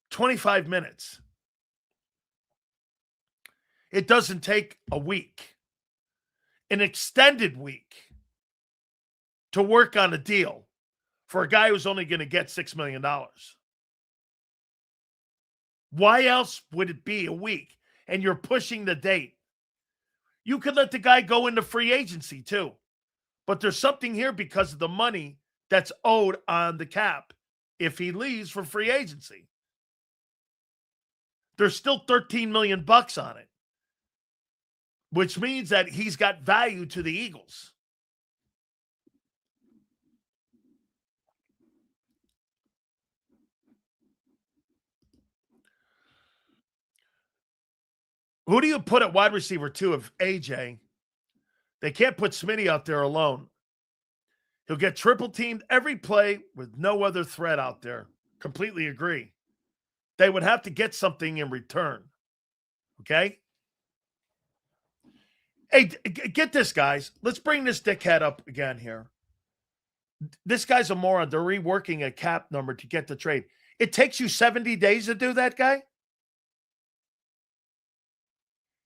25 minutes. It doesn't take a week, an extended week, to work on a deal for a guy who's only going to get $6 million. Why else would it be a week? And you're pushing the date. You could let the guy go into free agency too. But there's something here because of the money that's owed on the cap if he leaves for free agency. There's still $13 million on it, which means that he's got value to the Eagles. Who do you put at wide receiver 2 of AJ? They can't put Smitty out there alone. He'll get triple teamed every play with no other threat out there. Completely agree. They would have to get something in return. Okay? Hey, get this, guys. Let's bring this dickhead up again here. This guy's a moron. They're reworking a cap number to get the trade. It takes you 70 days to do that, guy?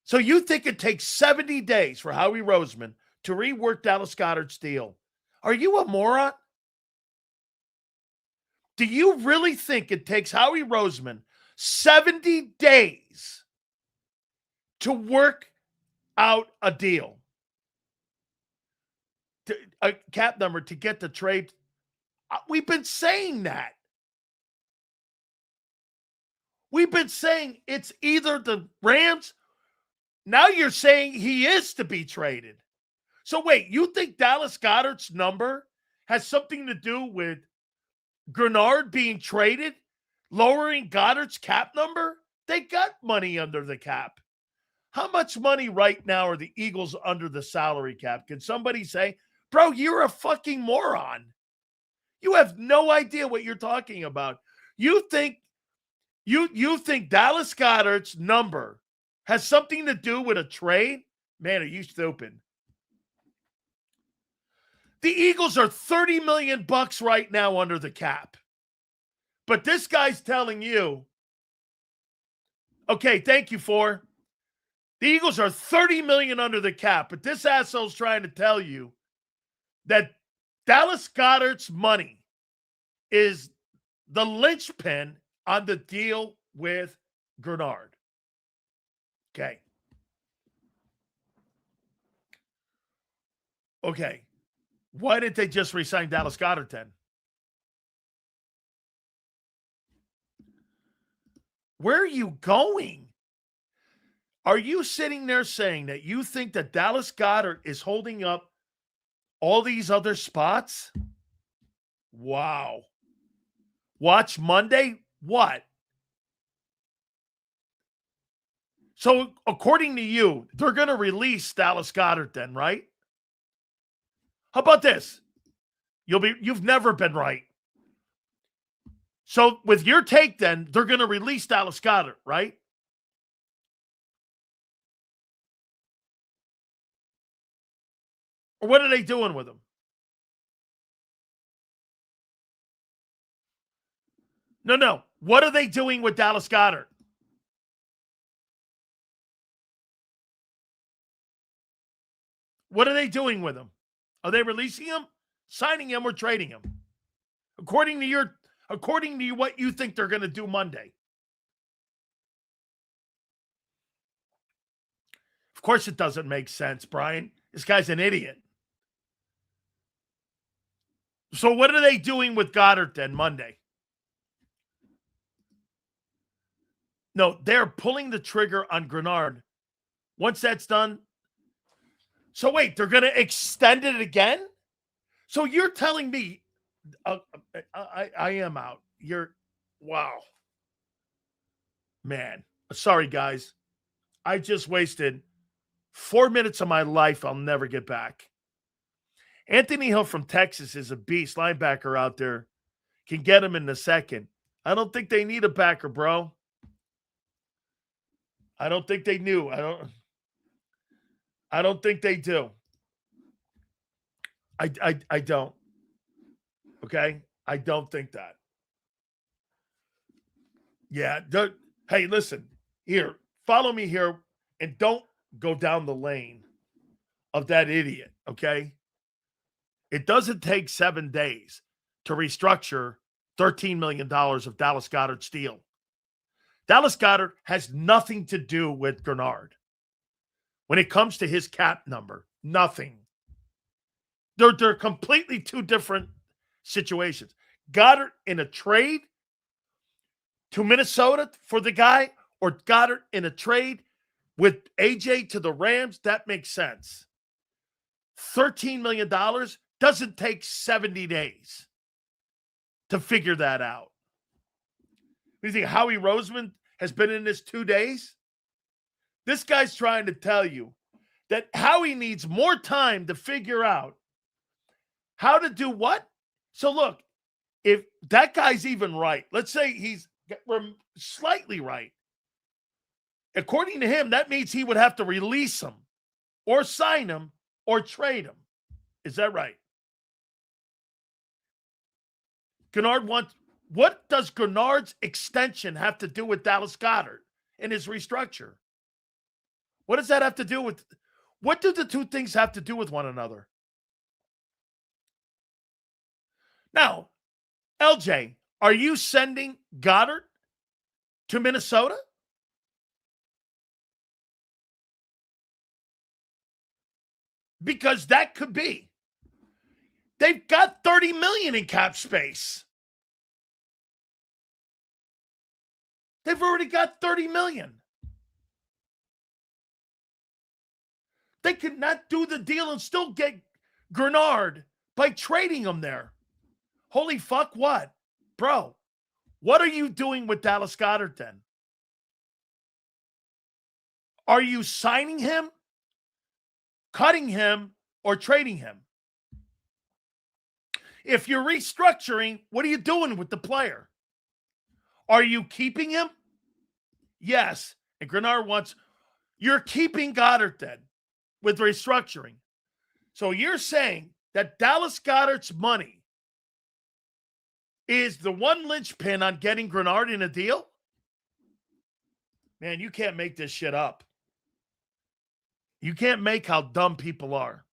So you think it takes 70 days for Howie Roseman to rework Dallas Goedert's deal? Are you a moron? Do you really think it takes Howie Roseman 70 days to work out a deal? A cap number to get the trade? We've been saying that. We've been saying it's either the Rams. Now you're saying he is to be traded. So wait, you think Dallas Goedert's number has something to do with Grenard being traded, lowering Goddard's cap number? They got money under the cap. How much money right now are the Eagles under the salary cap? Can somebody say, bro, you're a fucking moron. You have no idea what you're talking about. You think Dallas Goedert's number has something to do with a trade? Man, are you stupid? The Eagles are $30 million right now under the cap. But this guy's telling you, okay, thank you for. The Eagles are $30 million under the cap, but this asshole's trying to tell you that Dallas Goedert's money is the linchpin on the deal with Grenard. Okay. Okay. Why didn't they just re-sign Dallas Goedert then? Where are you going? Are you sitting there saying that you think that Dallas Goedert is holding up all these other spots? Wow. Watch Monday? What? So according to you, they're going to release Dallas Goedert then, right? How about this? You've never been right. So with your take then, they're going to release Dallas Goedert, right? Or what are they doing with him? No. What are they doing with Dallas Goedert? What are they doing with him? Are they releasing him, signing him, or trading him? According to what you think they're going to do Monday. Of course it doesn't make sense, Brian. This guy's an idiot. So what are they doing with Goedert then Monday? No, they're pulling the trigger on Grenard. Once that's done. So wait, they're going to extend it again? So you're telling me, I am out. Wow. Man, sorry guys. I just wasted 4 minutes of my life I'll never get back. Anthony Hill from Texas is a beast. Linebacker out there. Can get him in the second. I don't think they need a backer, bro. I don't think they knew. I don't think they do. I don't. Okay? I don't think that. Yeah. Hey, listen. Here. Follow me here and don't go down the lane of that idiot, okay? It doesn't take 7 days to restructure $13 million of Dallas Goedert's deal. Dallas Goedert has nothing to do with Grenard. When it comes to his cap number, nothing. They're completely two different situations. Goedert in a trade to Minnesota for the guy, or Goedert in a trade with AJ to the Rams, that makes sense. $13 million doesn't take 70 days to figure that out. You think Howie Roseman has been in this 2 days? This guy's trying to tell you that Howie needs more time to figure out how to do what. So look, if that guy's even right, let's say he's slightly right. According to him, that means he would have to release him or sign him or trade him. Is that right? Grenard wants, what does Grenard's extension have to do with Dallas Goedert and his restructure? What does that have to do with, what do the two things have to do with one another? Now, LJ, are you sending Goedert to Minnesota? Because that could be. They've got $30 million in cap space. They've already got $30 million. They could not do the deal and still get Grenard by trading him there. Holy fuck, what? Bro, what are you doing with Dallas Goedert then? Are you signing him, cutting him, or trading him? If you're restructuring, what are you doing with the player? Are you keeping him? Yes. And Grenard wants, you're keeping Goddard then with restructuring. So you're saying that Dallas Goedert's money is the one linchpin on getting Grenard in a deal? Man, you can't make this shit up. You can't make how dumb people are.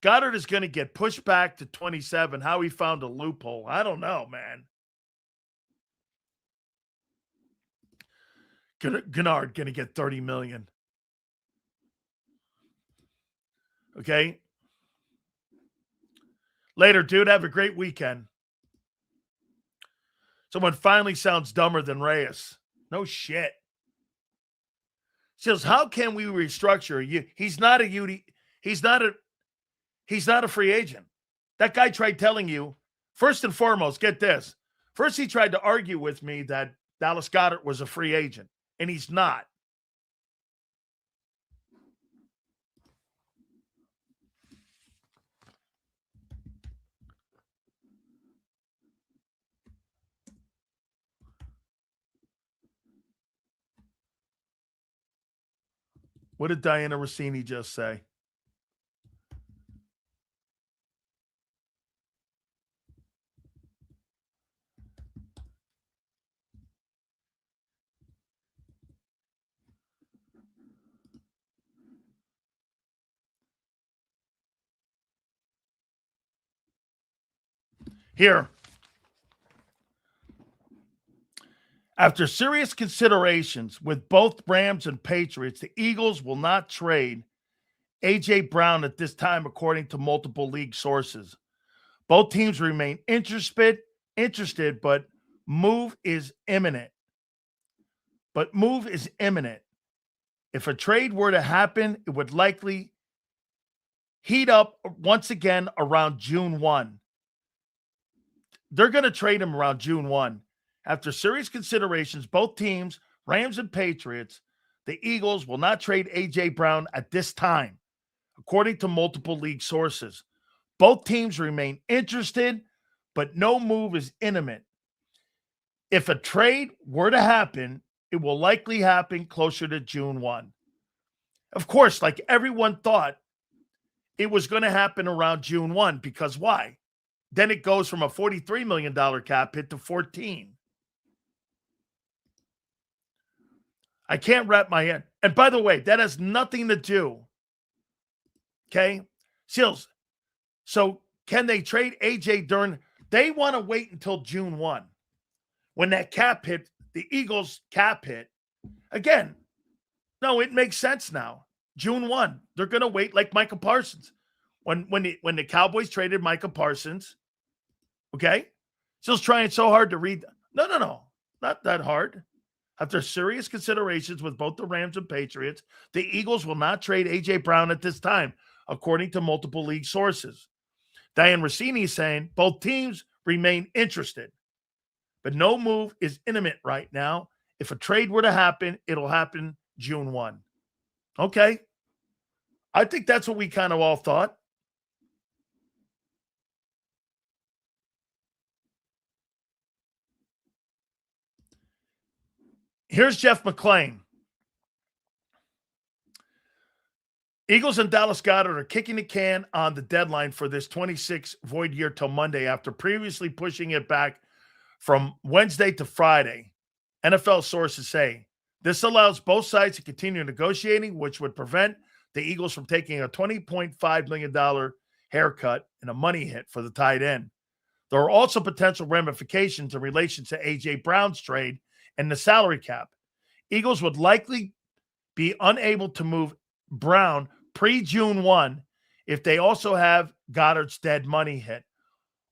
Goddard is going to get pushed back to 27. How he found a loophole, I don't know, man. Grenard going to get $30 million. Okay? Later, dude. Have a great weekend. Someone finally sounds dumber than Reyes. No shit. Says, how can we restructure you? He's not a UD. He's not a free agent. That guy tried telling you, first and foremost, get this. First, he tried to argue with me that Dallas Goedert was a free agent, and he's not. What did Diana Rossini just say? Here. After serious considerations with both Rams and Patriots, the Eagles will not trade A.J. Brown at this time, according to multiple league sources. Both teams remain interested, but move is imminent. If a trade were to happen, it would likely heat up once again around June 1. They're going to trade him around June 1. After serious considerations, both teams, Rams and Patriots, the Eagles will not trade A.J. Brown at this time, according to multiple league sources. Both teams remain interested, but no move is imminent. If a trade were to happen, it will likely happen closer to June 1. Of course, like everyone thought, it was going to happen around June 1 because why? Then it goes from a $43 million cap hit to 14. I can't wrap my head. And by the way, that has nothing to do. Okay? Seals. So can they trade AJ during? They want to wait until June 1. When that cap hit, the Eagles cap hit. Again, no, it makes sense now. June 1. They're going to wait like Micah Parsons. When the Cowboys traded Micah Parsons, okay? Seals trying so hard to read. No. Not that hard. After serious considerations with both the Rams and Patriots, the Eagles will not trade A.J. Brown at this time, according to multiple league sources. Diane Rossini is saying both teams remain interested, but no move is imminent right now. If a trade were to happen, it'll happen June 1. Okay. I think that's what we kind of all thought. Here's Jeff McClain. Eagles and Dallas Goedert are kicking the can on the deadline for this 26 void year till Monday after previously pushing it back from Wednesday to Friday. NFL sources say this allows both sides to continue negotiating, which would prevent the Eagles from taking a $20.5 million haircut and a money hit for the tight end. There are also potential ramifications in relation to A.J. Brown's trade and the salary cap. Eagles would likely be unable to move Brown pre-June 1 if they also have Goddard's dead money hit,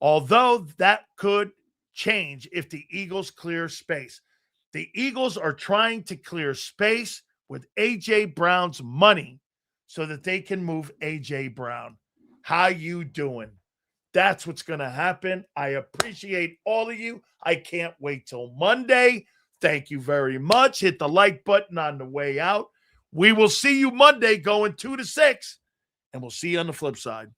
although that could change if the Eagles clear space. The Eagles are trying to clear space with A.J. Brown's money so that they can move A.J. Brown. How you doing? That's what's going to happen. I appreciate all of you. I can't wait till Monday. Thank you very much. Hit the like button on the way out. We will see you Monday going 2 to 6, and we'll see you on the flip side.